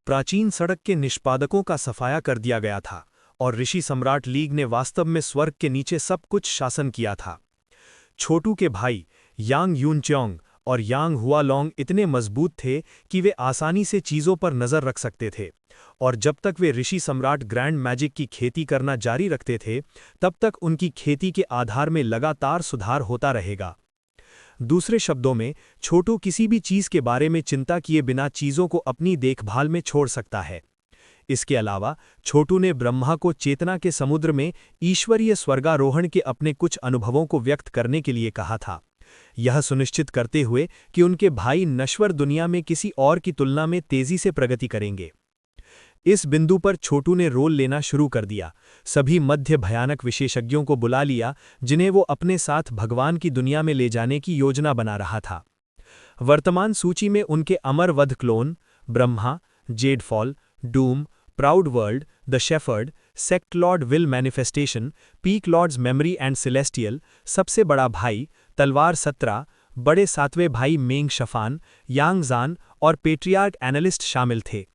प्राचीन सड़क के निष्पादकों का सफाया कर दिया गया था और ऋषि सम्राट लीग ने वास्तव में स्वर्ग के नीचे सब कुछ शासन किया था। छोटू के भाई यांग यूनच्योंग और यांग हुआलोंग इतने मजबूत थे कि वे आसानी से चीज़ों पर नज़र रख सकते थे, और जब तक वे ऋषि सम्राट ग्रैंड मैजिक की खेती करना जारी रखते थे तब तक उनकी खेती के आधार में लगातार सुधार होता रहेगा। दूसरे शब्दों में, छोटू किसी भी चीज़ के बारे में चिंता किए बिना चीज़ों को अपनी देखभाल में छोड़ सकता है। इसके अलावा छोटू ने ब्रह्मा को चेतना के समुद्र में ईश्वरीय स्वर्गारोहण के अपने कुछ अनुभवों को व्यक्त करने के लिए कहा था, यह सुनिश्चित करते हुए कि उनके भाई नश्वर दुनिया में किसी और की तुलना में तेजी से प्रगति करेंगे। इस बिंदु पर छोटू ने रोल लेना शुरू कर दिया, सभी मध्य भयानक विशेषज्ञों को बुला लिया जिन्हें वो अपने साथ भगवान की दुनिया में ले जाने की योजना बना रहा था। वर्तमान सूची में उनके अमर वध clone Brahma, jadefall, doom, proud world, the shepherd, sect lord will manifestation, peak lords memory and celestial, सबसे बड़ा भाई, तलवार 17, बड़े सातवें भाई मेंग शफान, यांगजान और पेट्रियार्क एनालिस्ट शामिल थे।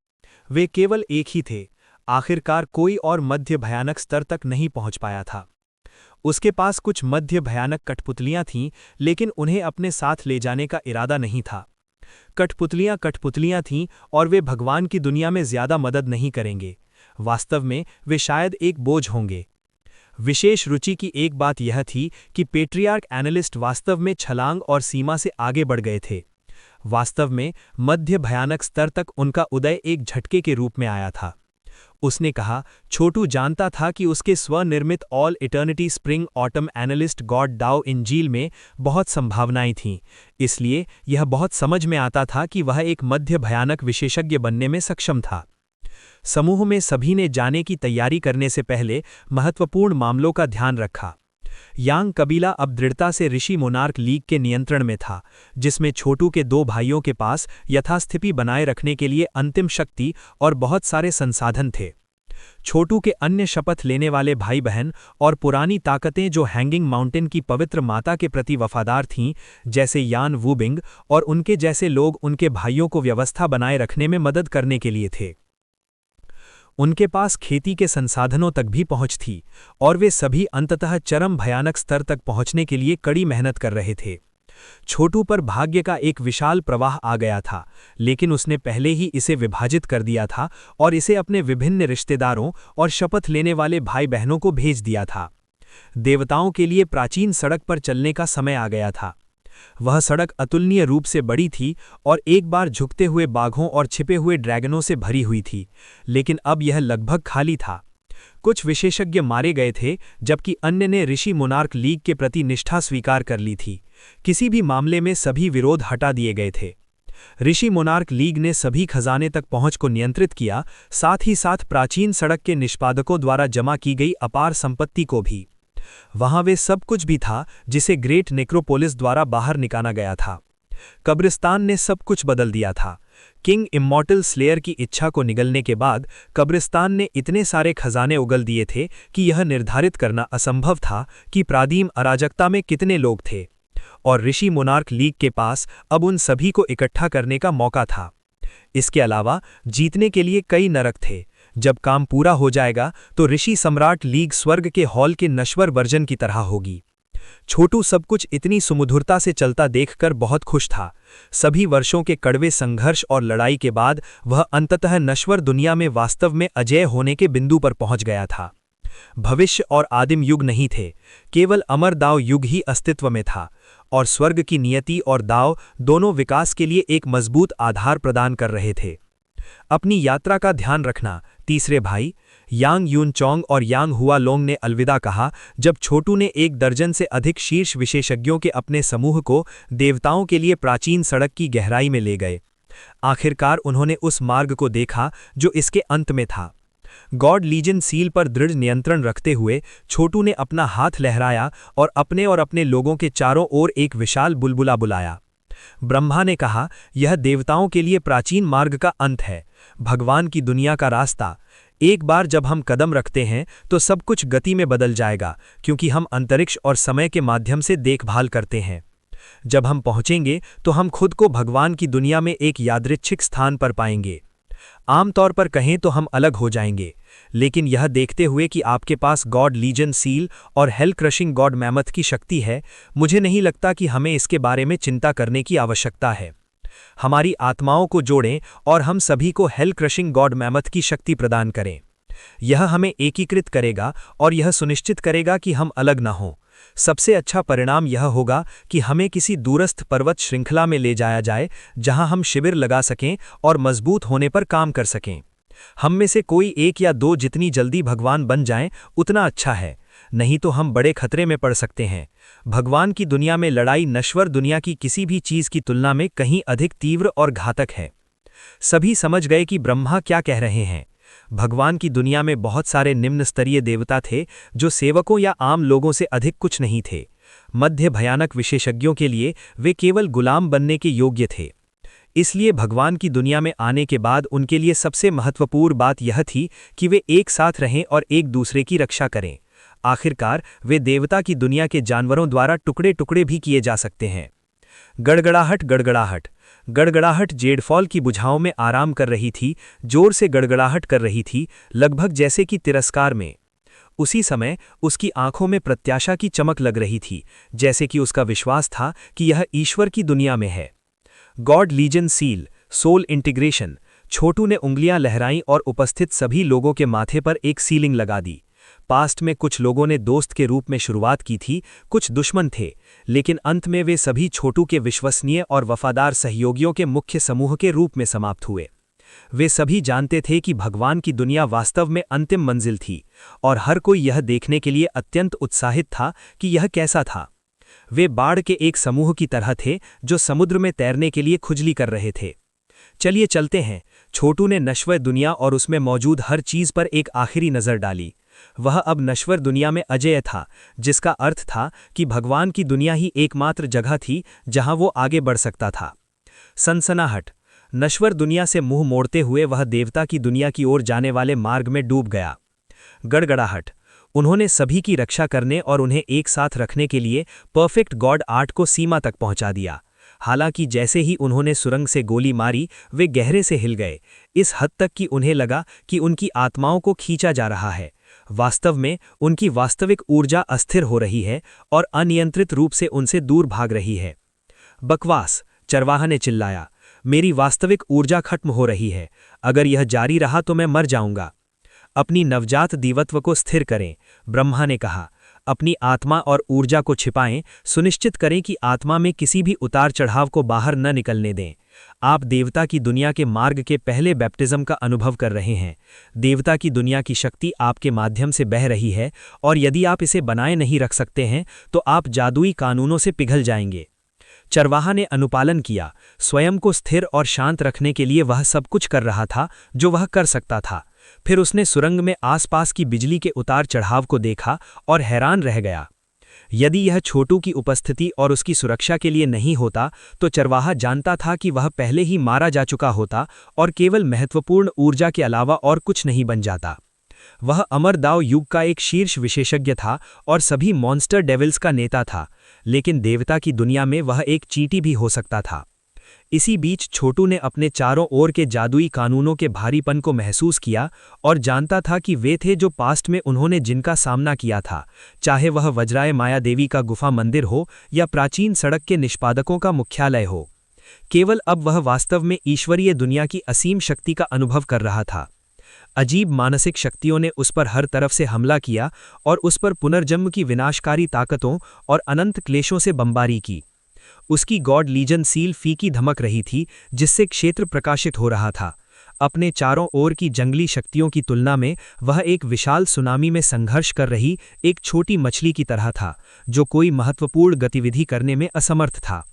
वे केवल एक ही थे, आखिरकार कोई और मध्य भयानक स्तर तक नहीं पहुंच पाया था। उसके पास कुछ मध्य भयानक कठपुतलियां थीं, लेकिन उन्हें अपने साथ ले जाने का इरादा नहीं था। कठपुतलियां थीं और वे भगवान की दुनिया में ज्यादा मदद नहीं करेंगे, वास्तव में वे शायद एक बोझ होंगे। विशेष रुचि की एक बात यह थी कि पेट्रियार्क एनालिस्ट वास्तव में छलांग और सीमा से आगे बढ़ गए थे। वास्तव में मध्य भयानक स्तर तक उनका उदय एक झटके के रूप में आया था। उसने कहा, छोटू जानता था कि उसके स्वनिर्मित all eternity spring autumn analyst god Dao इंजील में बहुत संभावनाएं थीं, इसलिए यह बहुत समझ में आता था कि वह एक मध्य भयानक विशेषज्ञ बनने में सक्षम था। समूह में सभी ने जाने की तैयारी करने से पहले महत्वपूर्ण मामलों का ध्यान रखा। यांग कबीला अब दृढ़ता से ऋषि मोनार्क लीग के नियंत्रण में था, जिसमें छोटू के दो भाइयों के पास यथास्थिति बनाए रखने के लिए अंतिम शक्ति और बहुत सारे संसाधन थे। छोटू के अन्य शपथ लेने वाले भाई बहन और पुरानी ताकतें जो हैंगिंग माउंटेन की पवित्र माता के प्रति वफादार थीं, जैसे यान वूबिंग और उनके जैसे लोग उनके भाइयों को व्यवस्था बनाए रखने में मदद करने के लिए थे। उनके पास खेती के संसाधनों तक भी पहुंच थी और वे सभी अंततः चरम भयानक स्तर तक पहुंचने के लिए कड़ी मेहनत कर रहे थे। छोटू पर भाग्य का एक विशाल प्रवाह आ गया था, लेकिन उसने पहले ही इसे विभाजित कर दिया था और इसे अपने विभिन्न रिश्तेदारों और शपथ लेने वाले भाई बहनों को भेज दिया था। देवताओं के लिए प्राचीन सड़क पर चलने का समय आ गया था। वह सड़क अतुलनीय रूप से बड़ी थी और एक बार झुकते हुए बाघों और छिपे हुए ड्रैगनों से भरी हुई थी, लेकिन अब यह लगभग खाली था। कुछ विशेषज्ञ मारे गए थे, जबकि अन्य ने ऋषि मोनार्क लीग के प्रति निष्ठा स्वीकार कर ली थी। किसी भी मामले में सभी विरोध हटा दिए गए थे। ऋषि मोनार्क लीग ने सभी खजाने तक पहुंच को नियंत्रित किया, साथ ही साथ प्राचीन सड़क के निष्पादकों द्वारा जमा की गई अपार संपत्ति को भी। वहां वे सब कुछ भी था जिसे ग्रेट नेक्रोपोलिस द्वारा बाहर निकाला गया था। कब्रिस्तान ने सब कुछ बदल दिया था। किंग इमॉर्टल स्लेयर की इच्छा को निगलने के बाद कब्रिस्तान ने इतने सारे खजाने उगल दिए थे कि यह निर्धारित करना असंभव था कि प्रादीम अराजकता में कितने लोग थे, और ऋषि मोनार्क लीग के पास अब उन सभी को इकट्ठा करने का मौका था। इसके अलावा जीतने के लिए कई नरक थे। जब काम पूरा हो जाएगा तो ऋषि सम्राट लीग स्वर्ग के हॉल के नश्वर वर्जन की तरह होगी। छोटू सब कुछ इतनी सुमधुरता से चलता देखकर बहुत खुश था। सभी वर्षों के कड़वे संघर्ष और लड़ाई के बाद वह अंततः नश्वर दुनिया में वास्तव में अजेय होने के बिंदु पर पहुंच गया था। भविष्य और आदिम युग नहीं थे, केवल अमर दाव युग ही अस्तित्व में था, और स्वर्ग की नियति और दाव दोनों विकास के लिए एक मजबूत आधार प्रदान कर रहे थे। अपनी यात्रा का ध्यान रखना, तीसरे भाई यांग यूनचोंग और यांग हुआलोंग ने अलविदा कहा जब छोटू ने 1 दर्जन से अधिक शीर्ष विशेषज्ञों के अपने समूह को देवताओं के लिए प्राचीन सड़क की गहराई में ले गए। आखिरकार उन्होंने उस मार्ग को देखा जो इसके अंत में था। गॉड लीजन सील पर दृढ़ नियंत्रण रखते हुए छोटू ने अपना हाथ लहराया और अपने लोगों के चारों ओर एक विशाल बुलबुला बुलाया। ब्रह्मा ने कहा, यह देवताओं के लिए प्राचीन मार्ग का अंत है, भगवान की दुनिया का रास्ता। एक बार जब हम कदम रखते हैं तो सब कुछ गति में बदल जाएगा, क्योंकि हम अंतरिक्ष और समय के माध्यम से देखभाल करते हैं। जब हम पहुंचेंगे तो हम खुद को भगवान की दुनिया में एक यादृच्छिक स्थान पर पाएंगे। आमतौर पर कहें तो हम अलग हो जाएंगे, लेकिन यह देखते हुए कि आपके पास गॉड लीजन सील और हेल क्रशिंग गॉड मैमथ की शक्ति है, मुझे नहीं लगता कि हमें इसके बारे में चिंता करने की आवश्यकता है। हमारी आत्माओं को जोड़ें और हम सभी को हेल क्रशिंग गॉड मैमथ की शक्ति प्रदान करें। यह हमें एकीकृत करेगा और यह सुनिश्चित करेगा कि हम अलग न हों। सबसे अच्छा परिणाम यह होगा कि हमें किसी दूरस्थ पर्वत श्रृंखला में ले जाया जाए, जहां हम शिविर लगा सकें और मजबूत होने पर काम कर सकें। हम में से कोई एक या दो जितनी जल्दी भगवान बन जाएं, उतना अच्छा है, नहीं तो हम बड़े खतरे में पड़ सकते हैं। भगवान की दुनिया में लड़ाई नश्वर दुनिया की किसी भी चीज की तुलना में कहीं अधिक तीव्र और घातक है। सभी समझ गए कि ब्रह्मा क्या कह रहे हैं। भगवान की दुनिया में बहुत सारे निम्न स्तरीय देवता थे जो सेवकों या आम लोगों से अधिक कुछ नहीं थे। मध्य भयानक विशेषज्ञों के लिए वे केवल गुलाम बनने के योग्य थे। इसलिए भगवान की दुनिया में आने के बाद उनके लिए सबसे महत्वपूर्ण बात यह थी कि वे एक साथ रहें और एक दूसरे की रक्षा करें। आखिरकार वे देवता की दुनिया के जानवरों द्वारा टुकड़े टुकड़े भी किए जा सकते हैं। गड़गड़ाहट गड़गड़ाहट गड़गड़ाहट जेडफॉल की बुझाओं में आराम कर रही थी, जोर से गड़गड़ाहट कर रही थी, लगभग जैसे कि तिरस्कार में। उसी समय उसकी आंखों में प्रत्याशा की चमक लग रही थी, जैसे कि उसका विश्वास था कि यह ईश्वर की दुनिया में है। God legion seal, soul integration. Chhotu ने उंगलियां लहराईं और उपस्थित सभी लोगों के माथे पर एक सीलिंग लगा दी। पास्ट में कुछ लोगों ने दोस्त के रूप में शुरुआत की थी, कुछ दुश्मन थे, लेकिन अंत में वे सभी छोटू के विश्वसनीय और वफादार सहयोगियों के मुख्य समूह के रूप में समाप्त हुए। वे सभी जानते थे कि भगवान की दुनिया वास्तव में अंतिम मंजिल थी, और हर कोई यह देखने के लिए अत्यंत उत्साहित था कि यह कैसा था। वे बाढ़ के एक समूह की तरह थे जो समुद्र में तैरने के लिए खुजली कर रहे थे। चलिए चलते हैं। छोटू ने नश्वर दुनिया और उसमें मौजूद हर चीज पर एक आखिरी नजर डाली। वह अब नश्वर दुनिया में अजेय था, जिसका अर्थ था कि भगवान की दुनिया ही एकमात्र जगह थी जहां वो आगे बढ़ सकता था। सनसनाहट। नश्वर दुनिया से मुंह मोड़ते हुए वह देवता की दुनिया की ओर जाने वाले मार्ग में डूब गया। गड़गड़ाहट। उन्होंने सभी की रक्षा करने और उन्हें एक साथ रखने के लिए परफेक्ट गॉड आर्ट को सीमा तक पहुंचा दिया। हालांकि जैसे ही उन्होंने सुरंग से गोली मारी, वे गहरे से हिल गए, इस हद तक कि उन्हें लगा कि उनकी आत्माओं को खींचा जा रहा है। वास्तव में उनकी वास्तविक ऊर्जा अस्थिर हो रही है और अनियंत्रित रूप से उनसे दूर भाग रही है। बकवास, चरवाहा ने चिल्लाया। मेरी वास्तविक ऊर्जा खत्म हो रही है। अगर यह जारी रहा तो मैं मर जाऊंगा। अपनी नवजात दीवत्व को स्थिर करें, ब्रह्मा ने कहा। अपनी आत्मा और ऊर्जा को छिपाएं, सुनिश्चित करें कि आत्मा में किसी भी उतार चढ़ाव को बाहर न निकलने दें। आप देवता की दुनिया के मार्ग के पहले बैप्टिज्म का अनुभव कर रहे हैं। देवता की दुनिया की शक्ति आपके माध्यम से बह रही है, और यदि आप इसे बनाए नहीं रख सकते हैं तो आप जादुई कानूनों से पिघल जाएंगे। चरवाहा ने अनुपालन किया। स्वयं को स्थिर और शांत रखने के लिए वह सब कुछ कर रहा था जो वह कर सकता था। फिर उसने सुरंग में आसपास की बिजली के उतार चढ़ाव को देखा और हैरान रह गया। यदि यह छोटू की उपस्थिति और उसकी सुरक्षा के लिए नहीं होता तो चरवाहा जानता था कि वह पहले ही मारा जा चुका होता और केवल महत्वपूर्ण ऊर्जा के अलावा और कुछ नहीं बन जाता। वह अमर दाव युग का एक शीर्ष विशेषज्ञ था और सभी मॉन्स्टर डेविल्स का नेता था, लेकिन देवता की दुनिया में वह एक चींटी भी हो सकता था। इसी बीच छोटू ने अपने चारों ओर के जादुई कानूनों के भारीपन को महसूस किया और जानता था कि वे थे जो पास्ट में उन्होंने जिनका सामना किया था, चाहे वह वज्राय माया देवी का गुफा मंदिर हो या प्राचीन सड़क के निष्पादकों का मुख्यालय हो। केवल अब वह वास्तव में ईश्वरीय दुनिया की असीम शक्ति का अनुभव कर रहा था। अजीब मानसिक शक्तियों ने उस पर हर तरफ से हमला किया और उस पर पुनर्जन्म की विनाशकारी ताकतों और अनंत क्लेशों से बमबारी की। उसकी गॉड लीजन सील फीकी धमक रही थी, जिससे क्षेत्र प्रकाशित हो रहा था। अपने चारों ओर की जंगली शक्तियों की तुलना में वह एक विशाल सुनामी में संघर्ष कर रही एक छोटी मछली की तरह था, जो कोई महत्वपूर्ण गतिविधि करने में असमर्थ था।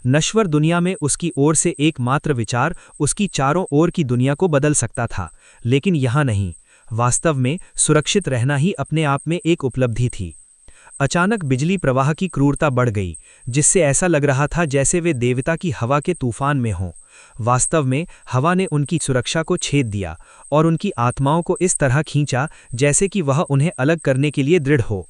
नश्वर दुनिया में उसकी ओर से एकमात्र विचार उसकी चारों ओर की दुनिया को बदल सकता था, लेकिन यहाँ नहीं। वास्तव में सुरक्षित रहना ही अपने आप में एक उपलब्धि थी। अचानक बिजली प्रवाह की क्रूरता बढ़ गई, जिससे ऐसा लग रहा था जैसे वे देवता की हवा के तूफान में हों। वास्तव में हवा ने उनकी सुरक्षा को छेद दिया और उनकी आत्माओं को इस तरह खींचा जैसे कि वह उन्हें अलग करने के लिए दृढ़ हो।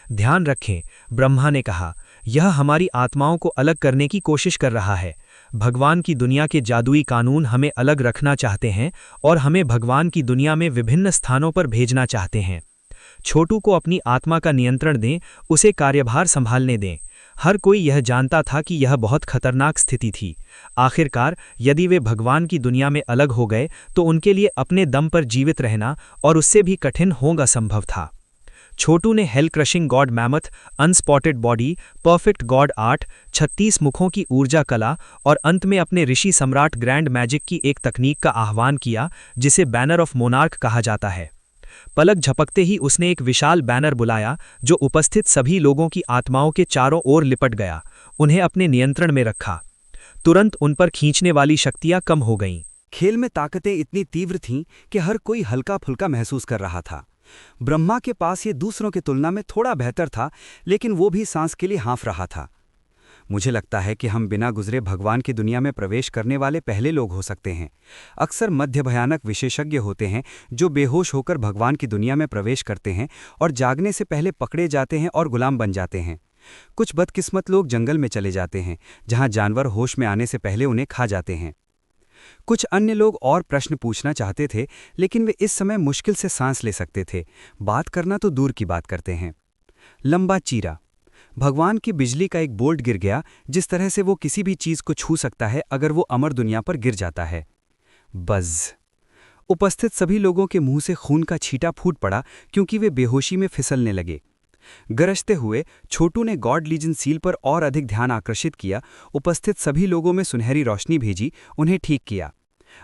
ध्यान रखें, ब्रह्मा ने कहा, यह हमारी आत्माओं को अलग करने की कोशिश कर रहा है। भगवान की दुनिया के जादुई कानून हमें अलग रखना चाहते हैं और हमें भगवान की दुनिया में विभिन्न स्थानों पर भेजना चाहते हैं। छोटू को अपनी आत्मा का नियंत्रण दें, उसे कार्यभार संभालने दें। हर कोई यह जानता था कि यह बहुत खतरनाक स्थिति थी। आखिरकार यदि वे भगवान की दुनिया में अलग हो गए तो उनके लिए अपने दम पर जीवित रहना और उससे भी कठिन होगा संभव था। छोटू ने hell crushing god mammoth, unspotted body, perfect god art, 36 मुखों की ऊर्जा कला और अंत में अपने ऋषि सम्राट ग्रैंड मैजिक की एक तकनीक का आह्वान किया जिसे बैनर ऑफ मोनार्क कहा जाता है। पलक झपकते ही उसने एक विशाल बैनर बुलाया जो उपस्थित सभी लोगों की आत्माओं के चारों ओर लिपट गया, उन्हें अपने नियंत्रण में रखा। तुरंत उन पर खींचने वाली शक्तियां कम हो गईं। खेल में ताकतें इतनी तीव्र थीं कि हर कोई हल्का फुल्का महसूस कर रहा था। ब्रह्मा के पास ये दूसरों की तुलना में थोड़ा बेहतर था, लेकिन वो भी सांस के लिए हाँफ रहा था। मुझे लगता है कि हम बिना गुजरे भगवान की दुनिया में प्रवेश करने वाले पहले लोग हो सकते हैं। अक्सर मध्य भयानक विशेषज्ञ होते हैं जो बेहोश होकर भगवान की दुनिया में प्रवेश करते हैं और जागने से पहले पकड़े जाते हैं और गुलाम बन जाते हैं। कुछ बदकिस्मत लोग जंगल में चले जाते हैं जहां जानवर होश में आने से पहले उन्हें खा जाते हैं। कुछ अन्य लोग और प्रश्न पूछना चाहते थे, लेकिन वे इस समय मुश्किल से सांस ले सकते थे। बात करना तो दूर की बात करते हैं। लंबा चीरा। भगवान की बिजली का एक बोल्ट गिर गया, जिस तरह से वो किसी भी चीज को छू सकता है अगर वो अमर दुनिया पर गिर जाता है। बज़। उपस्थित सभी लोगों के मुंह से खून का छींटा फूट पड़ा क्योंकि वे बेहोशी में फिसलने लगे। गरजते हुए छोटू ने गॉड लीजन सील पर और अधिक ध्यान आकर्षित किया। उपस्थित सभी लोगों में सुनहरी रोशनी भेजी, उन्हें ठीक किया।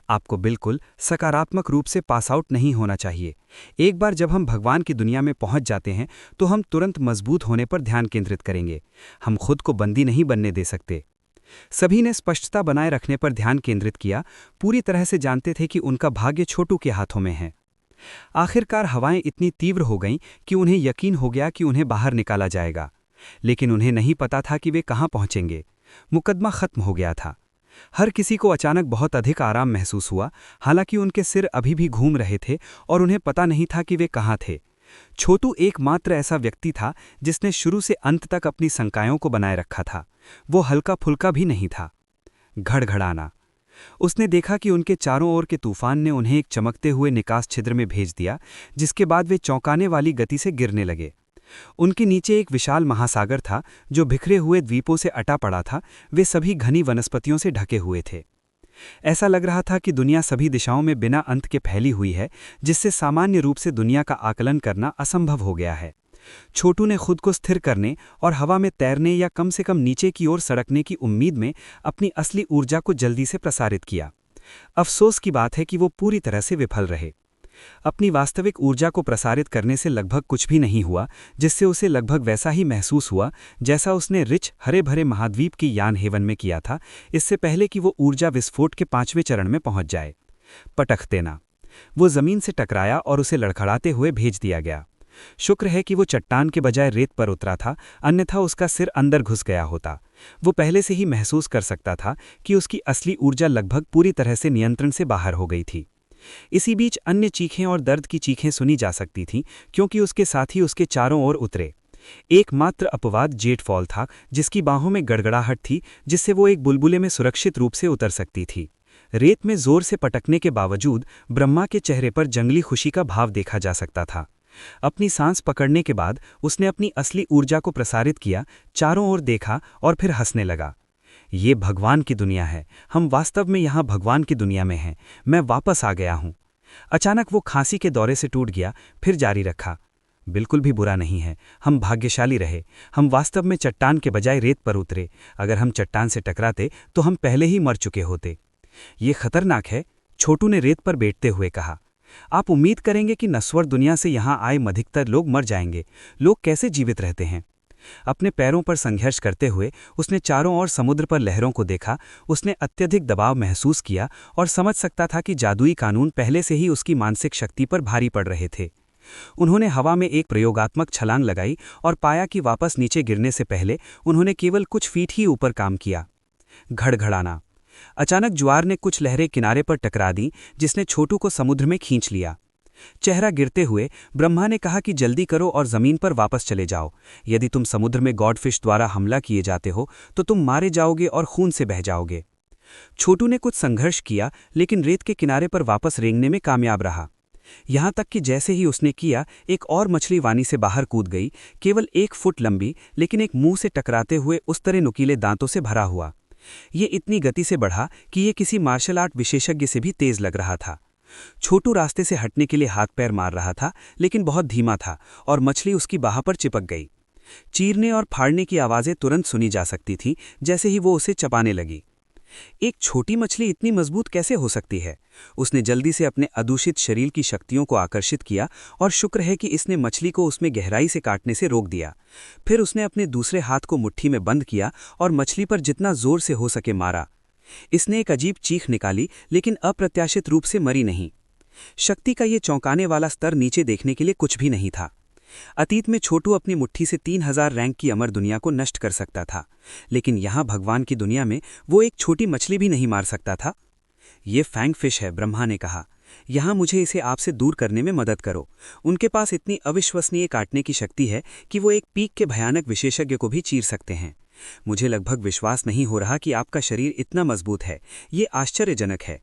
आपको बिल्कुल सकारात्मक रूप से पास आउट नहीं होना चाहिए। एक बार जब हम भगवान की दुनिया में पहुंच जाते हैं तो हम तुरंत मजबूत होने पर ध्यान केंद्रित करेंगे। हम खुद को बंदी नहीं बनने दे सकते। सभी ने स्पष्टता बनाए रखने पर ध्यान केंद्रित किया, पूरी तरह से जानते थे कि उनका भाग्य छोटू के हाथों में है। आखिरकार हवाएं इतनी तीव्र हो गईं कि उन्हें यकीन हो गया कि उन्हें बाहर निकाला जाएगा, लेकिन उन्हें नहीं पता था कि वे कहां पहुंचेंगे। मुकदमा खत्म हो गया था। हर किसी को अचानक बहुत अधिक आराम महसूस हुआ, हालांकि उनके सिर अभी भी घूम रहे थे और उन्हें पता नहीं था कि वे कहां थे। छोटू एकमात्र ऐसा व्यक्ति था जिसने शुरू से अंत तक अपनी शंकाओं को बनाए रखा था। वो हल्का फुल्का भी नहीं था। घड़घड़ाना। उसने देखा कि उनके चारों ओर के तूफान ने उन्हें एक चमकते हुए निकास छिद्र में भेज दिया, जिसके बाद वे चौंकाने वाली गति से गिरने लगे। उनके नीचे एक विशाल महासागर था जो बिखरे हुए द्वीपों से अटा पड़ा था। वे सभी घनी वनस्पतियों से ढके हुए थे। ऐसा लग रहा था कि दुनिया सभी दिशाओं में बिना अंत के फैली हुई है, जिससे सामान्य रूप से दुनिया का आकलन करना असंभव हो गया है। छोटू ने खुद को स्थिर करने और हवा में तैरने या कम से कम नीचे की ओर सड़कने की उम्मीद में अपनी असली ऊर्जा को जल्दी से प्रसारित किया। अफसोस की बात है कि वो पूरी तरह से विफल रहे। अपनी वास्तविक ऊर्जा को प्रसारित करने से लगभग कुछ भी नहीं हुआ, जिससे उसे लगभग वैसा ही महसूस हुआ जैसा उसने रिच हरे भरे महाद्वीप की यान हेवन में किया था, इससे पहले कि वो ऊर्जा विस्फोट के 5वें चरण में पहुंच जाए। पटख देना। वो जमीन से टकराया और उसे लड़खड़ाते हुए भेज दिया गया। शुक्र है कि वो चट्टान के बजाय रेत पर उतरा था, अन्यथा उसका सिर अंदर घुस गया होता। वो पहले से ही महसूस कर सकता था कि उसकी असली ऊर्जा लगभग पूरी तरह से नियंत्रण से बाहर हो गई थी। इसी बीच अन्य चीखें और दर्द की चीखें सुनी जा सकती थीं, क्योंकि उसके साथी उसके चारों ओर उतरे। एकमात्र अपवाद जेट फॉल था, जिसकी बाहों में गड़गड़ाहट थी, जिससे वो एक बुलबुले में सुरक्षित रूप से उतर सकती थी। रेत में जोर से पटकने के बावजूद ब्रह्मा के चेहरे पर जंगली खुशी का भाव देखा जा सकता था। अपनी सांस पकड़ने के बाद उसने अपनी असली ऊर्जा को प्रसारित किया, चारों ओर देखा और फिर हंसने लगा। ये भगवान की दुनिया है। हम वास्तव में यहाँ भगवान की दुनिया में हैं। मैं वापस आ गया हूँ। अचानक वो खांसी के दौरे से टूट गया, फिर जारी रखा। बिल्कुल भी बुरा नहीं है। हम भाग्यशाली रहे। हम वास्तव में चट्टान के बजाय रेत पर उतरे। अगर हम चट्टान से टकराते तो हम पहले ही मर चुके होते। ये खतरनाक है, छोटू ने रेत पर बैठते हुए कहा। आप उम्मीद करेंगे कि नश्वर दुनिया से यहाँ आए अधिकतर लोग मर जाएंगे। लोग कैसे जीवित रहते हैं? अपने पैरों पर संघर्ष करते हुए उसने चारों ओर समुद्र पर लहरों को देखा। उसने अत्यधिक दबाव महसूस किया और समझ सकता था कि जादुई कानून पहले से ही उसकी मानसिक शक्ति पर भारी पड़ रहे थे। उन्होंने हवा में एक प्रयोगात्मक छलांग लगाई और पाया कि वापस नीचे गिरने से पहले उन्होंने केवल कुछ फीट ही ऊपर काम किया। घड़घड़ाना। अचानक ज्वार ने कुछ लहरें किनारे पर टकरा दी, जिसने छोटू को समुद्र में खींच लिया। चेहरा गिरते हुए ब्रह्मा ने कहा कि जल्दी करो और जमीन पर वापस चले जाओ। यदि तुम समुद्र में गॉडफिश द्वारा हमला किए जाते हो तो तुम मारे जाओगे और खून से बह जाओगे। छोटू ने कुछ संघर्ष किया, लेकिन रेत के किनारे पर वापस रेंगने में कामयाब रहा। यहाँ तक कि जैसे ही उसने किया, एक और मछली वानी से बाहर कूद गई, केवल 1 फुट लंबी, लेकिन एक मुंह से टकराते हुए उस तरह नुकीले दांतों से भरा हुआ। ये इतनी गति से बढ़ा कि ये किसी मार्शल आर्ट विशेषज्ञ से भी तेज लग रहा था। छोटू रास्ते से हटने के लिए हाथ पैर मार रहा था, लेकिन बहुत धीमा था और मछली उसकी बाह पर चिपक गई। चीरने और फाड़ने की आवाज़ें तुरंत सुनी जा सकती थीं, जैसे ही वो उसे चबाने लगी। एक छोटी मछली इतनी मजबूत कैसे हो सकती है? उसने जल्दी से अपने अदूषित शरीर की शक्तियों को आकर्षित किया और शुक्र है कि इसने मछली को उसमें गहराई से काटने से रोक दिया। फिर उसने अपने दूसरे हाथ को मुट्ठी में बंद किया और मछली पर जितना जोर से हो सके मारा। इसने एक अजीब चीख निकाली, लेकिन अप्रत्याशित रूप से मरी नहीं। शक्ति का ये चौंकाने वाला स्तर नीचे देखने के लिए कुछ भी नहीं था। अतीत में छोटू अपनी मुट्ठी से 3000 रैंक की अमर दुनिया को नष्ट कर सकता था, लेकिन यहाँ भगवान की दुनिया में वो एक छोटी मछली भी नहीं मार सकता था। ये फैंग फिश है, ब्रह्मा ने कहा। यहाँ मुझे इसे आपसे दूर करने में मदद करो। उनके पास इतनी अविश्वसनीय काटने की शक्ति है कि वो एक पीक के भयानक विशेषज्ञ को भी चीर सकते हैं। मुझे लगभग विश्वास नहीं हो रहा कि आपका शरीर इतना मजबूत है। ये आश्चर्यजनक है।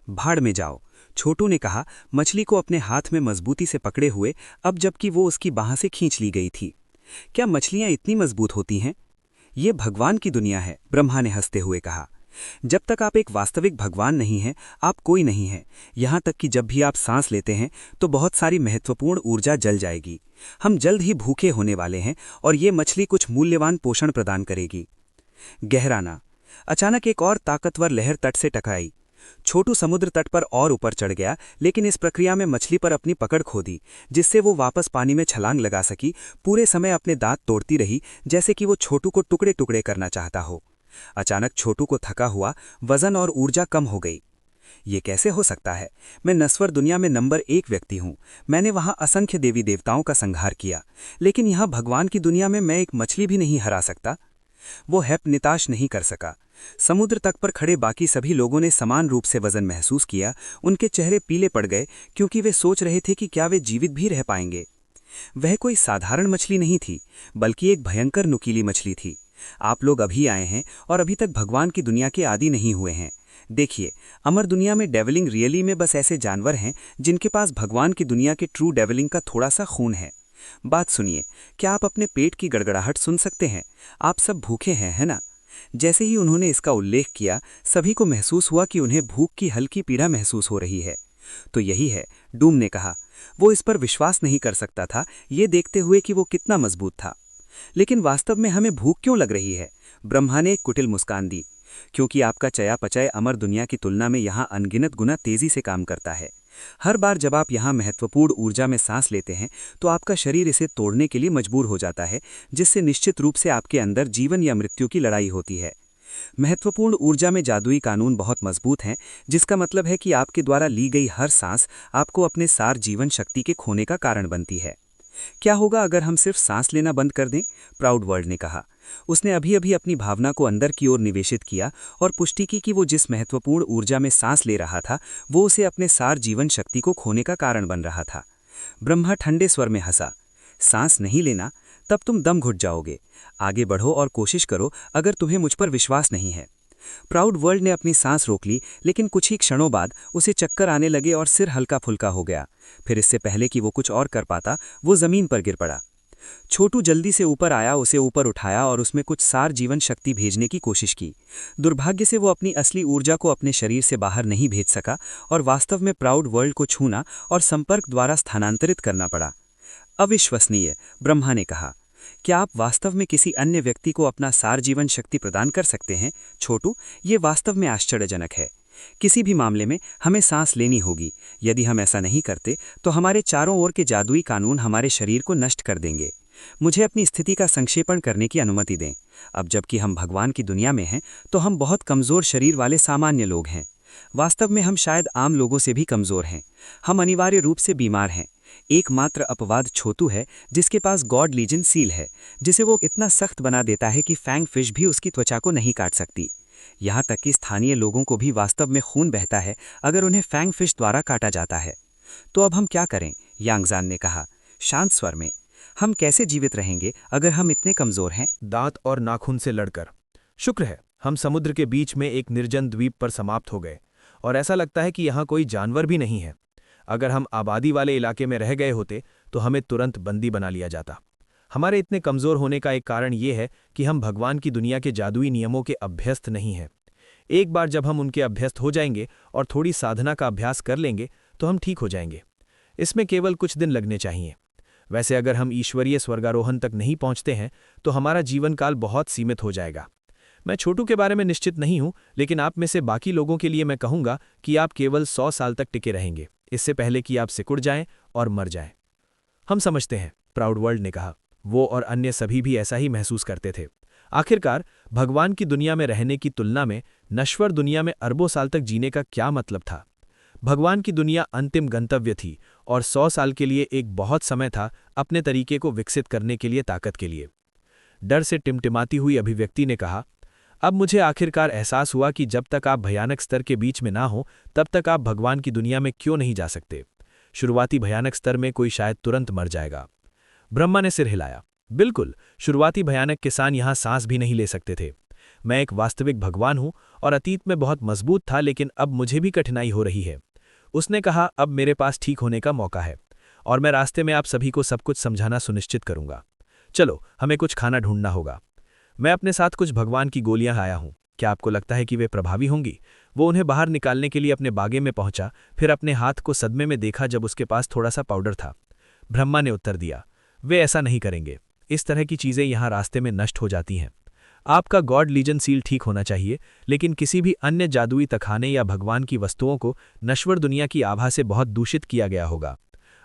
भाड़ में जाओ, छोटू ने कहा, मछली को अपने हाथ में मजबूती से पकड़े हुए, अब जबकि वो उसकी बाह से खींच ली गई थी। क्या मछलियां इतनी मजबूत होती हैं? ये भगवान की दुनिया है, ब्रह्मा ने हंसते हुए कहा। जब तक आप एक वास्तविक भगवान नहीं हैं, आप कोई नहीं हैं। यहाँ तक कि जब भी आप सांस लेते हैं तो बहुत सारी महत्वपूर्ण ऊर्जा जल जाएगी। हम जल्द ही भूखे होने वाले हैं और ये मछली कुछ मूल्यवान पोषण प्रदान करेगी। गहराना। अचानक एक और ताकतवर लहर तट से टकराई। छोटू समुद्र तट पर और ऊपर चढ़ गया, लेकिन इस प्रक्रिया में मछली पर अपनी पकड़ खो दी, जिससे वो वापस पानी में छलांग लगा सकी। पूरे समय अपने दांत तोड़ती रही, जैसे कि वो छोटू को टुकड़े टुकड़े करना चाहता हो। अचानक छोटू को थका हुआ, वजन और ऊर्जा कम हो गई। ये कैसे हो सकता है? मैं नश्वर दुनिया में नंबर 1 व्यक्ति हूँ। मैंने वहाँ असंख्य देवी देवताओं का संहार किया, लेकिन यहाँ भगवान की दुनिया में मैं एक मछली भी नहीं हरा सकता। वो हैप निताश नहीं कर सका। समुद्र तट पर खड़े बाकी सभी लोगों ने समान रूप से वजन महसूस किया। उनके चेहरे पीले पड़ गए, क्योंकि वे सोच रहे थे कि क्या वे जीवित भी रह पाएंगे। वह कोई साधारण मछली नहीं थी, बल्कि एक भयंकर नुकीली मछली थी। आप लोग अभी आए हैं और अभी तक भगवान की दुनिया के आदी नहीं हुए हैं। देखिए, अमर दुनिया में डेविलिंग रियली में बस ऐसे जानवर हैं जिनके पास भगवान की दुनिया के ट्रू डेविलिंग का थोड़ा सा खून है। बात सुनिए, क्या आप अपने पेट की गड़गड़ाहट सुन सकते हैं? आप सब भूखे हैं, है ना? जैसे ही उन्होंने इसका उल्लेख किया, सभी को महसूस हुआ कि उन्हें भूख की हल्की पीड़ा महसूस हो रही है। तो यही है, डूम ने कहा। वो इस पर विश्वास नहीं कर सकता था, ये देखते हुए कि वो कितना मजबूत था। लेकिन वास्तव में हमें भूख क्यों लग रही है? ब्रह्मा ने एक कुटिल मुस्कान दी। क्योंकि आपका चयापचय अमर दुनिया की तुलना में यहाँ अनगिनत गुना तेजी से काम करता है। हर बार जब आप यहाँ महत्वपूर्ण ऊर्जा में सांस लेते हैं तो आपका शरीर इसे तोड़ने के लिए मजबूर हो जाता है, जिससे निश्चित रूप से आपके अंदर जीवन या मृत्यु की लड़ाई होती है। महत्वपूर्ण ऊर्जा में जादुई कानून बहुत मजबूत हैं, जिसका मतलब है कि आपके द्वारा ली गई हर सांस आपको अपने सार जीवन शक्ति के खोने का कारण बनती है। क्या होगा अगर हम सिर्फ सांस लेना बंद कर दें? प्राउड वर्ल्ड ने कहा। उसने अभी अभी अपनी भावना को अंदर की ओर निवेशित किया और पुष्टि की कि वो जिस महत्वपूर्ण ऊर्जा में सांस ले रहा था, वो उसे अपने सार जीवन शक्ति को खोने का कारण बन रहा था। ब्रह्मा ठंडे स्वर में हंसा। सांस नहीं लेना? तब तुम दम घुट जाओगे। आगे बढ़ो और कोशिश करो अगर तुम्हें मुझ पर विश्वास नहीं है। प्राउड वर्ल्ड ने अपनी सांस रोक ली, लेकिन कुछ ही क्षणों बाद उसे चक्कर आने लगे और सिर हल्का फुल्का हो गया। फिर इससे पहले कि वो कुछ और कर पाता, वो जमीन पर गिर पड़ा। छोटू जल्दी से ऊपर आया, उसे ऊपर उठाया और उसमें कुछ सार जीवन शक्ति भेजने की कोशिश की। दुर्भाग्य से वो अपनी असली ऊर्जा को अपने शरीर से बाहर नहीं भेज सका और वास्तव में प्राउड वर्ल्ड को छूना और संपर्क द्वारा स्थानांतरित करना पड़ा। अविश्वसनीय, ब्रह्मा ने कहा। क्या आप वास्तव में किसी अन्य व्यक्ति को अपना सार जीवन शक्ति प्रदान कर सकते हैं? छोटू, ये वास्तव में आश्चर्यजनक है। किसी भी मामले में हमें सांस लेनी होगी। यदि हम ऐसा नहीं करते तो हमारे चारों ओर के जादुई कानून हमारे शरीर को नष्ट कर देंगे। मुझे अपनी स्थिति का संक्षेपण करने की अनुमति दें। अब जबकि हम भगवान की दुनिया में हैं, तो हम बहुत कमज़ोर शरीर वाले सामान्य लोग हैं। वास्तव में हम शायद आम लोगों से भी कमज़ोर हैं। हम अनिवार्य रूप से बीमार हैं। एकमात्र अपवाद छोटू है, जिसके पास गॉड लीजन सील है, जिसे वो इतना सख्त बना देता है कि फैंग फिश भी उसकी त्वचा को नहीं काट सकती। यहाँ तक कि स्थानीय लोगों को भी वास्तव में खून बहता है अगर उन्हें फैंग फिश द्वारा काटा जाता है। तो अब हम क्या करें? यांगजान ने कहा, शांत स्वर में। हम कैसे जीवित रहेंगे अगर हम इतने कमज़ोर हैं? दांत और नाखून से लड़कर। शुक्र है हम समुद्र के बीच में एक निर्जन द्वीप पर समाप्त हो गए, और ऐसा लगता है कि यहाँ कोई जानवर भी नहीं है। अगर हम आबादी वाले इलाके में रह गए होते तो हमें तुरंत बंदी बना लिया जाता। हमारे इतने कमज़ोर होने का एक कारण ये है कि हम भगवान की दुनिया के जादुई नियमों के अभ्यस्त नहीं हैं। एक बार जब हम उनके अभ्यस्त हो जाएंगे और थोड़ी साधना का अभ्यास कर लेंगे तो हम ठीक हो जाएंगे। इसमें केवल कुछ दिन लगने चाहिए। वैसे अगर हम ईश्वरीय स्वर्गारोहण तक नहीं पहुंचते हैं तो हमारा जीवन काल बहुत सीमित हो जाएगा। मैं छोटू के बारे में निश्चित नहीं हूं, लेकिन आप में से बाकी लोगों के लिए मैं कहूंगा कि आप केवल 100 साल तक टिके रहेंगे, इससे पहले कि आप सिकुड़ जाएं और मर जाएं। हम समझते हैं, प्राउड वर्ल्ड ने कहा। वो और अन्य सभी भी ऐसा ही महसूस करते थे। आखिरकार भगवान की दुनिया में रहने की तुलना में नश्वर दुनिया में अरबों साल तक जीने का क्या मतलब था। भगवान की दुनिया अंतिम गंतव्य थी और 100 साल के लिए एक बहुत समय था अपने तरीके को विकसित करने के लिए, ताकत के लिए। डर से टिमटिमाती हुई अभिव्यक्ति ने कहा, अब मुझे आखिरकार एहसास हुआ कि जब तक आप भयानक स्तर के बीच में ना हो तब तक आप भगवान की दुनिया में क्यों नहीं जा सकते। शुरुआती भयानक स्तर में कोई शायद तुरंत मर जाएगा। ब्रह्मा ने सिर हिलाया। बिल्कुल, शुरुआती भयानक किसान यहां सांस भी नहीं ले सकते थे। मैं एक वास्तविक भगवान हूं और अतीत में बहुत मजबूत था, लेकिन अब मुझे भी कठिनाई हो रही है। उसने कहा, अब मेरे पास ठीक होने का मौका है और मैं रास्ते में आप सभी को सब कुछ समझाना सुनिश्चित करूंगा। चलो, हमें कुछ खाना ढूंढना होगा। मैं अपने साथ कुछ भगवान की गोलियां लाया हूं। क्या आपको लगता है कि वे प्रभावी होंगी? वो उन्हें बाहर निकालने के लिए अपने बागे में पहुंचा, फिर अपने हाथ को सदमे में देखा जब उसके पास थोड़ा सा पाउडर था। ब्रह्मा ने उत्तर दिया, वे ऐसा नहीं करेंगे। इस तरह की चीजें यहां रास्ते में नष्ट हो जाती हैं। आपका गॉड लीजन सील ठीक होना चाहिए, लेकिन किसी भी अन्य जादुई तखाने या भगवान की वस्तुओं को नश्वर दुनिया की आभा से बहुत दूषित किया गया होगा।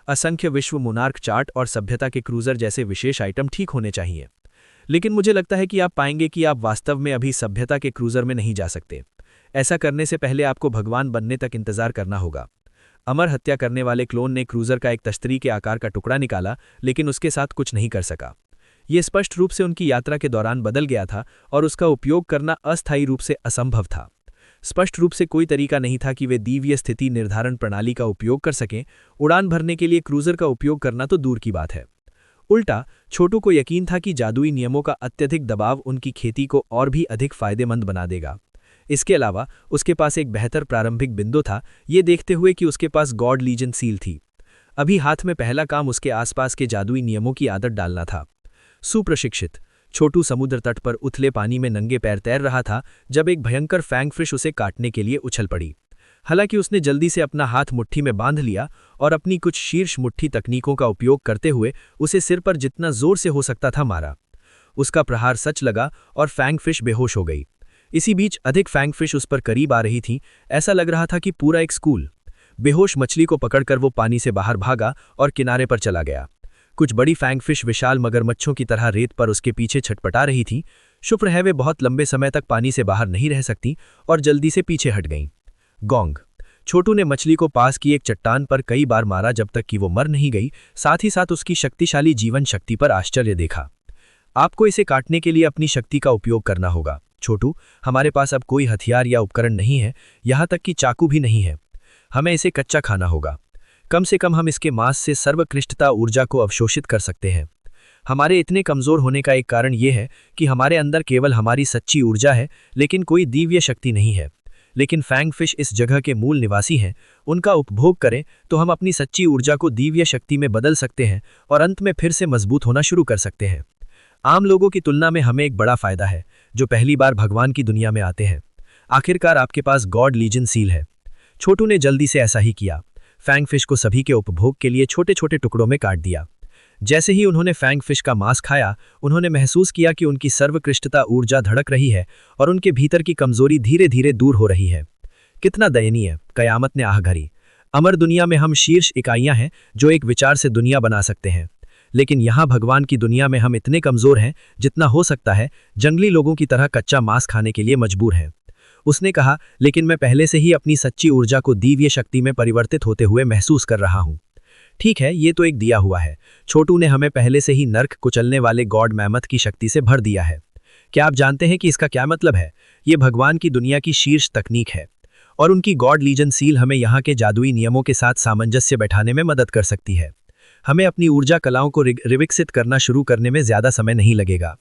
असंख्य विश्व मुनार्क चार्ट और सभ्यता के क्रूजर जैसे विशेष आइटम ठीक होने चाहिए। लेकिन मुझे लगता है कि आप पाएंगे कि आप वास्तव में अभी सभ्यता के क्रूजर में नहीं जा सकते। ऐसा करने से पहले आपको भगवान बनने तक इंतजार करना होगा। अमर हत्या करने वाले क्लोन ने क्रूजर का एक तश्तरी के आकार का टुकड़ा निकाला, लेकिन उसके साथ कुछ नहीं कर सका। ये स्पष्ट रूप से उनकी यात्रा के दौरान बदल गया था और उसका उपयोग करना अस्थायी रूप से असंभव था। स्पष्ट रूप से कोई तरीका नहीं था कि वे दीव्य स्थिति निर्धारण प्रणाली का उपयोग कर सकें। उड़ान भरने के लिए क्रूजर का उपयोग करना तो दूर की बात है। उल्टा छोटू को यकीन था कि जादुई नियमों का अत्यधिक दबाव उनकी खेती को और भी अधिक फायदेमंद बना देगा। इसके अलावा उसके पास एक बेहतर प्रारंभिक बिंदु था, ये देखते हुए कि उसके पास गॉड लीजन सील थी। अभी हाथ में पहला काम उसके आसपास के जादुई नियमों की आदत डालना था। सुप्रशिक्षित छोटू समुद्र तट पर उथले पानी में नंगे पैर तैर रहा था जब एक भयंकर फैंगफिश उसे काटने के लिए उछल पड़ी। हालांकि उसने जल्दी से अपना हाथ मुट्ठी में बांध लिया और अपनी कुछ शीर्ष मुट्ठी तकनीकों का उपयोग करते हुए उसे सिर पर जितना जोर से हो सकता था मारा। उसका प्रहार सच लगा और फैंगफिश बेहोश हो गई। इसी बीच अधिक फैंगफिश उस पर करीब आ रही थी। ऐसा लग रहा था कि पूरा एक स्कूल। बेहोश मछली को पकड़कर वो पानी से बाहर भागा और किनारे पर चला गया। कुछ बड़ी फैंगफिश विशाल मगरमच्छों की तरह रेत पर उसके पीछे छटपटा रही थी। शुक्र है वे बहुत लंबे समय तक पानी से बाहर नहीं रह सकती और जल्दी से पीछे हट गईं। गोंग छोटू ने मछली को पास की एक चट्टान पर कई बार मारा जब तक कि वो मर नहीं गई। साथ ही साथ उसकी शक्तिशाली जीवन शक्ति पर आश्चर्य देखा। आपको इसे काटने के लिए अपनी शक्ति का उपयोग करना होगा छोटू। हमारे पास अब कोई हथियार या उपकरण नहीं है, यहाँ तक कि चाकू भी नहीं है। हमें इसे कच्चा खाना होगा। कम से कम हम इसके मांस से सर्वकृष्टता ऊर्जा को अवशोषित कर सकते हैं। हमारे इतने कमजोर होने का एक कारण यह है कि हमारे अंदर केवल हमारी सच्ची ऊर्जा है, लेकिन कोई दिव्य शक्ति नहीं है। लेकिन फैंगफिश इस जगह के मूल निवासी हैं। उनका उपभोग करें तो हम अपनी सच्ची ऊर्जा को दिव्य शक्ति में बदल सकते हैं और अंत में फिर से मजबूत होना शुरू कर सकते हैं। आम लोगों की तुलना में हमें एक बड़ा फायदा है जो पहली बार भगवान की दुनिया में आते हैं। आखिरकार आपके पास गॉड लीजन सील है। छोटू ने जल्दी से ऐसा ही किया। फैंगफिश को सभी के उपभोग के लिए छोटे छोटे टुकड़ों में काट दिया। जैसे ही उन्होंने फैंगफिश का मांस खाया, उन्होंने महसूस किया कि उनकी सर्वकृष्टता ऊर्जा धड़क रही है और उनके भीतर की कमजोरी धीरे धीरे दूर हो रही है। कितना दयनीय, कयामत ने आह भरी। अमर दुनिया में हम शीर्ष इकाइयां हैं जो एक विचार से दुनिया बना सकते हैं, लेकिन यहाँ भगवान की दुनिया में हम इतने कमजोर हैं जितना हो सकता है जंगली लोगों की तरह कच्चा मांस खाने के लिए मजबूर हैं। उसने कहा, लेकिन मैं पहले से ही अपनी सच्ची ऊर्जा को दिव्य शक्ति में परिवर्तित होते हुए महसूस कर रहा हूँ। ठीक है, ये तो एक दिया हुआ है। छोटू ने हमें पहले से ही नर्क कुचलने वाले गॉड मैमथ की शक्ति से भर दिया है। क्या आप जानते हैं कि इसका क्या मतलब है? ये भगवान की दुनिया की शीर्ष तकनीक है और उनकी गॉड लीजन सील हमें यहाँ के जादुई नियमों के साथ सामंजस्य बैठाने में मदद कर सकती है। हमें अपनी ऊर्जा कलाओं को रिविकसित करना शुरू करने में ज्यादा समय नहीं लगेगा।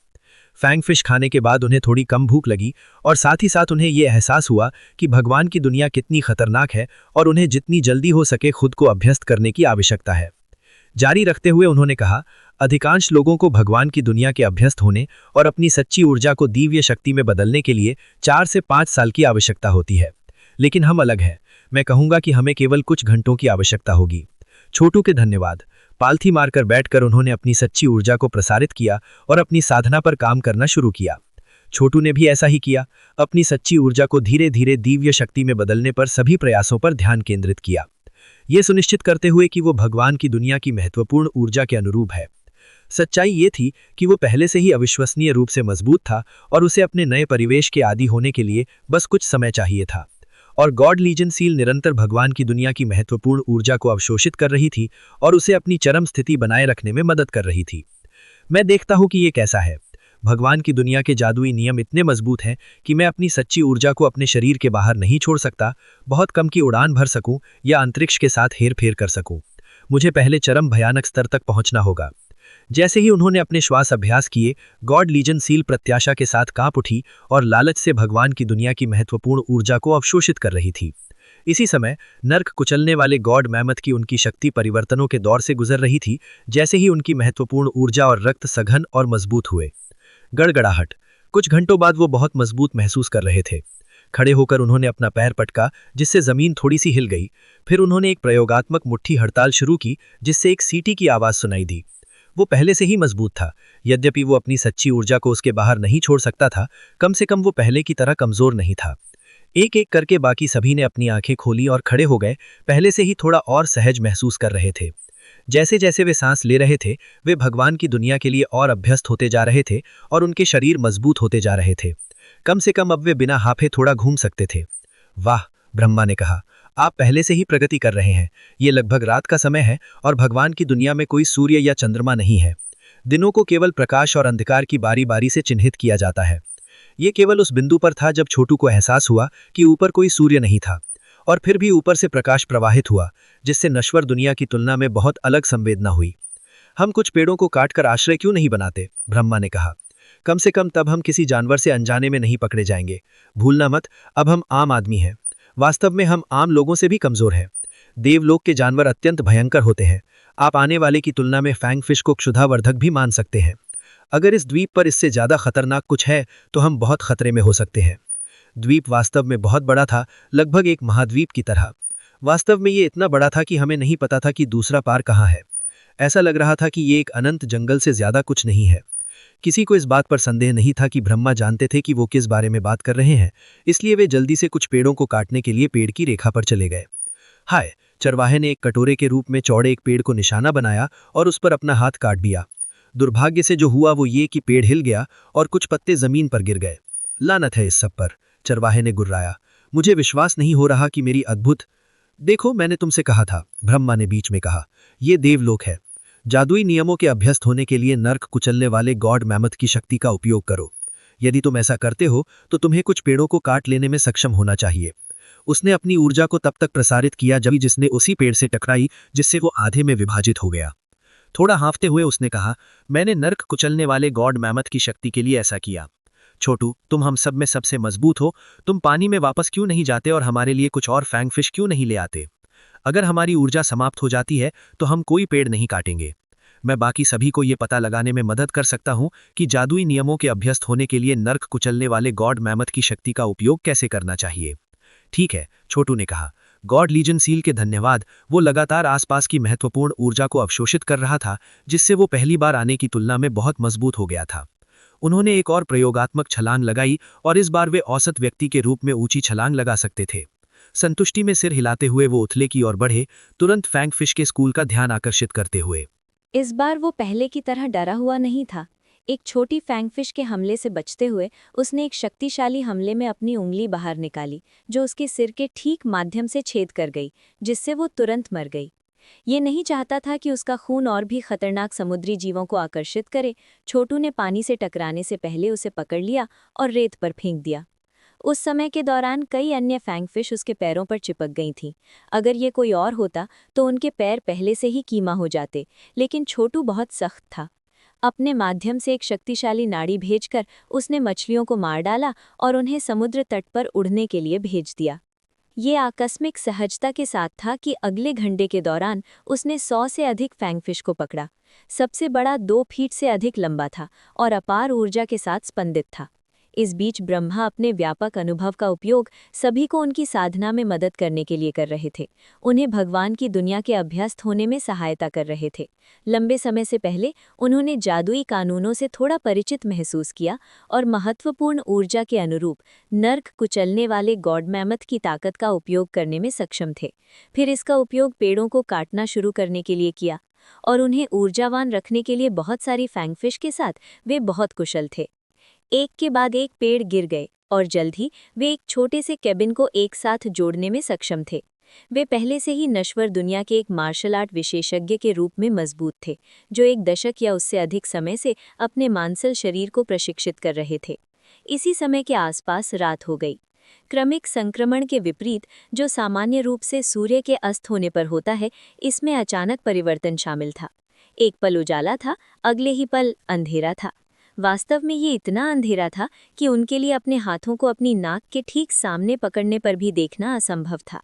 फैंग फिश खाने के बाद उन्हें थोड़ी कम भूख लगी और साथ ही साथ उन्हें ये एहसास हुआ कि भगवान की दुनिया कितनी खतरनाक है और उन्हें जितनी जल्दी हो सके खुद को अभ्यस्त करने की आवश्यकता है। जारी रखते हुए उन्होंने कहा, अधिकांश लोगों को भगवान की दुनिया के अभ्यस्त होने और अपनी सच्ची ऊर्जा को दिव्य शक्ति में बदलने के लिए 4 से 5 साल की आवश्यकता होती है, लेकिन हम अलग हैं। मैं कहूंगा कि हमें केवल कुछ घंटों की आवश्यकता होगी। छोटू के धन्यवाद। पालथी मारकर बैठकर उन्होंने अपनी सच्ची ऊर्जा को प्रसारित किया और अपनी साधना पर काम करना शुरू किया। छोटू ने भी ऐसा ही किया, अपनी सच्ची ऊर्जा को धीरे धीरे दिव्य शक्ति में बदलने पर सभी प्रयासों पर ध्यान केंद्रित किया, ये सुनिश्चित करते हुए कि वो भगवान की दुनिया की महत्वपूर्ण ऊर्जा के अनुरूप है। सच्चाई ये थी कि वो पहले से ही अविश्वसनीय रूप से मजबूत था और उसे अपने नए परिवेश के आदी होने के लिए बस कुछ समय चाहिए था। और गॉड लीजन सील निरंतर भगवान की दुनिया की महत्वपूर्ण ऊर्जा को अवशोषित कर रही थी और उसे अपनी चरम स्थिति बनाए रखने में मदद कर रही थी। मैं देखता हूं कि ये कैसा है। भगवान की दुनिया के जादुई नियम इतने मजबूत हैं कि मैं अपनी सच्ची ऊर्जा को अपने शरीर के बाहर नहीं छोड़ सकता, बहुत कम की उड़ान भर सकूं या अंतरिक्ष के साथ हेरफेर कर सकूं। मुझे पहले चरम भयानक स्तर तक पहुंचना होगा। जैसे ही उन्होंने अपने श्वास अभ्यास किए, गॉड लीजन सील प्रत्याशा के साथ कांप उठी और लालच से भगवान की दुनिया की महत्वपूर्ण ऊर्जा को अवशोषित कर रही थी। इसी समय नर्क कुचलने वाले गॉड मैमथ की उनकी शक्ति परिवर्तनों के दौर से गुजर रही थी। जैसे ही उनकी महत्वपूर्ण ऊर्जा और रक्त सघन और मजबूत हुए। गड़गड़ाहट। कुछ घंटों बाद वो बहुत मजबूत महसूस कर रहे थे। खड़े होकर उन्होंने अपना पैर पटका, जिससे जमीन थोड़ी सी हिल गई। फिर उन्होंने एक प्रयोगात्मक मुट्ठी हड़ताल शुरू की, जिससे एक सीटी की आवाज सुनाई दी। वो पहले से ही मजबूत था, यद्यपि वो अपनी सच्ची ऊर्जा को उसके बाहर नहीं छोड़ सकता था, कम से कम वो पहले की तरह कमजोर नहीं था। एक एक करके बाकी सभी ने अपनी आंखें खोली और खड़े हो गए, पहले से ही थोड़ा और सहज महसूस कर रहे थे। जैसे जैसे वे सांस ले रहे थे, वे भगवान की दुनिया के लिए और अभ्यस्त होते जा रहे थे और उनके शरीर मजबूत होते जा रहे थे। कम से कम अब वे बिना हाफे थोड़ा घूम सकते थे। वाह, ब्रह्मा ने कहा, आप पहले से ही प्रगति कर रहे हैं। ये लगभग रात का समय है और भगवान की दुनिया में कोई सूर्य या चंद्रमा नहीं है। दिनों को केवल प्रकाश और अंधकार की बारी बारी से चिन्हित किया जाता है। ये केवल उस बिंदु पर था जब छोटू को एहसास हुआ कि ऊपर कोई सूर्य नहीं था, और फिर भी ऊपर से प्रकाश प्रवाहित हुआ, जिससे नश्वर दुनिया की तुलना में बहुत अलग संवेदना हुई। हम कुछ पेड़ों को काटकर आश्रय क्यों नहीं बनाते, ब्रह्मा ने कहा। कम से कम तब हम किसी जानवर से अनजाने में नहीं पकड़े जाएंगे। भूलना मत, अब हम आम आदमी हैं। वास्तव में हम आम लोगों से भी कमजोर हैं। देवलोक के जानवर अत्यंत भयंकर होते हैं। आप आने वाले की तुलना में फैंग फिश को क्षुधावर्धक भी मान सकते हैं। अगर इस द्वीप पर इससे ज्यादा खतरनाक कुछ है तो हम बहुत खतरे में हो सकते हैं। द्वीप वास्तव में बहुत बड़ा था, लगभग एक महाद्वीप की तरह। वास्तव में ये इतना बड़ा था कि हमें नहीं पता था कि दूसरा पार कहाँ है। ऐसा लग रहा था कि ये एक अनंत जंगल से ज्यादा कुछ नहीं है। किसी को इस बात पर संदेह नहीं था कि ब्रह्मा जानते थे कि वो किस बारे में बात कर रहे हैं, इसलिए वे जल्दी से कुछ पेड़ों को काटने के लिए पेड़ की रेखा पर चले गए। हाय, चरवाहे ने एक कटोरे के रूप में चौड़े एक पेड़ को निशाना बनाया और उस पर अपना हाथ काट दिया। दुर्भाग्य से जो हुआ वो ये कि पेड़ हिल गया और कुछ पत्ते जमीन पर गिर गए। लानत है इस सब पर, चरवाहे ने गुर्राया। मुझे विश्वास नहीं हो रहा कि मेरी अद्भुत। देखो, मैंने तुमसे कहा था, ब्रह्मा ने बीच में कहा। ये देवलोक है। जादुई नियमों के अभ्यस्त होने के लिए नर्क कुचलने वाले गॉड मैमथ की शक्ति का उपयोग करो। यदि तुम ऐसा करते हो तो तुम्हें कुछ पेड़ों को काट लेने में सक्षम होना चाहिए। उसने अपनी ऊर्जा को तब तक प्रसारित किया जब जिसने उसी पेड़ से टकराई जिससे वो आधे में विभाजित हो गया। थोड़ा हाँफते हुए उसने कहा, मैंने नर्क कुचलने वाले गॉड मैमथ की शक्ति के लिए ऐसा किया। छोटू, तुम हम सब में सबसे मजबूत हो। तुम पानी में वापस क्यों नहीं जाते और हमारे लिए कुछ और फैंग फिश क्यों नहीं ले आते? अगर हमारी ऊर्जा समाप्त हो जाती है तो हम कोई पेड़ नहीं काटेंगे। मैं बाकी सभी को ये पता लगाने में मदद कर सकता हूँ कि जादुई नियमों के अभ्यस्त होने के लिए नर्क कुचलने वाले गॉड मैमथ की शक्ति का उपयोग कैसे करना चाहिए। ठीक है, छोटू ने कहा। गॉड लीजन सील के धन्यवाद। वो लगातार आसपास की महत्वपूर्ण ऊर्जा को अवशोषित कर रहा था, जिससे वो पहली बार आने की तुलना में बहुत मजबूत हो गया था। उन्होंने एक और प्रयोगात्मक छलांग लगाई और इस बार वे औसत व्यक्ति के रूप में ऊंची छलांग लगा सकते थे। संतुष्टि में सिर हिलाते हुए वो उथले की ओर बढ़े, तुरंत फैंग फिश के स्कूल का ध्यान आकर्षित करते हुए। इस बार वो पहले की तरह डरा हुआ नहीं था। एक छोटी फैंगफिश के हमले से बचते हुए उसने एक शक्तिशाली हमले में अपनी उंगली बाहर निकाली, जो उसके सिर के ठीक माध्यम से छेद कर गई, जिससे वो तुरंत मर गई। ये नहीं चाहता था कि उसका खून और भी खतरनाक समुद्री जीवों को आकर्षित करे। छोटू ने पानी से टकराने से पहले उसे पकड़ लिया और रेत पर फेंक दिया। उस समय के दौरान कई अन्य फैंगफिश उसके पैरों पर चिपक गई थीं। अगर ये कोई और होता तो उनके पैर पहले से ही कीमा हो जाते, लेकिन छोटू बहुत सख्त था। अपने माध्यम से एक शक्तिशाली नाड़ी भेजकर उसने मछलियों को मार डाला और उन्हें समुद्र तट पर उड़ने के लिए भेज दिया। ये आकस्मिक सहजता के साथ था कि अगले घंटे के दौरान उसने 100 से अधिक फैंगफिश को पकड़ा। सबसे बड़ा 2 फीट से अधिक लंबा था और अपार ऊर्जा के साथ स्पंदित था। इस बीच ब्रह्मा अपने व्यापक अनुभव का उपयोग सभी को उनकी साधना में मदद करने के लिए कर रहे थे। उन्हें भगवान की दुनिया के अभ्यस्त होने में सहायता कर रहे थे। लंबे समय से पहले उन्होंने जादुई कानूनों से थोड़ा परिचित महसूस किया और महत्वपूर्ण ऊर्जा के अनुरूप नर्क कुचलने वाले गॉड मैमथ की ताकत का उपयोग करने में सक्षम थे। फिर इसका उपयोग पेड़ों को काटना शुरू करने के लिए किया और उन्हें ऊर्जावान रखने के लिए बहुत सारी फैंगफिश के साथ वे बहुत कुशल थे। एक के बाद एक पेड़ गिर गए और जल्द ही वे एक छोटे से केबिन को एक साथ जोड़ने में सक्षम थे। वे पहले से ही नश्वर दुनिया के एक मार्शल आर्ट विशेषज्ञ के रूप में मजबूत थे, जो एक दशक या उससे अधिक समय से अपने मांसल शरीर को प्रशिक्षित कर रहे थे। इसी समय के आसपास रात हो गई। क्रमिक संक्रमण के विपरीत, जो सामान्य रूप से सूर्य के अस्त होने पर होता है, इसमें अचानक परिवर्तन शामिल था। एक पल उजाला था, अगले ही पल अंधेरा था। वास्तव में ये इतना अंधेरा था कि उनके लिए अपने हाथों को अपनी नाक के ठीक सामने पकड़ने पर भी देखना असंभव था।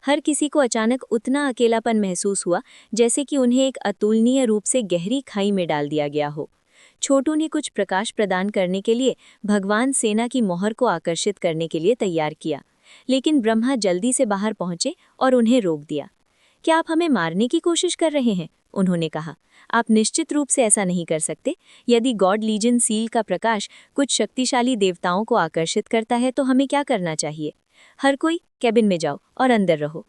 हर किसी को अचानक उतना अकेलापन महसूस हुआ जैसे कि उन्हें एक अतुलनीय रूप से गहरी खाई में डाल दिया गया हो। छोटू ने कुछ प्रकाश प्रदान करने के लिए भगवान सेना की मोहर को आकर्षित करने के लिए तैयार किया, लेकिन ब्रह्मा जल्दी से बाहर पहुंचे और उन्हें रोक दिया। क्या आप हमें मारने की कोशिश कर रहे हैं? उन्होंने कहा। आप निश्चित रूप से ऐसा नहीं कर सकते। यदि गॉड लीजन सील का प्रकाश कुछ शक्तिशाली देवताओं को आकर्षित करता है तो हमें क्या करना चाहिए? हर कोई कैबिन में जाओ और अंदर रहो।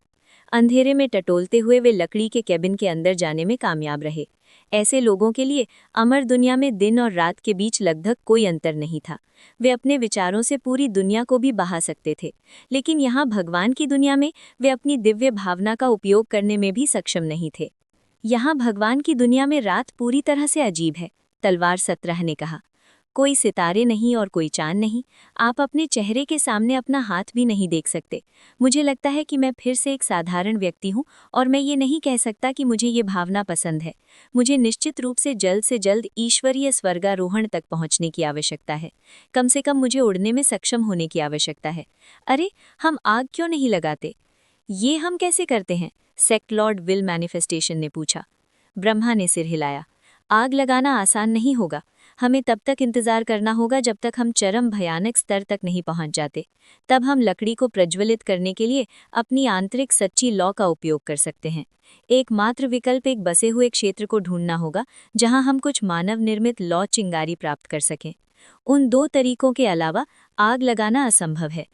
अंधेरे में टटोलते हुए वे लकड़ी के कैबिन के अंदर जाने में कामयाब रहे। ऐसे लोगों के लिए अमर दुनिया में दिन और रात के बीच लगभग कोई अंतर नहीं था। वे अपने विचारों से पूरी दुनिया को भी बहा सकते थे, लेकिन यहाँ भगवान की दुनिया में वे अपनी दिव्य भावना का उपयोग करने में भी सक्षम नहीं थे। यहाँ भगवान की दुनिया में रात पूरी तरह से अजीब है, तलवार 17 ने कहा। कोई सितारे नहीं और कोई चांद नहीं। आप अपने चेहरे के सामने अपना हाथ भी नहीं देख सकते। मुझे लगता है कि मैं फिर से एक साधारण व्यक्ति हूँ और मैं ये नहीं कह सकता कि मुझे ये भावना पसंद है। मुझे निश्चित रूप से जल्द ईश्वरीय स्वर्गारोहण तक पहुँचने की आवश्यकता है। कम से कम मुझे उड़ने में सक्षम होने की आवश्यकता है। अरे, हम आग क्यों नहीं लगाते? ये हम कैसे करते हैं? सेक्ट लॉर्ड विल मैनिफेस्टेशन ने पूछा। ब्रह्मा ने सिर हिलाया। आग लगाना आसान नहीं होगा। हमें तब तक इंतजार करना होगा जब तक हम चरम भयानक स्तर तक नहीं पहुंच जाते। तब हम लकड़ी को प्रज्वलित करने के लिए अपनी आंतरिक सच्ची लौ का उपयोग कर सकते हैं। एकमात्र विकल्प एक बसे हुए क्षेत्र को ढूंढना होगा जहां हम कुछ मानव निर्मित लौ चिंगारी प्राप्त कर सकें। उन 2 तरीकों के अलावा आग लगाना असंभव है।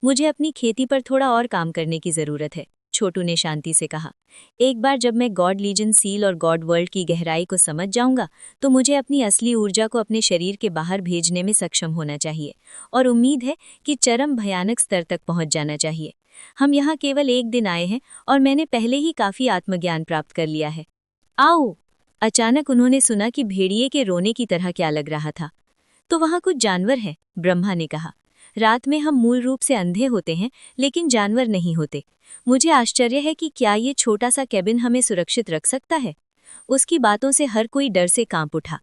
मुझे अपनी खेती पर थोड़ा और काम करने की जरूरत है, छोटू ने शांति से कहा। एक बार जब मैं गॉड लीजन सील और गॉड वर्ल्ड की गहराई को समझ जाऊंगा तो मुझे अपनी असली ऊर्जा को अपने शरीर के बाहर भेजने में सक्षम होना चाहिए और उम्मीद है कि चरम भयानक स्तर तक पहुंच जाना चाहिए। हम यहाँ केवल एक दिन आए हैं और मैंने पहले ही काफी आत्मज्ञान प्राप्त कर लिया है। आओ! अचानक उन्होंने सुना कि भेड़िए के रोने की तरह क्या लग रहा था। तो वहाँ कुछ जानवर हैं, ब्रह्मा ने कहा। रात में हम मूल रूप से अंधे होते हैं, लेकिन जानवर नहीं होते। मुझे आश्चर्य है कि क्या ये छोटा सा कैबिन हमें सुरक्षित रख सकता है। उसकी बातों से हर कोई डर से कांप उठा।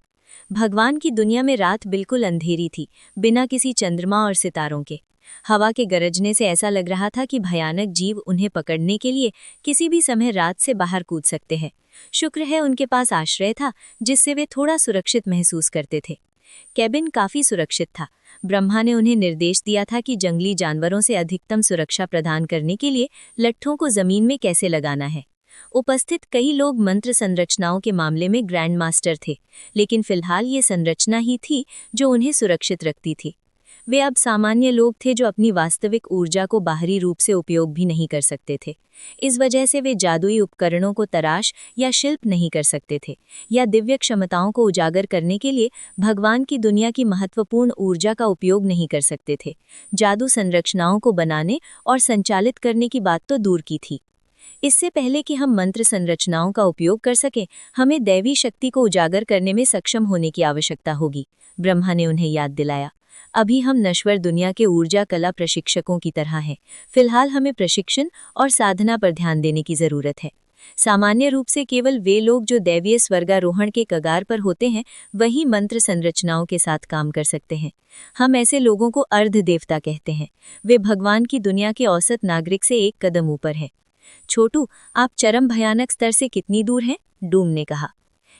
भगवान की दुनिया में रात बिल्कुल अंधेरी थी, बिना किसी चंद्रमा और सितारों के। हवा के गरजने से ऐसा लग रहा था कि भयानक जीव उन्हें पकड़ने के लिए किसी भी समय रात से बाहर कूद सकते हैं। शुक्र है उनके पास आश्रय था, जिससे वे थोड़ा सुरक्षित महसूस करते थे। कैबिन काफी सुरक्षित था। ब्रह्मा ने उन्हें निर्देश दिया था कि जंगली जानवरों से अधिकतम सुरक्षा प्रदान करने के लिए लट्ठों को जमीन में कैसे लगाना है। उपस्थित कई लोग मंत्र संरचनाओं के मामले में ग्रैंड मास्टर थे, लेकिन फिलहाल ये संरचना ही थी जो उन्हें सुरक्षित रखती थी। वे अब सामान्य लोग थे जो अपनी वास्तविक ऊर्जा को बाहरी रूप से उपयोग भी नहीं कर सकते थे। इस वजह से वे जादुई उपकरणों को तराश या शिल्प नहीं कर सकते थे या दिव्य क्षमताओं को उजागर करने के लिए भगवान की दुनिया की महत्वपूर्ण ऊर्जा का उपयोग नहीं कर सकते थे। जादू संरचनाओं को बनाने और संचालित करने की बात तो दूर की थी। इससे पहले कि हम मंत्र संरचनाओं का उपयोग कर सकें, हमें दैवी शक्ति को उजागर करने में सक्षम होने की आवश्यकता होगी, ब्रह्मा ने उन्हें याद दिलाया। अभी हम नश्वर दुनिया के ऊर्जा कला प्रशिक्षकों की तरह हैं। फिलहाल हमें प्रशिक्षण और साधना पर ध्यान देने की जरूरत है। सामान्य रूप से केवल वे लोग जो दैवीय स्वर्गारोहण के कगार पर होते हैं वही मंत्र संरचनाओं के साथ काम कर सकते हैं। हम ऐसे लोगों को अर्ध देवता कहते हैं। वे भगवान की दुनिया के औसत नागरिक से एक कदम ऊपर हैं। छोटू, आप चरम भयानक स्तर से कितनी दूर हैं? डूम ने कहा।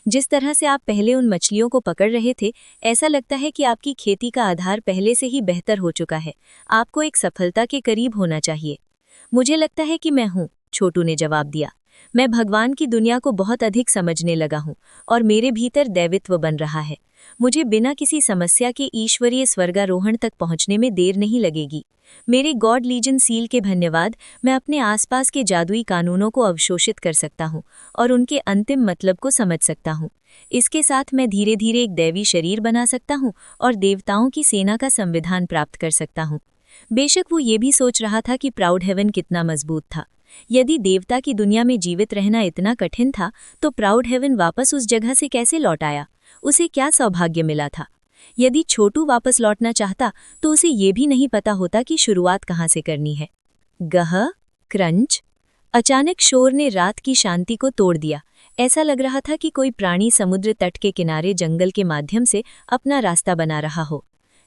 जिस तरह से आप पहले उन मछलियों को पकड़ रहे थे, ऐसा लगता है कि आपकी खेती का आधार पहले से ही बेहतर हो चुका है। आपको एक सफलता के करीब होना चाहिए। मुझे लगता है कि मैं हूँ, छोटू ने जवाब दिया। मैं भगवान की दुनिया को बहुत अधिक समझने लगा हूँ और मेरे भीतर दैवित्व बन रहा है। मुझे बिना किसी समस्या के ईश्वरीय स्वर्गारोहण तक पहुँचने में देर नहीं लगेगी। मेरे गॉड लीजन सील के धन्यवाद मैं अपने आसपास के जादुई कानूनों को अवशोषित कर सकता हूँ और उनके अंतिम मतलब को समझ सकता हूँ। इसके साथ मैं धीरे धीरे एक दैवी शरीर बना सकता हूँ और देवताओं की सेना का संविधान प्राप्त कर सकता हूँ। बेशक वो ये भी सोच रहा था कि प्राउड हेवन कितना मजबूत था। यदि देवता की दुनिया में जीवित रहना इतना कठिन था तो प्राउड हेवन वापस उस जगह से कैसे लौट आया? उसे क्या सौभाग्य मिला था? यदि छोटू वापस लौटना चाहता तो उसे ये भी नहीं पता होता कि शुरुआत कहाँ से करनी है। गह क्रंच। अचानक शोर ने रात की शांति को तोड़ दिया। ऐसा लग रहा था कि कोई प्राणी समुद्र तट के किनारे जंगल के माध्यम से अपना रास्ता बना रहा हो।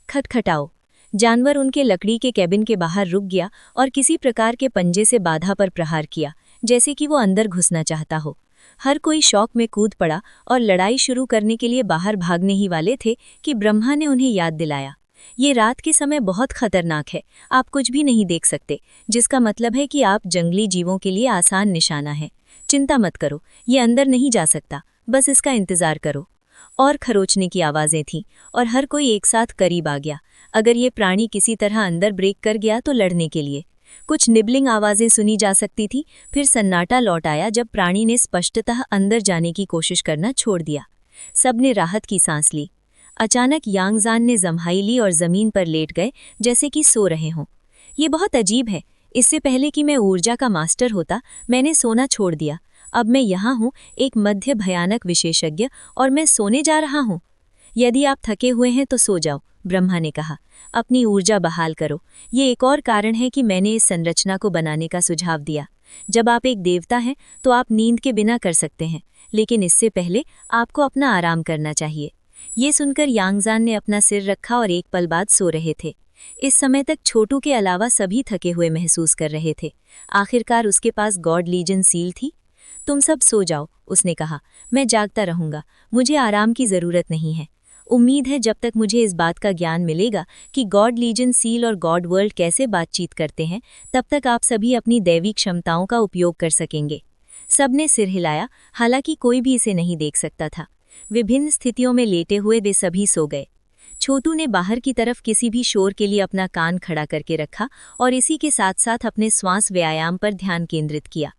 खटखटाओ। जानवर उनके लकड़ी के कैबिन के बाहर रुक गया और किसी प्रकार के पंजे से बाधा पर प्रहार किया, जैसे कि वो अंदर घुसना चाहता हो। हर कोई शौक में कूद पड़ा और लड़ाई शुरू करने के लिए बाहर भागने ही वाले थे कि ब्रह्मा ने उन्हें याद दिलाया, ये रात के समय बहुत खतरनाक है। आप कुछ भी नहीं देख सकते, जिसका मतलब है कि आप जंगली जीवों के लिए आसान निशाना है। चिंता मत करो, ये अंदर नहीं जा सकता, बस इसका इंतजार करो। और खरोचने की आवाज़ें थीं और हर कोई एक साथ करीब आ गया। अगर ये प्राणी किसी तरह अंदर ब्रेक कर गया तो लड़ने के लिए। कुछ निबलिंग आवाज़ें सुनी जा सकती थी। फिर सन्नाटा लौट आया जब प्राणी ने स्पष्टतः अंदर जाने की कोशिश करना छोड़ दिया। सबने राहत की सांस ली। अचानक यांगजान ने जम्हाई ली और ज़मीन पर लेट गए जैसे कि सो रहे हों। ये बहुत अजीब है। इससे पहले कि मैं ऊर्जा का मास्टर होता, मैंने सोना छोड़ दिया। अब मैं यहाँ हूँ, एक मध्य भयानक विशेषज्ञ, और मैं सोने जा रहा हूँ। यदि आप थके हुए हैं तो सो जाओ, ब्रह्मा ने कहा। अपनी ऊर्जा बहाल करो। ये एक और कारण है कि मैंने इस संरचना को बनाने का सुझाव दिया। जब आप एक देवता हैं तो आप नींद के बिना कर सकते हैं, लेकिन इससे पहले आपको अपना आराम करना चाहिए। ये सुनकर यांगजान ने अपना सिर रखा और एक पल बाद सो रहे थे। इस समय तक छोटू के अलावा सभी थके हुए महसूस कर रहे थे। आखिरकार उसके पास गॉड लीजन सील थी। तुम सब सो जाओ, उसने कहा। मैं जागता रहूंगा, मुझे आराम की ज़रूरत नहीं है। उम्मीद है जब तक मुझे इस बात का ज्ञान मिलेगा कि गॉड लीजन सील और गॉड वर्ल्ड कैसे बातचीत करते हैं, तब तक आप सभी अपनी दैवी क्षमताओं का उपयोग कर सकेंगे। सबने सिर हिलाया, हालांकि कोई भी इसे नहीं देख सकता था। विभिन्न स्थितियों में लेटे हुए वे सभी सो गए। छोटू ने बाहर की तरफ किसी भी शोर के लिए अपना कान खड़ा करके रखा और इसी के साथ साथ अपने श्वास व्यायाम पर ध्यान केंद्रित किया।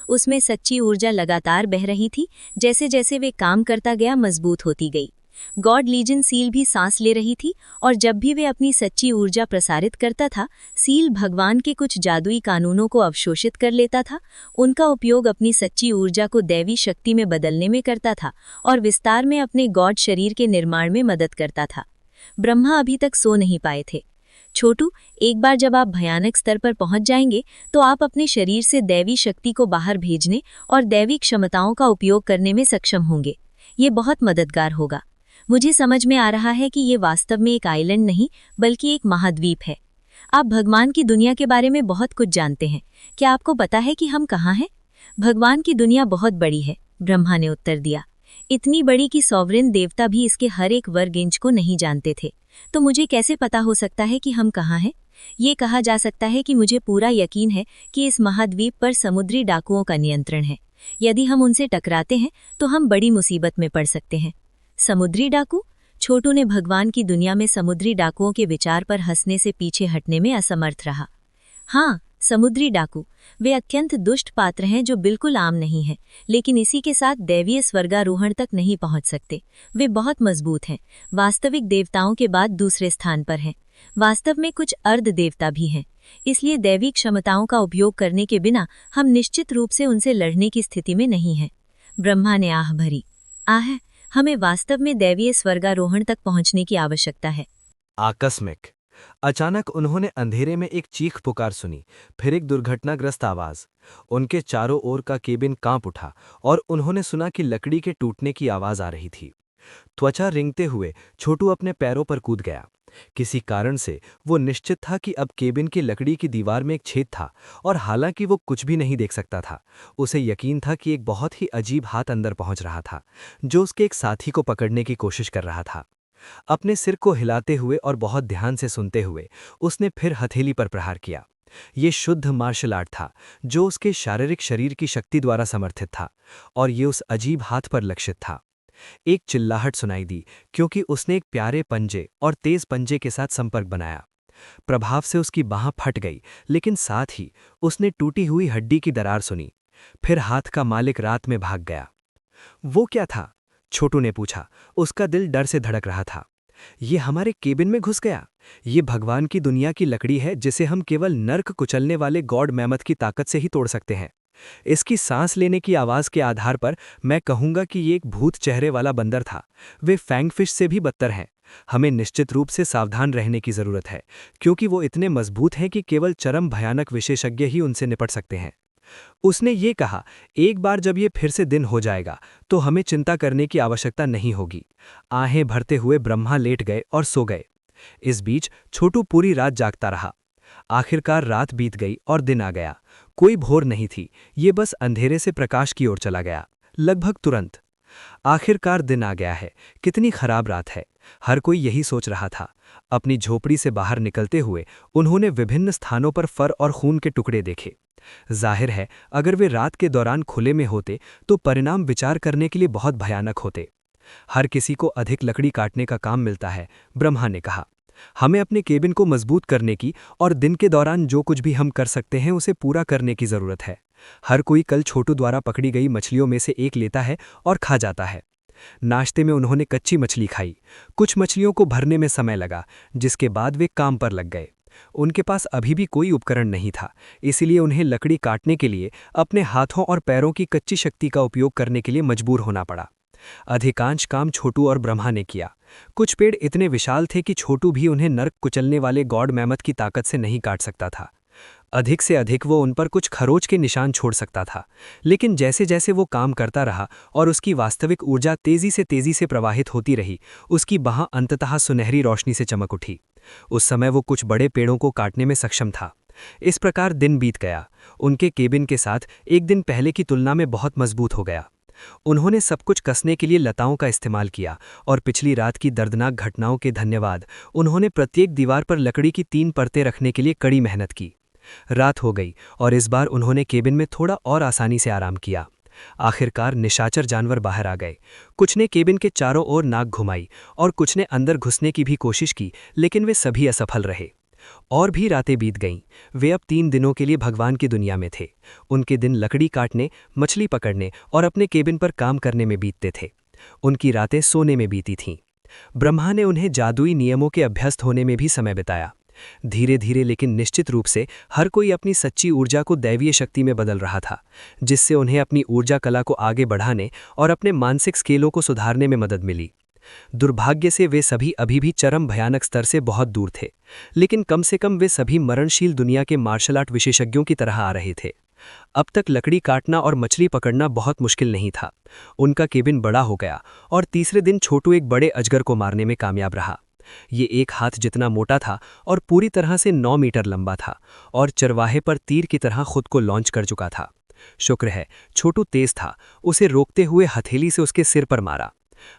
उसमें सच्ची ऊर्जा लगातार बह रही थी। जैसे जैसे वे काम करता गया, मजबूत होती गई। गॉड लीजन सील भी सांस ले रही थी और जब भी वे अपनी सच्ची ऊर्जा प्रसारित करता था, सील भगवान के कुछ जादुई कानूनों को अवशोषित कर लेता था। उनका उपयोग अपनी सच्ची ऊर्जा को दैवी शक्ति में बदलने में करता था और विस्तार में अपने गॉड शरीर के निर्माण में मदद करता था। ब्रह्मा अभी तक सो नहीं पाए थे। छोटू, एक बार जब आप भयानक स्तर पर पहुंच जाएंगे तो आप अपने शरीर से दैवी शक्ति को बाहर भेजने और दैवी क्षमताओं का उपयोग करने में सक्षम होंगे। ये बहुत मददगार होगा। मुझे समझ में आ रहा है कि ये वास्तव में एक आइलैंड नहीं बल्कि एक महाद्वीप है। आप भगवान की दुनिया के बारे में बहुत कुछ जानते हैं। क्या आपको पता है कि हम कहाँ हैं? भगवान की दुनिया बहुत बड़ी है, ब्रह्मा ने उत्तर दिया। इतनी बड़ी कि सॉवरेन देवता भी इसके हर एक वर्ग इंच को नहीं जानते थे। तो मुझे कैसे पता हो सकता है कि हम कहाँ हैं? ये कहा जा सकता है कि मुझे पूरा यकीन है कि इस महाद्वीप पर समुद्री डाकुओं का नियंत्रण है। यदि हम उनसे टकराते हैं तो हम बड़ी मुसीबत में पड़ सकते हैं। समुद्री डाकू? छोटू ने भगवान की दुनिया में समुद्री डाकुओं के विचार पर हंसने से पीछे हटने में असमर्थ रहा। हाँ, समुद्री डाकू। वे अत्यंत दुष्ट पात्र हैं जो बिल्कुल आम नहीं हैं, लेकिन इसी के साथ दैवीय स्वर्गारोहण तक नहीं पहुंच सकते। वे बहुत मजबूत हैं, वास्तविक देवताओं के बाद दूसरे स्थान पर हैं। वास्तव में कुछ अर्ध देवता भी हैं, इसलिए दैवी क्षमताओं का उपयोग करने के बिना हम निश्चित रूप से उनसे लड़ने की स्थिति में नहीं हैं। ब्रह्मा ने आह भरी। आह, हमें वास्तव में दैवीय स्वर्गारोहण तक पहुंचने की आवश्यकता है। आकस्मिक अचानक उन्होंने अंधेरे में एक चीख पुकार सुनी, फिर एक दुर्घटनाग्रस्त आवाज। उनके चारों ओर का केबिन कांप उठा और उन्होंने सुना कि लकड़ी के टूटने की आवाज आ रही थी। त्वचा रेंगते हुए छोटू अपने पैरों पर कूद गया। किसी कारण से वो निश्चित था कि अब केबिन की लकड़ी की दीवार में एक छेद था, और हालांकि वो कुछ भी नहीं देख सकता था, उसे यकीन था कि एक बहुत ही अजीब हाथ अंदर पहुंच रहा था, जो उसके एक साथी को पकड़ने की कोशिश कर रहा था। अपने सिर को हिलाते हुए और बहुत ध्यान से सुनते हुए उसने फिर हथेली पर प्रहार किया। ये शुद्ध मार्शल आर्ट था, जो उसके शारीरिक शरीर की शक्ति द्वारा समर्थित था, और ये उस अजीब हाथ पर लक्षित था। एक चिल्लाहट सुनाई दी, क्योंकि उसने एक प्यारे पंजे और तेज पंजे के साथ संपर्क बनाया। प्रभाव से उसकी बांह फट गई, लेकिन साथ ही उसने टूटी हुई हड्डी की दरार सुनी। फिर हाथ का मालिक रात में भाग गया। वो क्या था? छोटू ने पूछा। उसका दिल डर से धड़क रहा था। ये हमारे केबिन में घुस गया। ये भगवान की दुनिया की लकड़ी है, जिसे हम केवल नर्क कुचलने वाले गॉड मैमथ की ताकत से ही तोड़ सकते हैं। इसकी सांस लेने की आवाज के आधार पर मैं कहूंगा कि ये एक भूत चेहरे वाला बंदर था। वे फैंगफिश से भी बदतर हैं। हमें निश्चित रूप से सावधान रहने की जरूरत है, क्योंकि वो इतने मजबूत हैं कि केवल चरम भयानक विशेषज्ञ ही उनसे निपट सकते हैं। उसने ये कहा, एक बार जब ये फिर से दिन हो जाएगा तो हमें चिंता करने की आवश्यकता नहीं होगी। आहें भरते हुए ब्रह्मा लेट गए और सो गए। इस बीच छोटू पूरी रात जागता रहा। आखिरकार रात बीत गई और दिन आ गया। कोई भोर नहीं थी, ये बस अंधेरे से प्रकाश की ओर चला गया, लगभग तुरंत। आखिरकार दिन आ गया है। कितनी खराब रात है। हर कोई यही सोच रहा था। अपनी झोपड़ी से बाहर निकलते हुए उन्होंने विभिन्न स्थानों पर फर और खून के टुकड़े देखे। जाहिर है, अगर वे रात के दौरान खुले में होते तो परिणाम विचार करने के लिए बहुत भयानक होते। हर किसी को अधिक लकड़ी काटने का काम मिलता है, ब्रह्मा ने कहा। हमें अपने केबिन को मजबूत करने की और दिन के दौरान जो कुछ भी हम कर सकते हैं उसे पूरा करने की जरूरत है। हर कोई कल छोटू द्वारा पकड़ी गई मछलियों में से एक लेता है और खा जाता है। नाश्ते में उन्होंने कच्ची मछली खाई। कुछ मछलियों को भरने में समय लगा, जिसके बाद वे काम पर लग गए। उनके पास अभी भी कोई उपकरण नहीं था, इसीलिए उन्हें लकड़ी काटने के लिए अपने हाथों और पैरों की कच्ची शक्ति का उपयोग करने के लिए मजबूर होना पड़ा। अधिकांश काम छोटू और ब्रह्मा ने किया। कुछ पेड़ इतने विशाल थे कि छोटू भी उन्हें नर्क कुचलने वाले गॉड मैमथ की ताकत से नहीं काट सकता था। अधिक से अधिक वो उन पर कुछ खरोच के निशान छोड़ सकता था, लेकिन जैसे जैसे वो काम करता रहा और उसकी वास्तविक ऊर्जा तेजी से प्रवाहित होती रही, उसकी बांह अंततः सुनहरी रोशनी से चमक उठी। उस समय वो कुछ बड़े पेड़ों को काटने में सक्षम था। इस प्रकार दिन बीत गया। उनके केबिन के साथ एक दिन पहले की तुलना में बहुत मजबूत हो गया। उन्होंने सब कुछ कसने के लिए लताओं का इस्तेमाल किया, और पिछली रात की दर्दनाक घटनाओं के धन्यवाद उन्होंने प्रत्येक दीवार पर लकड़ी की 3 परतें रखने के लिए कड़ी मेहनत की। रात हो गई और इस बार उन्होंने केबिन में थोड़ा और आसानी से आराम किया। आखिरकार निशाचर जानवर बाहर आ गए। कुछ ने केबिन के चारों ओर नाक घुमाई और कुछ ने अंदर घुसने की भी कोशिश की, लेकिन वे सभी असफल रहे। और भी रातें बीत गईं। वे अब 3 दिनों के लिए भगवान की दुनिया में थे। उनके दिन लकड़ी काटने, मछली पकड़ने और अपने केबिन पर काम करने में बीतते थे। उनकी रातें सोने में बीती थीं। ब्रह्मा ने उन्हें जादुई नियमों के अभ्यस्त होने में भी समय बिताया। धीरे धीरे लेकिन निश्चित रूप से हर कोई अपनी सच्ची ऊर्जा को दैवीय शक्ति में बदल रहा था, जिससे उन्हें अपनी ऊर्जा कला को आगे बढ़ाने और अपने मानसिक स्केलों को सुधारने में मदद मिली। दुर्भाग्य से वे सभी अभी भी चरम भयानक स्तर से बहुत दूर थे, लेकिन कम से कम वे सभी मरणशील दुनिया के मार्शल आर्ट विशेषज्ञों की तरह आ रहे थे। अब तक लकड़ी काटना और मछली पकड़ना बहुत मुश्किल नहीं था। उनका केबिन बड़ा हो गया और तीसरे दिन छोटू एक बड़े अजगर को मारने में कामयाब रहा। ये 1 हाथ जितना मोटा था और पूरी तरह से 9 मीटर लंबा था, और चरवाहे पर तीर की तरह खुद को लॉन्च कर चुका था। शुक्र है छोटू तेज था। उसे रोकते हुए हथेली से उसके सिर पर मारा।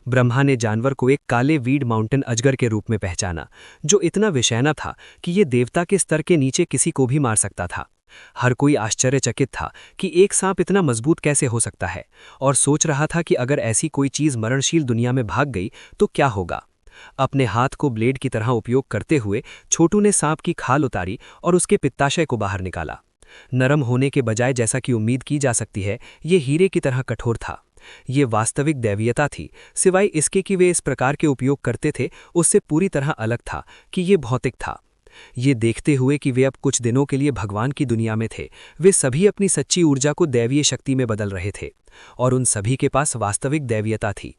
ब्रह्मा ने जानवर को एक काले वीड माउंटेन अजगर के रूप में पहचाना, जो इतना विषैना था कि ये देवता के स्तर के नीचे किसी को भी मार सकता था। हर कोई आश्चर्यचकित था कि एक सांप इतना मजबूत कैसे हो सकता है, और सोच रहा था कि अगर ऐसी कोई चीज मरणशील दुनिया में भाग गई तो क्या होगा। अपने हाथ को ब्लेड की तरह उपयोग करते हुए छोटू ने सांप की खाल उतारी और उसके पित्ताशय को बाहर निकाला। नरम होने के बजाय, जैसा कि उम्मीद की जा सकती है, ये हीरे की तरह कठोर था। ये वास्तविक दैवीयता थी, सिवाय इसके कि वे इस प्रकार के उपयोग करते थे उससे पूरी तरह अलग था कि ये भौतिक था। ये देखते हुए कि वे अब कुछ दिनों के लिए भगवान की दुनिया में थे, वे सभी अपनी सच्ची ऊर्जा को दैवीय शक्ति में बदल रहे थे, और उन सभी के पास वास्तविक दैवीयता थी।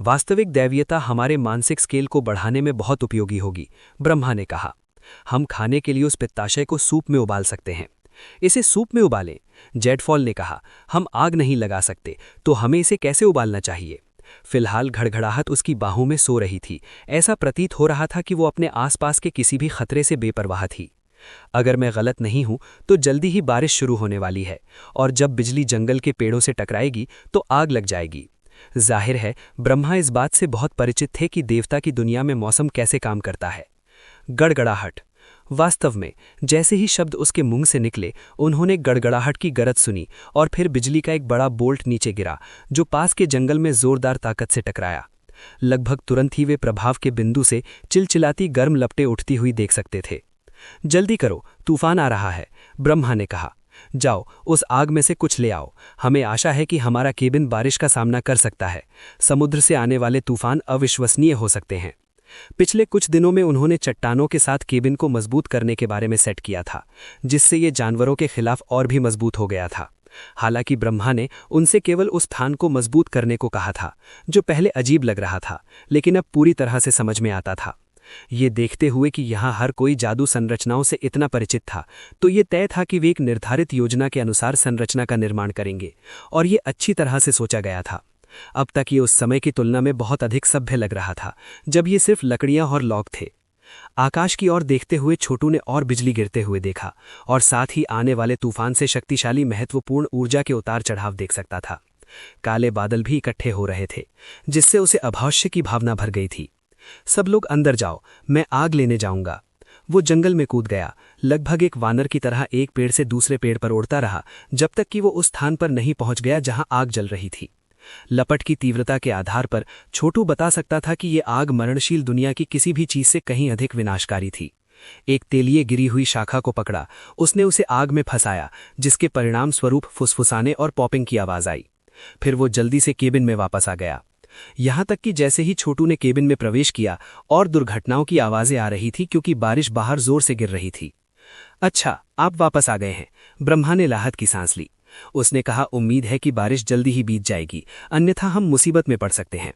वास्तविक दैवीयता हमारे मानसिक स्केल को बढ़ाने में बहुत उपयोगी होगी, ब्रह्मा ने कहा। हम खाने के लिए उस पित्ताशय को सूप में उबाल सकते हैं। इसे सूप में उबालें। जेडफॉल ने कहा, हम आग नहीं लगा सकते, तो हमें इसे कैसे उबालना चाहिए? फिलहाल घड़घड़ाहट उसकी बाहों में सो रही थी। ऐसा प्रतीत हो रहा था कि वो अपने आसपास के किसी भी खतरे से बेपरवाह थी। अगर मैं गलत नहीं हूं तो जल्दी ही बारिश शुरू होने वाली है, और जब बिजली जंगल के पेड़ों से टकराएगी तो आग लग जाएगी। जाहिर है ब्रह्मा इस बात से बहुत परिचित थे कि देवता की दुनिया में मौसम कैसे काम करता है। गड़गड़ाहट। वास्तव में जैसे ही शब्द उसके मुंह से निकले, उन्होंने गड़गड़ाहट की गरज सुनी और फिर बिजली का एक बड़ा बोल्ट नीचे गिरा, जो पास के जंगल में जोरदार ताकत से टकराया। लगभग तुरंत ही वे प्रभाव के बिंदु से चिलचिलाती गर्म लपटें उठती हुई देख सकते थे। जल्दी करो, तूफान आ रहा है, ब्रह्मा ने कहा। जाओ, उस आग में से कुछ ले आओ। हमें आशा है कि हमारा केबिन बारिश का सामना कर सकता है। समुद्र से आने वाले तूफान अविश्वसनीय हो सकते हैं। पिछले कुछ दिनों में उन्होंने चट्टानों के साथ केबिन को मजबूत करने के बारे में सेट किया था, जिससे ये जानवरों के खिलाफ और भी मजबूत हो गया था। हालांकि ब्रह्मा ने उनसे केवल उस स्थान को मजबूत करने को कहा था, जो पहले अजीब लग रहा था, लेकिन अब पूरी तरह से समझ में आता था। ये देखते हुए कि यहाँ हर कोई जादू संरचनाओं से इतना परिचित था, तो ये तय था कि वे एक निर्धारित योजना के अनुसार संरचना का निर्माण करेंगे, और ये अच्छी तरह से सोचा गया था। अब तक ये उस समय की तुलना में बहुत अधिक सभ्य लग रहा था, जब ये सिर्फ लकड़ियां और लॉग थे। आकाश की ओर देखते हुए छोटू ने और बिजली गिरते हुए देखा, और साथ ही आने वाले तूफान से शक्तिशाली महत्वपूर्ण ऊर्जा के उतार चढ़ाव देख सकता था। काले बादल भी इकट्ठे हो रहे थे, जिससे उसे अभौष्य की भावना भर गई थी। सब लोग अंदर जाओ, मैं आग लेने जाऊंगा। वो जंगल में कूद गया, लगभग एक वानर की तरह एक पेड़ से दूसरे पेड़ पर उड़ता रहा, जब तक कि वो उस स्थान पर नहीं पहुंच गया जहां आग जल रही थी। लपट की तीव्रता के आधार पर छोटू बता सकता था कि ये आग मरणशील दुनिया की किसी भी चीज से कहीं अधिक विनाशकारी थी। एक तेलिए गिरी हुई शाखा को पकड़ा, उसने उसे आग में फंसाया, जिसके परिणाम स्वरूप फुसफुसाने और पॉपिंग की आवाज आई। फिर वो जल्दी से केबिन में वापस आ गया। यहां तक कि जैसे ही छोटू ने केबिन में प्रवेश किया, और दुर्घटनाओं की आवाजें आ रही थी क्योंकि बारिश बाहर जोर से गिर रही थी। अच्छा, आप वापस आ गए हैं, ब्रह्मा ने राहत की सांस ली। उसने कहा, उम्मीद है कि बारिश जल्दी ही बीत जाएगी, अन्यथा हम मुसीबत में पड़ सकते हैं।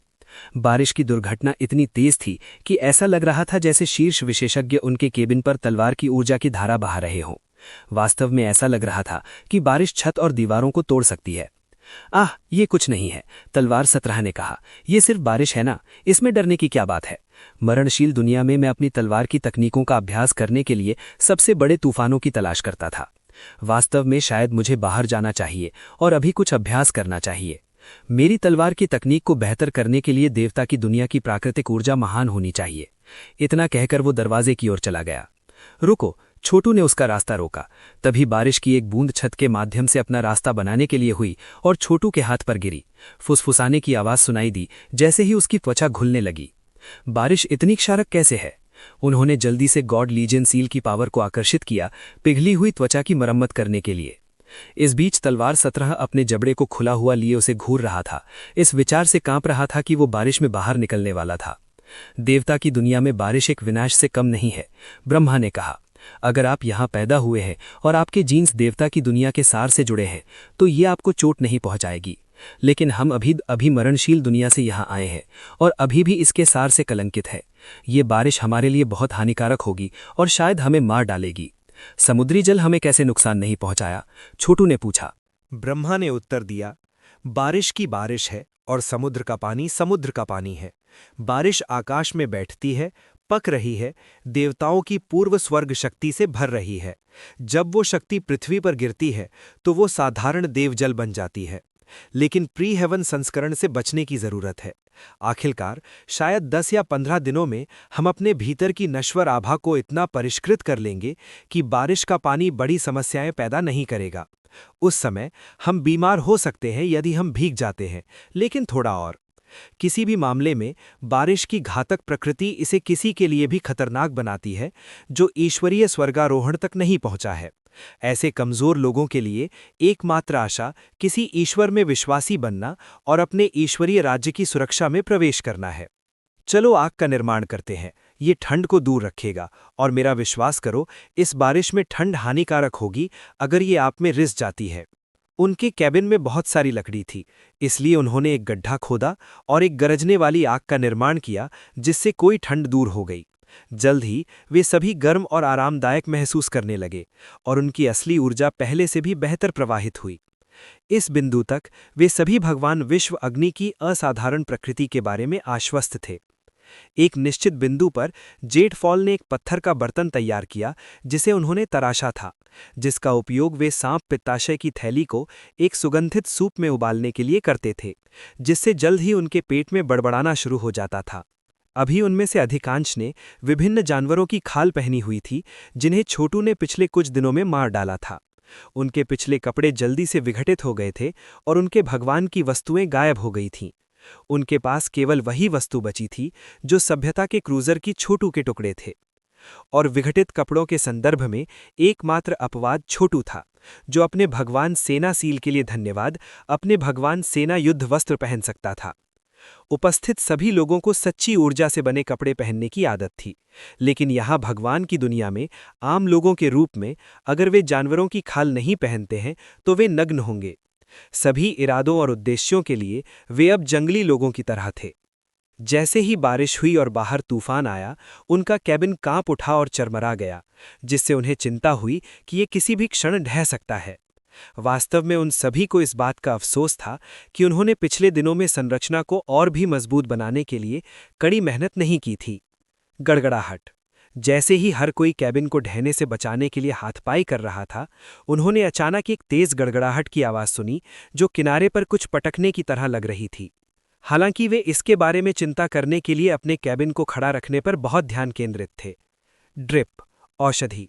बारिश की दुर्घटना इतनी तेज थी कि ऐसा लग रहा था जैसे शीर्ष विशेषज्ञ उनके केबिन पर तलवार की ऊर्जा की धारा बहा रहे हों। वास्तव में ऐसा लग रहा था कि बारिश छत और दीवारों को तोड़ सकती है। ये कुछ नहीं है, तलवार सतराह ने कहा। ये सिर्फ बारिश है ना, इसमें डरने की क्या बात है? मरणशील दुनिया में मैं अपनी तलवार की तकनीकों का अभ्यास करने के लिए सबसे बड़े तूफानों की तलाश करता था। वास्तव में शायद मुझे बाहर जाना चाहिए और अभी कुछ अभ्यास करना चाहिए। मेरी तलवार की तकनीक को बेहतर करने के लिए देवता की दुनिया की प्राकृतिक ऊर्जा महान होनी चाहिए। इतना कहकर वो दरवाजे की ओर चला गया। रुको, छोटू ने उसका रास्ता रोका। तभी बारिश की एक बूंद छत के माध्यम से अपना रास्ता बनाने के लिए हुई और छोटू के हाथ पर गिरी। फुसफुसाने की आवाज सुनाई दी जैसे ही उसकी त्वचा घुलने लगी। बारिश इतनी क्षारक कैसे है? उन्होंने जल्दी से गॉड लीजियन सील की पावर को आकर्षित किया, पिघली हुई त्वचा की मरम्मत करने के लिए। इस बीच तलवार सतराह अपने जबड़े को खुला हुआ लिए उसे घूर रहा था। इस विचार से कांप रहा था कि वो बारिश में बाहर निकलने वाला था। देवता की दुनिया में बारिश एक विनाश से कम नहीं है, ब्रह्मा ने कहा। अगर आप यहाँ पैदा हुए हैं और आपके जीन्स देवता की दुनिया के सार से जुड़े हैं, तो ये आपको चोट नहीं पहुंचाएगी। लेकिन हम अभी मरणशील दुनिया से यहाँ आए हैं और अभी भी इसके सार से कलंकित है। ये बारिश हमारे लिए बहुत हानिकारक होगी और शायद हमें मार डालेगी। समुद्री जल हमें कैसे नुकसान नहीं पहुंचाया? छोटू ने पूछा। ब्रह्मा ने उत्तर दिया, बारिश की बारिश है और समुद्र का पानी समुद्र का पानी है। बारिश आकाश में बैठती है, पक रही है, देवताओं की पूर्व स्वर्ग शक्ति से भर रही है। जब वो शक्ति पृथ्वी पर गिरती है तो वो साधारण देवजल बन जाती है, लेकिन प्री हेवन संस्करण से बचने की जरूरत है। आखिरकार शायद 10 या 15 दिनों में हम अपने भीतर की नश्वर आभा को इतना परिष्कृत कर लेंगे कि बारिश का पानी बड़ी समस्याएं पैदा नहीं करेगा। उस समय हम बीमार हो सकते हैं यदि हम भीग जाते हैं, लेकिन थोड़ा और। किसी भी मामले में बारिश की घातक प्रकृति इसे किसी के लिए भी खतरनाक बनाती है जो ईश्वरीय स्वर्गारोहण तक नहीं पहुंचा है। ऐसे कमजोर लोगों के लिए एकमात्र आशा किसी ईश्वर में विश्वासी बनना और अपने ईश्वरीय राज्य की सुरक्षा में प्रवेश करना है। चलो आग का निर्माण करते हैं, ये ठंड को दूर रखेगा, और मेरा विश्वास करो, इस बारिश में ठंड हानिकारक होगी अगर ये आप में रिस जाती है। उनके कैबिन में बहुत सारी लकड़ी थी, इसलिए उन्होंने एक गड्ढा खोदा और एक गरजने वाली आग का निर्माण किया, जिससे कोई ठंड दूर हो गई। जल्द ही वे सभी गर्म और आरामदायक महसूस करने लगे और उनकी असली ऊर्जा पहले से भी बेहतर प्रवाहित हुई। इस बिंदु तक वे सभी भगवान विश्व अग्नि की असाधारण प्रकृति के बारे में आश्वस्त थे। एक निश्चित बिंदु पर जेठफॉल ने एक पत्थर का बर्तन तैयार किया जिसे उन्होंने तराशा था, जिसका उपयोग वे सांप पित्ताशय की थैली को एक सुगंधित सूप में उबालने के लिए करते थे, जिससे जल्द ही उनके पेट में बड़बड़ाना शुरू हो जाता था। अभी उनमें से अधिकांश ने विभिन्न जानवरों की खाल पहनी हुई थी जिन्हें छोटू ने पिछले कुछ दिनों में मार डाला था। उनके पिछले कपड़े जल्दी से विघटित हो गए थे और उनके भगवान की वस्तुएं गायब हो गई थीं। उनके पास केवल वही वस्तु बची थी जो सभ्यता के क्रूजर की छोटू के टुकड़े थे। और विघटित कपड़ों के संदर्भ में एकमात्र अपवाद छोटू था, जो अपने भगवान सेना सील के लिए धन्यवाद अपने भगवान सेना युद्ध वस्त्र पहन सकता था। उपस्थित सभी लोगों को सच्ची ऊर्जा से बने कपड़े पहनने की आदत थी, लेकिन यहाँ भगवान की दुनिया में आम लोगों के रूप में अगर वे जानवरों की खाल नहीं पहनते हैं तो वे नग्न होंगे। सभी इरादों और उद्देश्यों के लिए वे अब जंगली लोगों की तरह थे। जैसे ही बारिश हुई और बाहर तूफान आया, उनका कैबिन कांप उठा और चरमरा गया, जिससे उन्हें चिंता हुई कि ये किसी भी क्षण ढह सकता है। वास्तव में उन सभी को इस बात का अफसोस था कि उन्होंने पिछले दिनों में संरचना को और भी मजबूत बनाने के लिए कड़ी मेहनत नहीं की थी। गड़गड़ाहट। जैसे ही हर कोई कैबिन को ढहने से बचाने के लिए हाथपाई कर रहा था, उन्होंने अचानक एक तेज गड़गड़ाहट की आवाज़ सुनी जो किनारे पर कुछ पटकने की तरह लग रही थी। हालांकि वे इसके बारे में चिंता करने के लिए अपने कैबिन को खड़ा रखने पर बहुत ध्यान केंद्रित थे। ड्रिप, औषधि।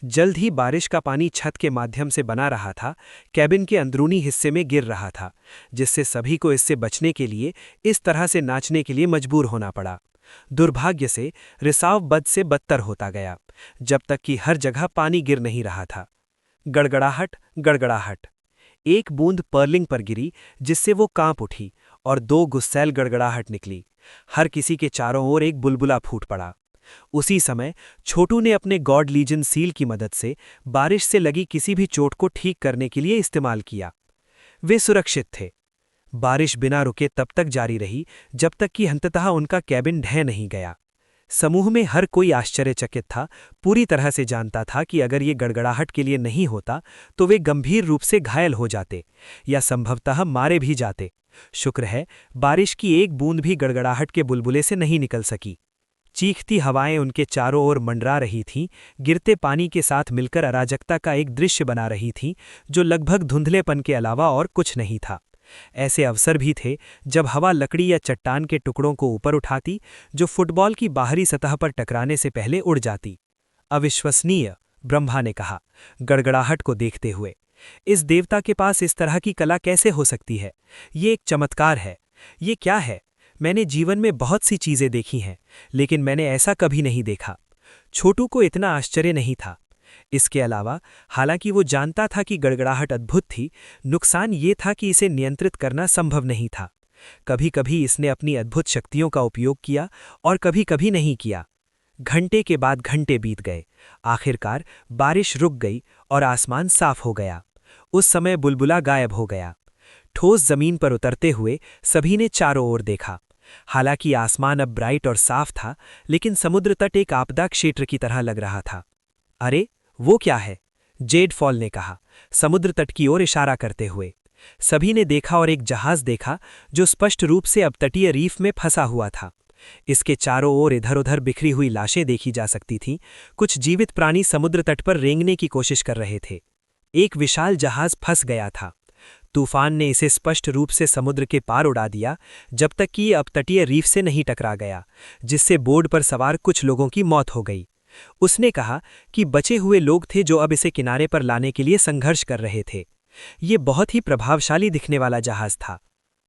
जल्द ही बारिश का पानी छत के माध्यम से बना रहा था, कैबिन के अंदरूनी हिस्से में गिर रहा था, जिससे सभी को इससे बचने के लिए इस तरह से नाचने के लिए मजबूर होना पड़ा। दुर्भाग्य से रिसाव बद से बदतर होता गया, जब तक कि हर जगह पानी गिर नहीं रहा था। गड़गड़ाहट, गड़गड़ाहट। एक बूंद पर्लिंग पर गिरी जिससे वो कांप उठी और 2 गुस्सैल गड़गड़ाहट निकली। हर किसी के चारों ओर एक बुलबुला फूट पड़ा। उसी समय छोटू ने अपने गॉड लीजन सील की मदद से बारिश से लगी किसी भी चोट को ठीक करने के लिए इस्तेमाल किया। वे सुरक्षित थे। बारिश बिना रुके तब तक जारी रही जब तक कि अंततः उनका कैबिन ढह नहीं गया। समूह में हर कोई आश्चर्यचकित था, पूरी तरह से जानता था कि अगर ये गड़गड़ाहट के लिए नहीं होता तो वे गंभीर रूप से घायल हो जाते या संभवतः मारे भी जाते। शुक्र है बारिश की एक बूंद भी गड़गड़ाहट के बुलबुले से नहीं निकल सकी। चीखती हवाएं उनके चारों ओर मंडरा रही थीं, गिरते पानी के साथ मिलकर अराजकता का एक दृश्य बना रही थीं जो लगभग धुंधलेपन के अलावा और कुछ नहीं था। ऐसे अवसर भी थे जब हवा लकड़ी या चट्टान के टुकड़ों को ऊपर उठाती, जो फुटबॉल की बाहरी सतह पर टकराने से पहले उड़ जाती। अविश्वसनीय, ब्रह्मा ने कहा, गड़गड़ाहट को देखते हुए। इस देवता के पास इस तरह की कला कैसे हो सकती है? ये एक चमत्कार है। ये क्या है? मैंने जीवन में बहुत सी चीजें देखी हैं, लेकिन मैंने ऐसा कभी नहीं देखा। छोटू को इतना आश्चर्य नहीं था। इसके अलावा, हालांकि वो जानता था कि गड़गड़ाहट अद्भुत थी, नुकसान ये था कि इसे नियंत्रित करना संभव नहीं था। कभी कभी इसने अपनी अद्भुत शक्तियों का उपयोग किया और कभी कभी नहीं किया। घंटे के बाद घंटे बीत गए। आखिरकार बारिश रुक गई और आसमान साफ हो गया। उस समय बुलबुला गायब हो गया। ठोस जमीन पर उतरते हुए सभी ने चारों ओर देखा। हालांकि आसमान अब ब्राइट और साफ था, लेकिन समुद्र तट एक आपदा क्षेत्र की तरह लग रहा था। अरे, वो क्या है? जेडफॉल ने कहा, समुद्र तट की ओर इशारा करते हुए। सभी ने देखा और एक जहाज देखा जो स्पष्ट रूप से अब तटीय रीफ में फंसा हुआ था। इसके चारों ओर इधर उधर बिखरी हुई लाशें देखी जा सकती थीं। कुछ जीवित प्राणी समुद्र तट पर रेंगने की कोशिश कर रहे थे। एक विशाल जहाज फंस गया था। तूफान ने इसे स्पष्ट रूप से समुद्र के पार उड़ा दिया, जब तक कि ये अब तटीय रीफ से नहीं टकरा गया, जिससे बोर्ड पर सवार कुछ लोगों की मौत हो गई। उसने कहा कि बचे हुए लोग थे जो अब इसे किनारे पर लाने के लिए संघर्ष कर रहे थे। ये बहुत ही प्रभावशाली दिखने वाला जहाज था।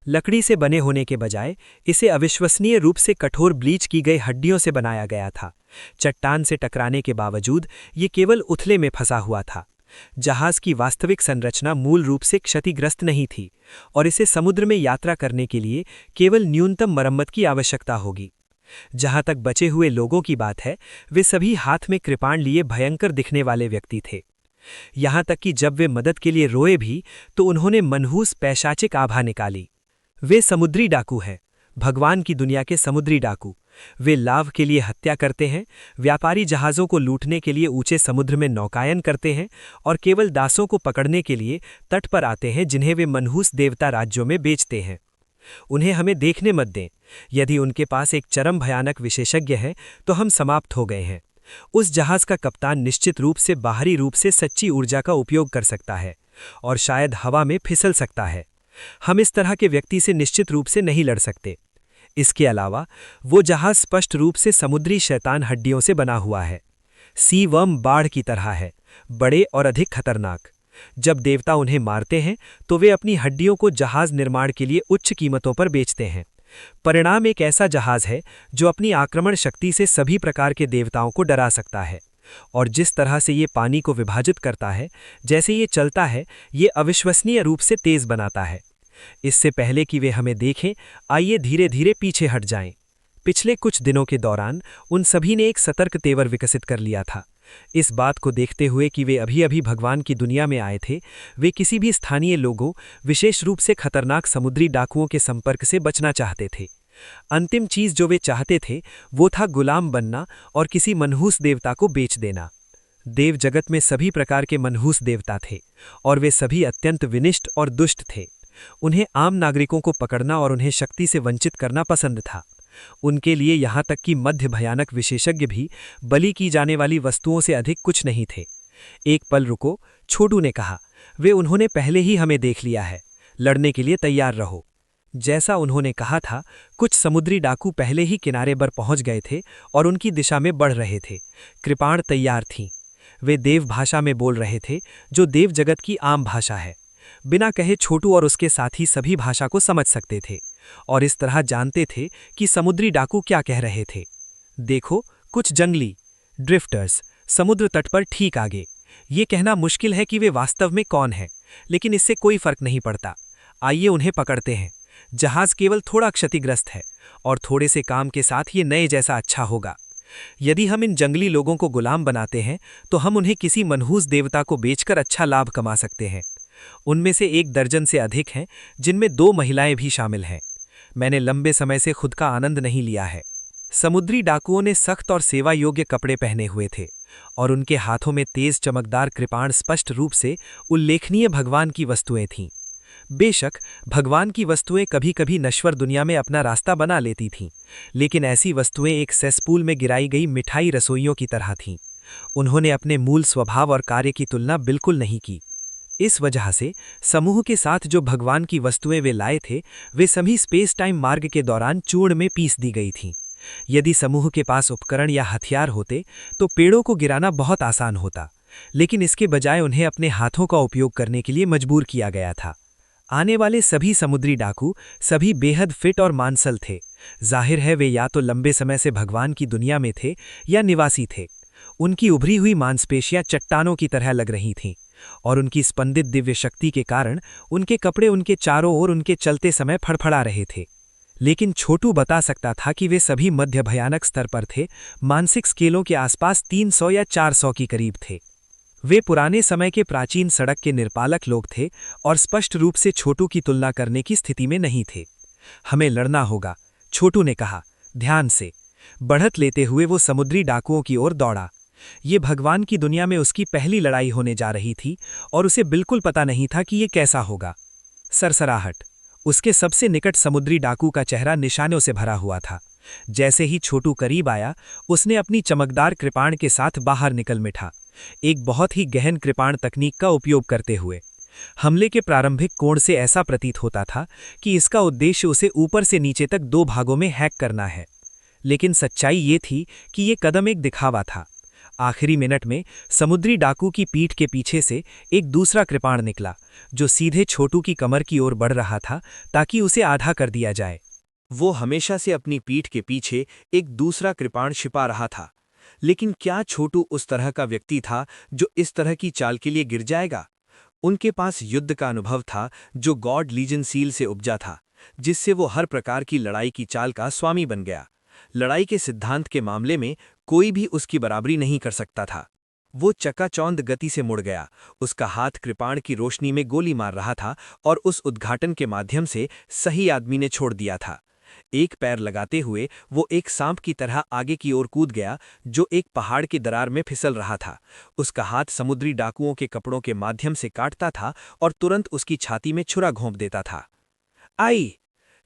लकड़ी से बने होने के बजाय इसे अविश्वसनीय रूप से कठोर ब्लीच की गई हड्डियों से बनाया गया था। चट्टान से टकराने के बावजूद ये केवल उथले में फंसा हुआ था। जहाज की वास्तविक संरचना मूल रूप से क्षतिग्रस्त नहीं थी और इसे समुद्र में यात्रा करने के लिए केवल न्यूनतम मरम्मत की आवश्यकता होगी। जहां तक बचे हुए लोगों की बात है, वे सभी हाथ में कृपाण लिए भयंकर दिखने वाले व्यक्ति थे। यहां तक कि जब वे मदद के लिए रोए भी तो उन्होंने मनहूस पैशाचिक आभा निकाली। वे समुद्री डाकू हैं, भगवान की दुनिया के समुद्री डाकू। वे लाभ के लिए हत्या करते हैं, व्यापारी जहाज़ों को लूटने के लिए ऊंचे समुद्र में नौकायन करते हैं और केवल दासों को पकड़ने के लिए तट पर आते हैं जिन्हें वे मनहूस देवता राज्यों में बेचते हैं। उन्हें हमें देखने मत दें। यदि उनके पास एक चरम भयानक विशेषज्ञ है तो हम समाप्त हो गए हैं। उस जहाज का कप्तान निश्चित रूप से बाहरी रूप से सच्ची ऊर्जा का उपयोग कर सकता है और शायद हवा में फिसल सकता है। हम इस तरह के व्यक्ति से निश्चित रूप से नहीं लड़ सकते। इसके अलावा वो जहाज स्पष्ट रूप से समुद्री शैतान हड्डियों से बना हुआ है। सी वर्म बाढ़ की तरह है, बड़े और अधिक खतरनाक। जब देवता उन्हें मारते हैं तो वे अपनी हड्डियों को जहाज निर्माण के लिए उच्च कीमतों पर बेचते हैं। परिणाम एक ऐसा जहाज है जो अपनी आक्रमण शक्ति से सभी प्रकार के देवताओं को डरा सकता है, और जिस तरह से ये पानी को विभाजित करता है, जैसे ये चलता है, ये अविश्वसनीय रूप से तेज बनाता है। इससे पहले कि वे हमें देखें, आइए धीरे धीरे पीछे हट जाएं। पिछले कुछ दिनों के दौरान उन सभी ने एक सतर्क तेवर विकसित कर लिया था। इस बात को देखते हुए कि वे अभी अभी भगवान की दुनिया में आए थे, वे किसी भी स्थानीय लोगों, विशेष रूप से खतरनाक समुद्री डाकुओं के संपर्क से बचना चाहते थे। अंतिम चीज जो वे चाहते थे वो था गुलाम बनना और किसी मनहूस देवता को बेच देना। देव जगत में सभी प्रकार के मनहूस देवता थे और वे सभी अत्यंत विनिष्ट और दुष्ट थे। उन्हें आम नागरिकों को पकड़ना और उन्हें शक्ति से वंचित करना पसंद था। उनके लिए यहाँ तक कि मध्य भयानक विशेषज्ञ भी बलि की जाने वाली वस्तुओं से अधिक कुछ नहीं थे। एक पल रुको, छोटू ने कहा। वे उन्होंने पहले ही हमें देख लिया है। लड़ने के लिए तैयार रहो। जैसा उन्होंने कहा था, कुछ समुद्री डाकू पहले ही किनारे पर पहुंच गए थे और उनकी दिशा में बढ़ रहे थे। कृपाण तैयार थीं। वे देव भाषा में बोल रहे थे, जो देव जगत की आम भाषा है। बिना कहे छोटू और उसके साथी सभी भाषा को समझ सकते थे और इस तरह जानते थे कि समुद्री डाकू क्या कह रहे थे। देखो, कुछ जंगली ड्रिफ्टर्स समुद्र तट पर ठीक आगे। ये कहना मुश्किल है कि वे वास्तव में कौन हैं, लेकिन इससे कोई फर्क नहीं पड़ता। आइए उन्हें पकड़ते हैं। जहाज केवल थोड़ा क्षतिग्रस्त है और थोड़े से काम के साथ ये नए जैसा अच्छा होगा। यदि हम इन जंगली लोगों को गुलाम बनाते हैं तो हम उन्हें किसी मनहूस देवता को बेचकर अच्छा लाभ कमा सकते हैं। उनमें से 1 दर्जन से अधिक हैं, जिनमें 2 महिलाएं भी शामिल हैं। मैंने लंबे समय से खुद का आनंद नहीं लिया है। समुद्री डाकुओं ने सख्त और सेवा योग्य कपड़े पहने हुए थे और उनके हाथों में तेज चमकदार कृपाण स्पष्ट रूप से उल्लेखनीय भगवान की वस्तुएं थीं। बेशक भगवान की वस्तुएं कभी कभी नश्वर दुनिया में अपना रास्ता बना लेती थीं, लेकिन ऐसी वस्तुएं एक सेसपूल में गिराई गई मिठाई रसोइयों की तरह थीं। उन्होंने अपने मूल स्वभाव और कार्य की तुलना बिल्कुल नहीं की। इस वजह से समूह के साथ जो भगवान की वस्तुएं वे लाए थे, वे सभी स्पेस टाइम मार्ग के दौरान चूर्ण में पीस दी गई थीं। यदि समूह के पास उपकरण या हथियार होते तो पेड़ों को गिराना बहुत आसान होता, लेकिन इसके बजाय उन्हें अपने हाथों का उपयोग करने के लिए मजबूर किया गया था। आने वाले सभी समुद्री डाकू सभी बेहद फिट और मांसल थे। जाहिर है वे या तो लंबे समय से भगवान की दुनिया में थे या निवासी थे। उनकी उभरी हुई मांसपेशियां चट्टानों की तरह लग रही थीं और उनकी स्पंदित दिव्य शक्ति के कारण उनके कपड़े उनके चारों ओर उनके चलते समय फड़फड़ा रहे थे। लेकिन छोटू बता सकता था कि वे सभी मध्य भयानक स्तर पर थे, मानसिक स्केलों के आसपास 300 या 400 के करीब थे। वे पुराने समय के प्राचीन सड़क के निर्पालक लोग थे और स्पष्ट रूप से छोटू की तुलना करने की स्थिति में नहीं थे। हमें लड़ना होगा, छोटू ने कहा, ध्यान से। बढ़त लेते हुए वो समुद्री डाकुओं की ओर दौड़ा। ये भगवान की दुनिया में उसकी पहली लड़ाई होने जा रही थी और उसे बिल्कुल पता नहीं था कि ये कैसा होगा। सरसराहट। उसके सबसे निकट समुद्री डाकू का चेहरा निशानों से भरा हुआ था। जैसे ही छोटू करीब आया, उसने अपनी चमकदार कृपाण के साथ बाहर निकल मिठा, एक बहुत ही गहन कृपाण तकनीक का उपयोग करते हुए। हमले के प्रारंभिक कोण से ऐसा प्रतीत होता था कि इसका उद्देश्य उसे ऊपर से नीचे तक 2 भागों में हैक करना है, लेकिन सच्चाई ये थी कि ये कदम एक दिखावा था। आखिरी मिनट में समुद्री डाकू की पीठ के पीछे से एक दूसरा कृपाण निकला, जो सीधे छोटू की कमर की ओर बढ़ रहा था ताकि उसे आधा कर दिया जाए। वो हमेशा से अपनी पीठ के पीछे एक दूसरा कृपाण छिपा रहा था, लेकिन क्या छोटू उस तरह का व्यक्ति था जो इस तरह की चाल के लिए गिर जाएगा? उनके पास युद्ध का अनुभव था जो गॉड लीजन सील से उपजा था, जिससे वो हर प्रकार की लड़ाई की चाल का स्वामी बन गया। लड़ाई के सिद्धांत के मामले में कोई भी उसकी बराबरी नहीं कर सकता था। वो चकाचौंध गति से मुड़ गया, उसका हाथ कृपाण की रोशनी में गोली मार रहा था और उस उद्घाटन के माध्यम से सही आदमी ने छोड़ दिया था। एक पैर लगाते हुए वो एक सांप की तरह आगे की ओर कूद गया जो एक पहाड़ की दरार में फिसल रहा था। उसका हाथ समुद्री डाकुओं के कपड़ों के माध्यम से काटता था और तुरंत उसकी छाती में छुरा घोंप देता था। आई!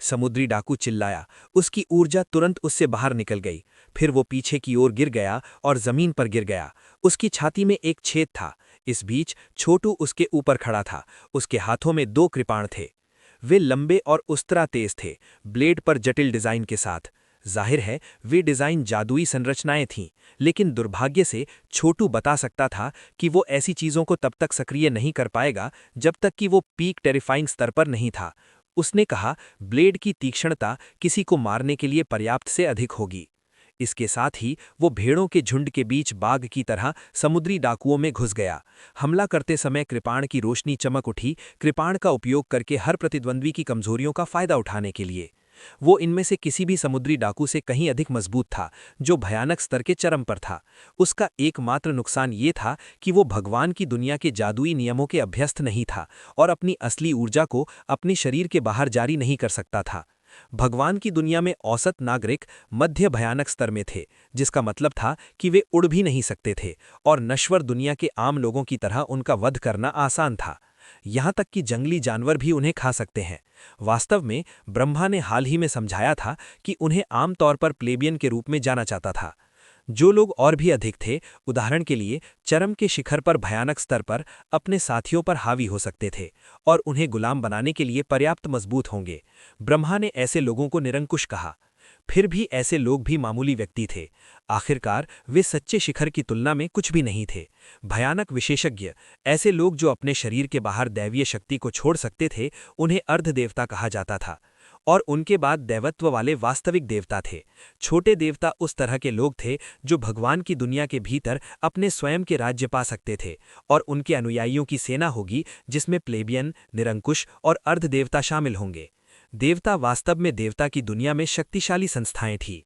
समुद्री डाकू चिल्लाया। उसकी ऊर्जा तुरंत उससे बाहर निकल गई। फिर वो पीछे की ओर गिर गया और जमीन पर गिर गया। उसकी छाती में एक छेद था। इस बीच छोटू उसके ऊपर खड़ा था। उसके हाथों में 2 कृपाण थे। वे लंबे और उस्तरा तेज थे, ब्लेड पर जटिल डिजाइन के साथ। जाहिर है वे डिजाइन जादुई संरचनाएं थीं, लेकिन दुर्भाग्य से छोटू बता सकता था कि वो ऐसी चीजों को तब तक सक्रिय नहीं कर पाएगा जब तक कि वो पीक टेरिफाइंग स्तर पर नहीं था। उसने कहा, ब्लेड की तीक्ष्णता किसी को मारने के लिए पर्याप्त से अधिक होगी। इसके साथ ही वो भेड़ों के झुंड के बीच बाघ की तरह समुद्री डाकुओं में घुस गया। हमला करते समय कृपाण की रोशनी चमक उठी, कृपाण का उपयोग करके हर प्रतिद्वंद्वी की कमजोरियों का फायदा उठाने के लिए। वो इनमें से किसी भी समुद्री डाकू से कहीं अधिक मजबूत था, जो भयानक स्तर के चरम पर था। उसका एकमात्र नुकसान ये था कि वो भगवान की दुनिया के जादुई नियमों के अभ्यस्त नहीं था और अपनी असली ऊर्जा को अपने शरीर के बाहर जारी नहीं कर सकता था। भगवान की दुनिया में औसत नागरिक मध्य भयानक स्तर में थे, जिसका मतलब था कि वे उड़ भी नहीं सकते थे और नश्वर दुनिया के आम लोगों की तरह उनका वध करना आसान था। यहाँ तक कि जंगली जानवर भी उन्हें खा सकते हैं। वास्तव में ब्रह्मा ने हाल ही में समझाया था कि उन्हें आमतौर पर प्लेबियन के रूप में जाना जाता था। जो लोग और भी अधिक थे, उदाहरण के लिए चरम के शिखर पर भयानक स्तर पर अपने साथियों पर हावी हो सकते थे और उन्हें गुलाम बनाने के लिए पर्याप्त मजबूत होंगे। ब्रह्मा ने ऐसे लोगों को निरंकुश कहा। फिर भी ऐसे लोग भी मामूली व्यक्ति थे। आखिरकार वे सच्चे शिखर की तुलना में कुछ भी नहीं थे। भयानक विशेषज्ञ, ऐसे लोग जो अपने शरीर के बाहर दैवीय शक्ति को छोड़ सकते थे, उन्हें अर्धदेवता कहा जाता था। और उनके बाद दैवत्व वाले वास्तविक देवता थे। छोटे देवता उस तरह के लोग थे जो भगवान की दुनिया के भीतर अपने स्वयं के राज्य पा सकते थे और उनके अनुयायियों की सेना होगी जिसमें प्लेबियन, निरंकुश और अर्धदेवता शामिल होंगे। देवता वास्तव में देवता की दुनिया में शक्तिशाली संस्थाएं थीं।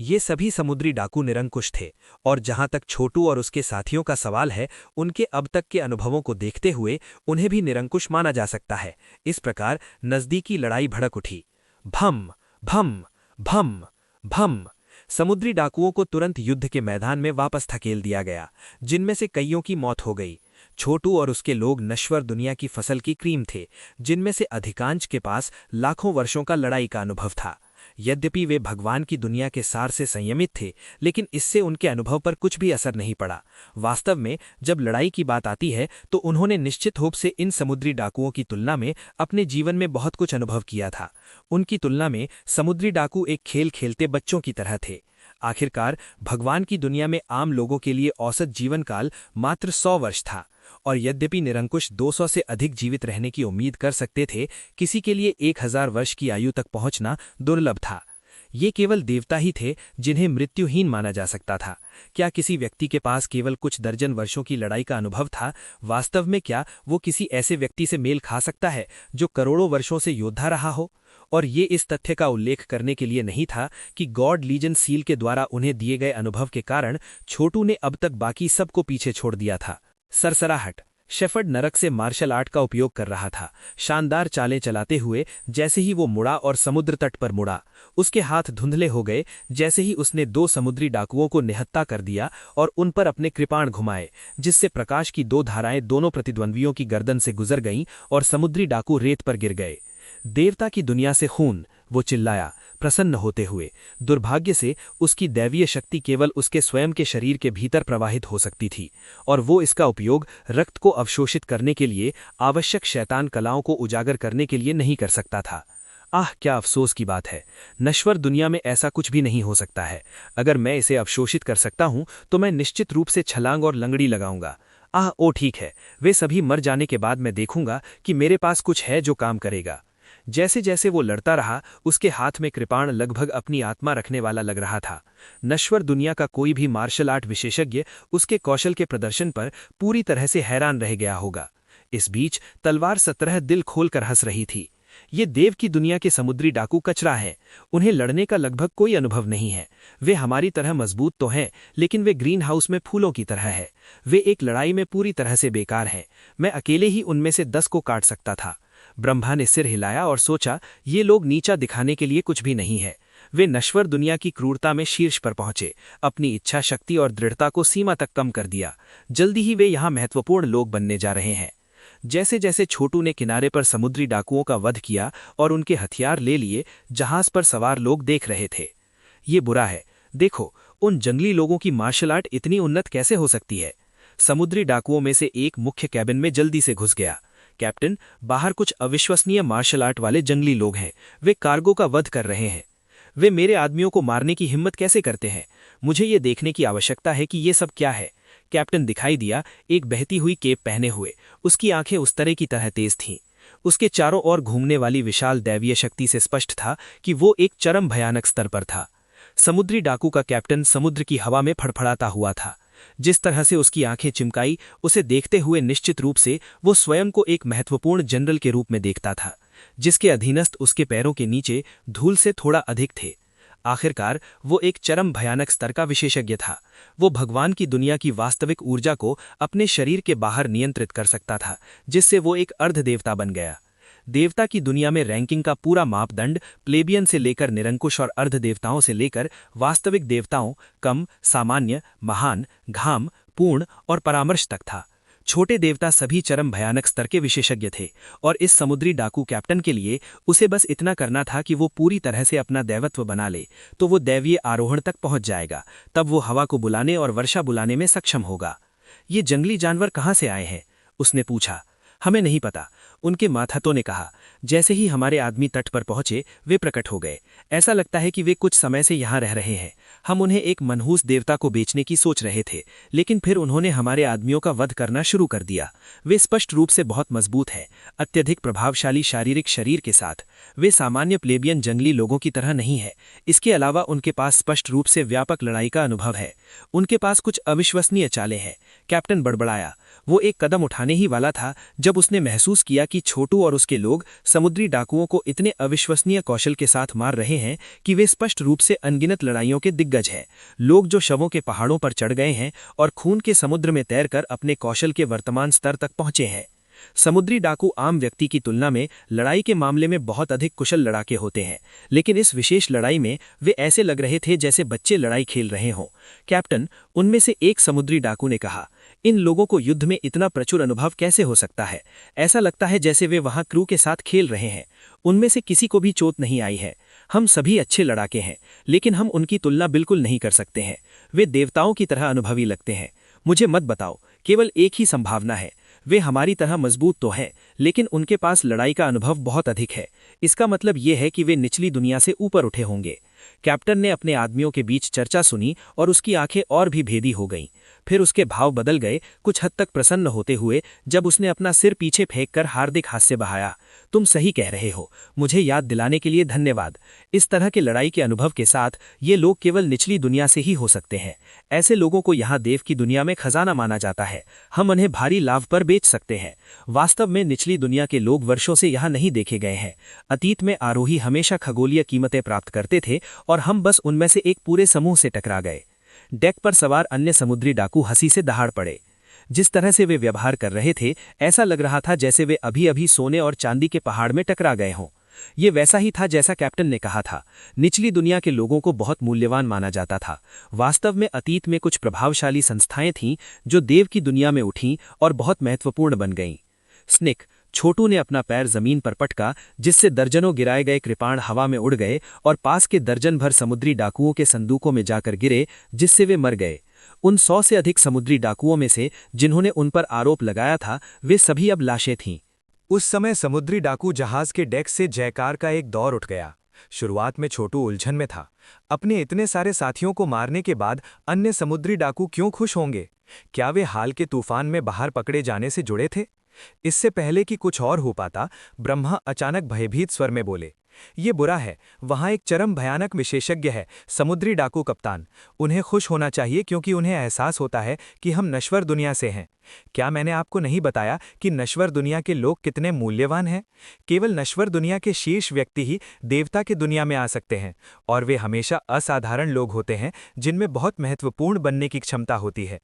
ये सभी समुद्री डाकू निरंकुश थे और जहां तक छोटू और उसके साथियों का सवाल है, उनके अब तक के अनुभवों को देखते हुए उन्हें भी निरंकुश माना जा सकता है। इस प्रकार नजदीकी लड़ाई भड़क उठी। भम भम भम भम। समुद्री डाकुओं को तुरंत युद्ध के मैदान में वापस धकेल दिया गया, जिनमें से कईयों की मौत हो गई। छोटू और उसके लोग नश्वर दुनिया की फसल की क्रीम थे, जिनमें से अधिकांश के पास लाखों वर्षों का लड़ाई का अनुभव था। यद्यपि वे भगवान की दुनिया के सार से संयमित थे, लेकिन इससे उनके अनुभव पर कुछ भी असर नहीं पड़ा। वास्तव में जब लड़ाई की बात आती है तो उन्होंने निश्चित रूप से इन समुद्री डाकुओं की तुलना में अपने जीवन में बहुत कुछ अनुभव किया था। उनकी तुलना में समुद्री डाकू एक खेल खेलते बच्चों की तरह थे। आखिरकार भगवान की दुनिया में आम लोगों के लिए औसत जीवन काल मात्र 100 वर्ष था, और यद्यपि निरंकुश 200 से अधिक जीवित रहने की उम्मीद कर सकते थे, किसी के लिए 1000 वर्ष की आयु तक पहुंचना दुर्लभ था। ये केवल देवता ही थे जिन्हें मृत्युहीन माना जा सकता था। क्या किसी व्यक्ति के पास केवल कुछ दर्जन वर्षों की लड़ाई का अनुभव था? वास्तव में क्या वो किसी ऐसे व्यक्ति से मेल खा सकता है जो करोड़ों वर्षों से योद्धा रहा हो? और ये इस तथ्य का उल्लेख करने के लिए नहीं था कि गॉड लीजन सील के द्वारा उन्हें दिए गए अनुभव के कारण छोटू ने अब तक बाकी सबको पीछे छोड़ दिया था। सरसराहट। शेफर्ड नरक से मार्शल आर्ट का उपयोग कर रहा था, शानदार चालें चलाते हुए। जैसे ही वो मुड़ा और समुद्र तट पर मुड़ा, उसके हाथ धुंधले हो गए जैसे ही उसने 2 समुद्री डाकुओं को निहत्था कर दिया और उन पर अपने कृपाण घुमाए, जिससे प्रकाश की 2 धाराएं दोनों प्रतिद्वंद्वियों की गर्दन से गुजर गईं और समुद्री डाकू रेत पर गिर गए। देवता की दुनिया से खून, वो चिल्लाया, प्रसन्न होते हुए। दुर्भाग्य से उसकी दैवीय शक्ति केवल उसके स्वयं के शरीर के भीतर प्रवाहित हो सकती थी, और वो इसका उपयोग रक्त को अवशोषित करने के लिए आवश्यक शैतान कलाओं को उजागर करने के लिए नहीं कर सकता था। आह, क्या अफसोस की बात है। नश्वर दुनिया में ऐसा कुछ भी नहीं हो सकता है। अगर मैं इसे अवशोषित कर सकता हूं तो मैं निश्चित रूप से छलांग और लंगड़ी लगाऊंगा। आह, ओ ठीक है, वे सभी मर जाने के बाद मैं देखूंगा कि मेरे पास कुछ है जो काम करेगा। जैसे जैसे वो लड़ता रहा, उसके हाथ में कृपाण लगभग अपनी आत्मा रखने वाला लग रहा था। नश्वर दुनिया का कोई भी मार्शल आर्ट विशेषज्ञ उसके कौशल के प्रदर्शन पर पूरी तरह से हैरान रह गया होगा। इस बीच तलवार 17 दिल खोलकर हंस रही थी। ये देव की दुनिया के समुद्री डाकू कचरा हैं। उन्हें लड़ने का लगभग कोई अनुभव नहीं है। वे हमारी तरह मजबूत तो हैं, लेकिन वे ग्रीन हाउस में फूलों की तरह है। वे एक लड़ाई में पूरी तरह से बेकार हैं। मैं अकेले ही उनमें से 10 को काट सकता था। ब्रह्मा ने सिर हिलाया और सोचा, ये लोग नीचा दिखाने के लिए कुछ भी नहीं है। वे नश्वर दुनिया की क्रूरता में शीर्ष पर पहुंचे, अपनी इच्छा शक्ति और दृढ़ता को सीमा तक कम कर दिया। जल्दी ही वे यहाँ महत्वपूर्ण लोग बनने जा रहे हैं। जैसे जैसे छोटू ने किनारे पर समुद्री डाकुओं का वध किया और उनके हथियार ले लिए, जहाज पर सवार लोग देख रहे थे। ये बुरा है, देखो उन जंगली लोगों की मार्शल आर्ट इतनी उन्नत कैसे हो सकती है। समुद्री डाकुओं में से एक मुख्य कैबिन में जल्दी से घुस गया। कैप्टन, बाहर कुछ अविश्वसनीय मार्शल आर्ट वाले जंगली लोग हैं, वे कार्गो का वध कर रहे हैं। वे मेरे आदमियों को मारने की हिम्मत कैसे करते हैं? मुझे ये देखने की आवश्यकता है कि ये सब क्या है। कैप्टन दिखाई दिया, एक बहती हुई केप पहने हुए। उसकी आंखें उस तरह की तरह तेज थीं। उसके चारों ओर घूमने वाली विशाल दैवीय शक्ति से स्पष्ट था कि वो एक चरम भयानक स्तर पर था। समुद्री डाकू का कैप्टन समुद्र की हवा में फड़फड़ाता हुआ था। जिस तरह से उसकी आंखें चिमकाई, उसे देखते हुए निश्चित रूप से वो स्वयं को एक महत्वपूर्ण जनरल के रूप में देखता था, जिसके अधीनस्थ उसके पैरों के नीचे धूल से थोड़ा अधिक थे। आखिरकार वो एक चरम भयानक स्तर का विशेषज्ञ था। वो भगवान की दुनिया की वास्तविक ऊर्जा को अपने शरीर के बाहर नियंत्रित कर सकता था, जिससे वो एक अर्धदेवता बन गया। देवता की दुनिया में रैंकिंग का पूरा मापदंड प्लेबियन से लेकर निरंकुश और अर्धदेवताओं से लेकर वास्तविक देवताओं, कम, सामान्य, महान, घाम, पूर्ण और परामर्श तक था। छोटे देवता सभी चरम भयानक स्तर के विशेषज्ञ थे, और इस समुद्री डाकू कैप्टन के लिए उसे बस इतना करना था कि वो पूरी तरह से अपना दैवत्व बना ले, तो वो दैवीय आरोहण तक पहुंच जाएगा। तब वो हवा को बुलाने और वर्षा बुलाने में सक्षम होगा। ये जंगली जानवर कहाँ से आए हैं? उसने पूछा। हमें नहीं पता, उनके माथातों ने कहा। जैसे ही हमारे आदमी तट पर पहुंचे, वे प्रकट हो गए। ऐसा लगता है कि वे कुछ समय से यहाँ रह रहे हैं। हम उन्हें एक मनहूस देवता को बेचने की सोच रहे थे, लेकिन फिर उन्होंने हमारे आदमियों का वध करना शुरू कर दिया। वे स्पष्ट रूप से बहुत मजबूत हैं, अत्यधिक प्रभावशाली शारीरिक शरीर के साथ। वे सामान्य प्लेबियन जंगली लोगों की तरह नहीं है। इसके अलावा उनके पास स्पष्ट रूप से व्यापक लड़ाई का अनुभव है। उनके पास कुछ अविश्वसनीय चालें हैं। कैप्टन बड़बड़ाया। वो एक कदम उठाने ही वाला था जब उसने महसूस किया कि छोटू और उसके लोग समुद्री डाकुओं को इतने अविश्वसनीय कौशल के साथ मार रहे हैं कि वे स्पष्ट रूप से अनगिनत लड़ाइयों के दिग्गज हैं। लोग जो शवों के पहाड़ों पर चढ़ गए हैं और खून के समुद्र में तैरकर अपने कौशल के वर्तमान स्तर तक पहुंचे हैं। समुद्री डाकू आम व्यक्ति की तुलना में लड़ाई के मामले में बहुत अधिक कुशल लड़ाके होते हैं, लेकिन इस विशेष लड़ाई में वे ऐसे लग रहे थे जैसे बच्चे लड़ाई खेल रहे हों। कैप्टन, उनमें से एक समुद्री डाकू ने कहा, इन लोगों को युद्ध में इतना प्रचुर अनुभव कैसे हो सकता है? ऐसा लगता है जैसे वे वहां क्रू के साथ खेल रहे हैं। उनमें से किसी को भी चोट नहीं आई है। हम सभी अच्छे लड़ाके हैं, लेकिन हम उनकी तुलना बिल्कुल नहीं कर सकते हैं। वे देवताओं की तरह अनुभवी लगते हैं। मुझे मत बताओ, केवल एक ही संभावना है। वे हमारी तरह मजबूत तो हैं, लेकिन उनके पास लड़ाई का अनुभव बहुत अधिक है। इसका मतलब यह है कि वे निचली दुनिया से ऊपर उठे होंगे। कैप्टन ने अपने आदमियों के बीच चर्चा सुनी और उसकी आंखें और भी भेदी हो गईं। फिर उसके भाव बदल गए, कुछ हद तक प्रसन्न होते हुए, जब उसने अपना सिर पीछे फेंककर हार्दिक हास्य बहाया। तुम सही कह रहे हो, मुझे याद दिलाने के लिए धन्यवाद। इस तरह के लड़ाई के अनुभव के साथ ये लोग केवल निचली दुनिया से ही हो सकते हैं। ऐसे लोगों को यहाँ देव की दुनिया में खजाना माना जाता है। हम उन्हें भारी लाभ पर बेच सकते हैं। वास्तव में निचली दुनिया के लोग वर्षों से यहाँ नहीं देखे गए हैं। अतीत में आरोही हमेशा खगोलीय कीमतें प्राप्त करते थे और हम बस उनमें से एक पूरे समूह से टकरा गए। डेक पर सवार अन्य समुद्री डाकू हंसी से दहाड़ पड़े। जिस तरह से वे व्यवहार कर रहे थे, ऐसा लग रहा था जैसे वे अभी अभी सोने और चांदी के पहाड़ में टकरा गए हों। ये वैसा ही था जैसा कैप्टन ने कहा था। निचली दुनिया के लोगों को बहुत मूल्यवान माना जाता था। वास्तव में अतीत में कुछ प्रभावशाली संस्थाएं थीं जो देव की दुनिया में उठीं और बहुत महत्वपूर्ण बन गईं। स्निक, छोटू ने अपना पैर जमीन पर पटका, जिससे दर्जनों गिराए गए कृपाण हवा में उड़ गए और पास के दर्जन भर समुद्री डाकुओं के संदूकों में जाकर गिरे, जिससे वे मर गए। उन 100 से अधिक समुद्री डाकुओं में से जिन्होंने उन पर आरोप लगाया था, वे सभी अब लाशें थीं। उस समय समुद्री डाकू जहाज के डेक से जयकार का एक दौर उठ गया। शुरुआत में छोटू उलझन में था। अपने इतने सारे साथियों को मारने के बाद अन्य समुद्री डाकू क्यों खुश होंगे? क्या वे हाल के तूफान में बाहर पकड़े जाने से जुड़े थे? इससे पहले कि कुछ और हो पाता, ब्रह्मा अचानक भयभीत स्वर में बोले, ये बुरा है। वहां एक चरम भयानक विशेषज्ञ है, समुद्री डाकू कप्तान। उन्हें खुश होना चाहिए क्योंकि उन्हें एहसास होता है कि हम नश्वर दुनिया से हैं। क्या मैंने आपको नहीं बताया कि नश्वर दुनिया के लोग कितने मूल्यवान हैं? केवल नश्वर दुनिया के शीर्ष व्यक्ति ही देवता की दुनिया में आ सकते हैं, और वे हमेशा असाधारण लोग होते हैं जिनमें बहुत महत्वपूर्ण बनने की क्षमता होती है।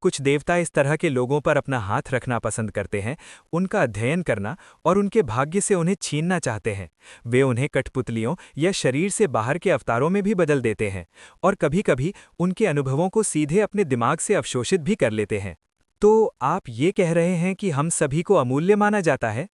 कुछ देवता इस तरह के लोगों पर अपना हाथ रखना पसंद करते हैं, उनका अध्ययन करना और उनके भाग्य से उन्हें छीनना चाहते हैं। वे उन्हें कठपुतलियों या शरीर से बाहर के अवतारों में भी बदल देते हैं और कभी-कभी उनके अनुभवों को सीधे अपने दिमाग से अवशोषित भी कर लेते हैं। तो आप ये कह रहे हैं कि हम सभी को अमूल्य माना जाता है?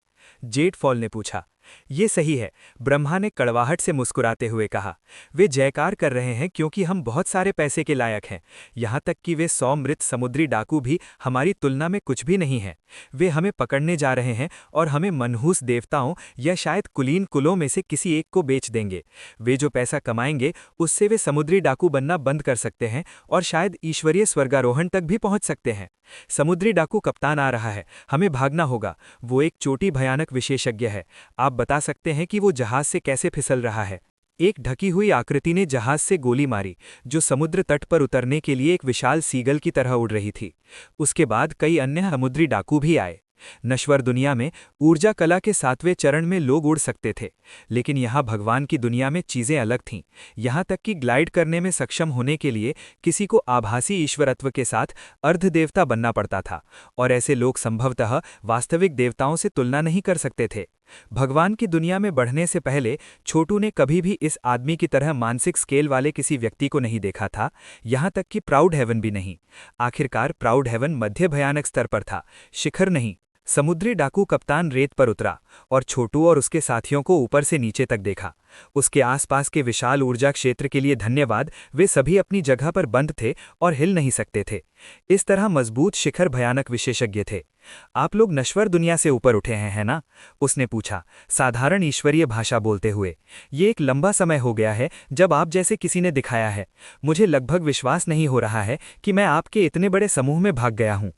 जेटफॉल ने पूछा। ये सही है, ब्रह्मा ने कड़वाहट से मुस्कुराते हुए कहा। वे जयकार कर रहे हैं क्योंकि हम बहुत सारे पैसे के लायक हैं, यहाँ तक कि वे 100 मृत समुद्री डाकू भी हमारी तुलना में कुछ भी नहीं हैं। वे हमें पकड़ने जा रहे हैं और हमें मनहूस देवताओं या शायद कुलीन कुलों में से किसी एक को बेच देंगे। वे जो पैसा कमाएंगे उससे वे समुद्री डाकू बनना बंद कर सकते हैं और शायद ईश्वरीय स्वर्गारोहण तक भी पहुंच सकते हैं। समुद्री डाकू कप्तान आ रहा है, हमें भागना होगा। वो एक चोटी भयानक विशेषज्ञ है। आप बता सकते हैं कि वो जहाज से कैसे फिसल रहा है? एक ढकी हुई आकृति ने जहाज से गोली मारी, जो समुद्र तट पर उतरने के लिए एक विशाल सीगल की तरह उड़ रही थी। उसके बाद कई अन्य समुद्री डाकू भी आए। नश्वर दुनिया में ऊर्जा कला के 7वें चरण में लोग उड़ सकते थे, लेकिन यहाँ भगवान की दुनिया में चीजें अलग थीं। यहाँ तक कि ग्लाइड करने में सक्षम होने के लिए किसी को आभासी ईश्वरत्व के साथ अर्धदेवता बनना पड़ता था, और ऐसे लोग संभवतः वास्तविक देवताओं से तुलना नहीं कर सकते थे। भगवान की दुनिया में बढ़ने से पहले छोटू ने कभी भी इस आदमी की तरह मानसिक स्केल वाले किसी व्यक्ति को नहीं देखा था, यहाँ तक कि प्राउड हेवन भी नहीं। आखिरकार प्राउड हेवन मध्य भयानक स्तर पर था, शिखर नहीं। समुद्री डाकू कप्तान रेत पर उतरा और छोटू और उसके साथियों को ऊपर से नीचे तक देखा। उसके आसपास के विशाल ऊर्जा क्षेत्र के लिए धन्यवाद, वे सभी अपनी जगह पर बंद थे और हिल नहीं सकते थे। इस तरह मजबूत शिखर भयानक विशेषज्ञ थे। आप लोग नश्वर दुनिया से ऊपर उठे हैं, है ना? उसने पूछा, साधारण ईश्वरीय भाषा बोलते हुए। ये एक लंबा समय हो गया है जब आप जैसे किसी ने दिखाया है। मुझे लगभग विश्वास नहीं हो रहा है कि मैं आपके इतने बड़े समूह में भाग गया हूं।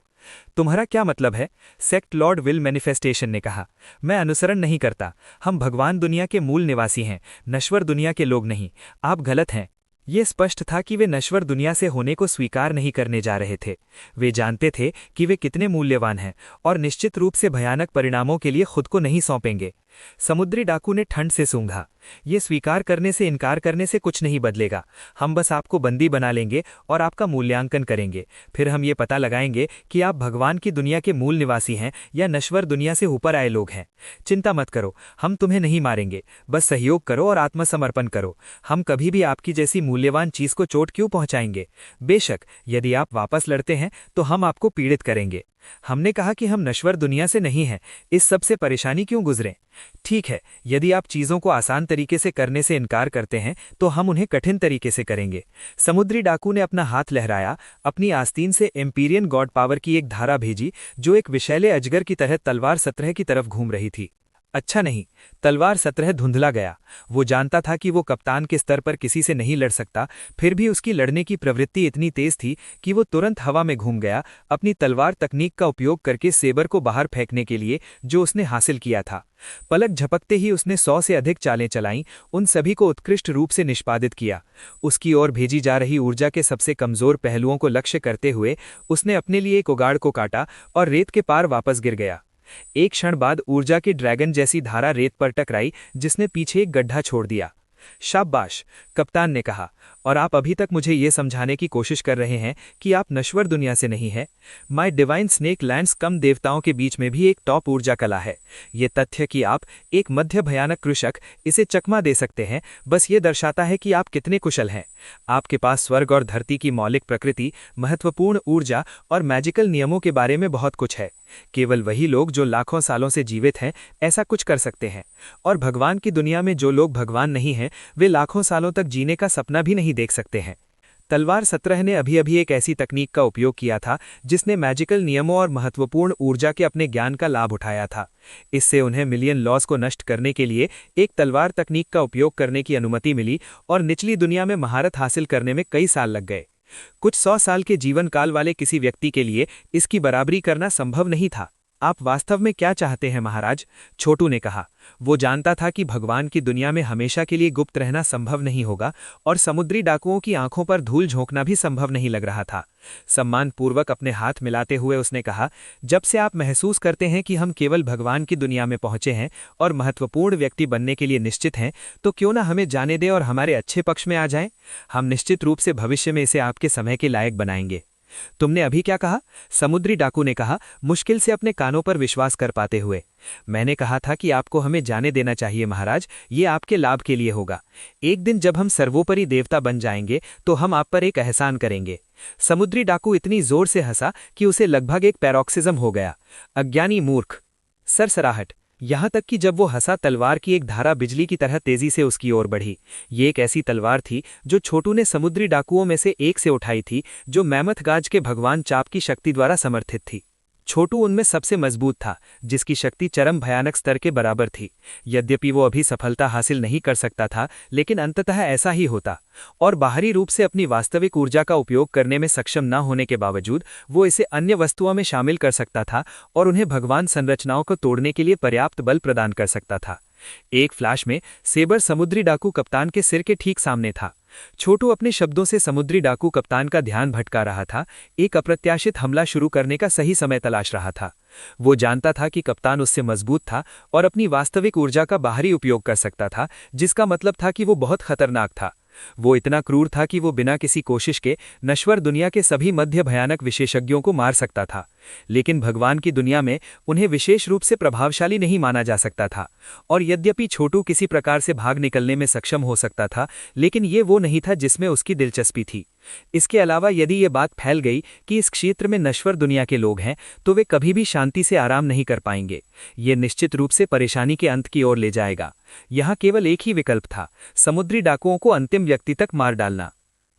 तुम्हारा क्या मतलब है? सेक्ट लॉर्ड विल मैनिफेस्टेशन ने कहा। मैं अनुसरण नहीं करता। हम भगवान दुनिया के मूल निवासी हैं, नश्वर दुनिया के लोग नहीं। आप गलत हैं। ये स्पष्ट था कि वे नश्वर दुनिया से होने को स्वीकार नहीं करने जा रहे थे। वे जानते थे कि वे कितने मूल्यवान हैं और निश्चित रूप से भयानक परिणामों के लिए खुद को नहीं सौंपेंगे। समुद्री डाकू ने ठंड से सूंघा। ये स्वीकार करने से इनकार करने से कुछ नहीं बदलेगा। हम बस आपको बंदी बना लेंगे और आपका मूल्यांकन करेंगे। फिर हम ये पता लगाएंगे कि आप भगवान की दुनिया के मूल निवासी हैं या नश्वर दुनिया से ऊपर आए लोग हैं। चिंता मत करो, हम तुम्हें नहीं मारेंगे। बस सहयोग करो और आत्मसमर्पण करो। हम कभी भी आपकी जैसी मूल्यवान चीज को चोट क्यों पहुंचाएंगे? बेशक यदि आप वापस लड़ते हैं तो हम आपको पीड़ित करेंगे। हमने कहा कि हम नश्वर दुनिया से नहीं हैं, इस सब से परेशानी क्यों गुजरें? ठीक है, यदि आप चीजों को आसान तरीके से करने से इनकार करते हैं तो हम उन्हें कठिन तरीके से करेंगे। समुद्री डाकू ने अपना हाथ लहराया, अपनी आस्तीन से एम्पीरियन गॉड पावर की एक धारा भेजी जो एक विषैले अजगर की तरह तलवार 17 की तरफ घूम रही थी। अच्छा नहीं, तलवार 17 धुंधला गया। वो जानता था कि वो कप्तान के स्तर पर किसी से नहीं लड़ सकता, फिर भी उसकी लड़ने की प्रवृत्ति इतनी तेज थी कि वो तुरंत हवा में घूम गया, अपनी तलवार तकनीक का उपयोग करके सेबर को बाहर फेंकने के लिए जो उसने हासिल किया था। पलक झपकते ही उसने 100 से अधिक चालें चलाईं, उन सभी को उत्कृष्ट रूप से निष्पादित किया। उसकी ओर भेजी जा रही ऊर्जा के सबसे कमजोर पहलुओं को लक्ष्य करते हुए उसने अपने लिए एक उगाड़ को काटा और रेत के पार वापस गिर गया। एक क्षण बाद ऊर्जा की ड्रैगन जैसी धारा रेत पर टकराई, जिसने पीछे एक गड्ढा छोड़ दिया। शाबाश, कप्तान ने कहा, और आप अभी तक मुझे ये समझाने की कोशिश कर रहे हैं कि आप नश्वर दुनिया से नहीं हैं। माय डिवाइन स्नेक लैंड्स कम देवताओं के बीच में भी एक टॉप ऊर्जा कला है। ये तथ्य कि आप एक मध्य भयानक कृषक इसे चकमा दे सकते हैं, बस ये दर्शाता है कि आप कितने कुशल हैं। आपके पास स्वर्ग और धरती की मौलिक प्रकृति, महत्वपूर्ण ऊर्जा और मैजिकल नियमों के बारे में बहुत कुछ है। केवल वही लोग जो लाखों सालों से जीवित हैं ऐसा कुछ कर सकते हैं, और भगवान की दुनिया में जो लोग भगवान नहीं हैं वे लाखों सालों तक जीने का सपना भी नहीं देख सकते हैं। तलवार 17 ने अभी अभी एक ऐसी तकनीक का उपयोग किया था जिसने मैजिकल नियमों और महत्वपूर्ण ऊर्जा के अपने ज्ञान का लाभ उठाया था। इससे उन्हें मिलियन लॉस को नष्ट करने के लिए एक तलवार तकनीक का उपयोग करने की अनुमति मिली और निचली दुनिया में महारत हासिल करने में कई साल लग गए। कुछ 100 साल के जीवन काल वाले किसी व्यक्ति के लिए इसकी बराबरी करना संभव नहीं था। आप वास्तव में क्या चाहते हैं महाराज? छोटू ने कहा। वो जानता था कि भगवान की दुनिया में हमेशा के लिए गुप्त रहना संभव नहीं होगा और समुद्री डाकुओं की आंखों पर धूल झोंकना भी संभव नहीं लग रहा था। सम्मानपूर्वक अपने हाथ मिलाते हुए उसने कहा, जब से आप महसूस करते हैं कि हम केवल भगवान की दुनिया में पहुंचे हैं और महत्वपूर्ण व्यक्ति बनने के लिए निश्चित हैं, तो क्यों ना हमें जाने दें और हमारे अच्छे पक्ष में आ जाएं? हम निश्चित रूप से भविष्य में इसे आपके समय के लायक बनाएंगे। तुमने अभी क्या कहा? समुद्री डाकू ने कहा, मुश्किल से अपने कानों पर विश्वास कर पाते हुए। मैंने कहा था कि आपको हमें जाने देना चाहिए महाराज, ये आपके लाभ के लिए होगा। एक दिन जब हम सर्वोपरि देवता बन जाएंगे तो हम आप पर एक एहसान करेंगे। समुद्री डाकू इतनी जोर से हंसा कि उसे लगभग एक पैरोक्सिज्म हो गया। अज्ञानी मूर्ख, सरसराहट, यहां तक कि जब वो हंसा तलवार की एक धारा बिजली की तरह तेजी से उसकी ओर बढ़ी। ये एक ऐसी तलवार थी जो छोटू ने समुद्री डाकुओं में से एक से उठाई थी, जो मैमथगाज के भगवान चाप की शक्ति द्वारा समर्थित थी। छोटू उनमें सबसे मजबूत था, जिसकी शक्ति चरम भयानक स्तर के बराबर थी। यद्यपि वो अभी सफलता हासिल नहीं कर सकता था, लेकिन अंततः ऐसा ही होता। और बाहरी रूप से अपनी वास्तविक ऊर्जा का उपयोग करने में सक्षम न होने के बावजूद वो इसे अन्य वस्तुओं में शामिल कर सकता था और उन्हें भगवान संरचनाओं को तोड़ने के लिए पर्याप्त बल प्रदान कर सकता था। एक फ्लैश में सेबर समुद्री डाकू कप्तान के सिर के ठीक सामने था। छोटू अपने शब्दों से समुद्री डाकू कप्तान का ध्यान भटका रहा था, एक अप्रत्याशित हमला शुरू करने का सही समय तलाश रहा था। वो जानता था कि कप्तान उससे मजबूत था और अपनी वास्तविक ऊर्जा का बाहरी उपयोग कर सकता था, जिसका मतलब था कि वो बहुत खतरनाक था। वो इतना क्रूर था कि वो बिना किसी कोशिश के नश्वर दुनिया के सभी मध्य भयानक विशेषज्ञों को मार सकता था। लेकिन भगवान की दुनिया में उन्हें विशेष रूप से प्रभावशाली नहीं माना जा सकता था। और यद्यपि छोटू किसी प्रकार से भाग निकलने में सक्षम हो सकता था, लेकिन ये वो नहीं था जिसमें उसकी दिलचस्पी थी। इसके अलावा यदि ये बात फैल गई कि इस क्षेत्र में नश्वर दुनिया के लोग हैं, तो वे कभी भी शांति से आराम नहीं कर पाएंगे। ये निश्चित रूप से परेशानी के अंत की ओर ले जाएगा। यहाँ केवल एक ही विकल्प था, समुद्री डाकुओं को अंतिम व्यक्ति तक मार डालना।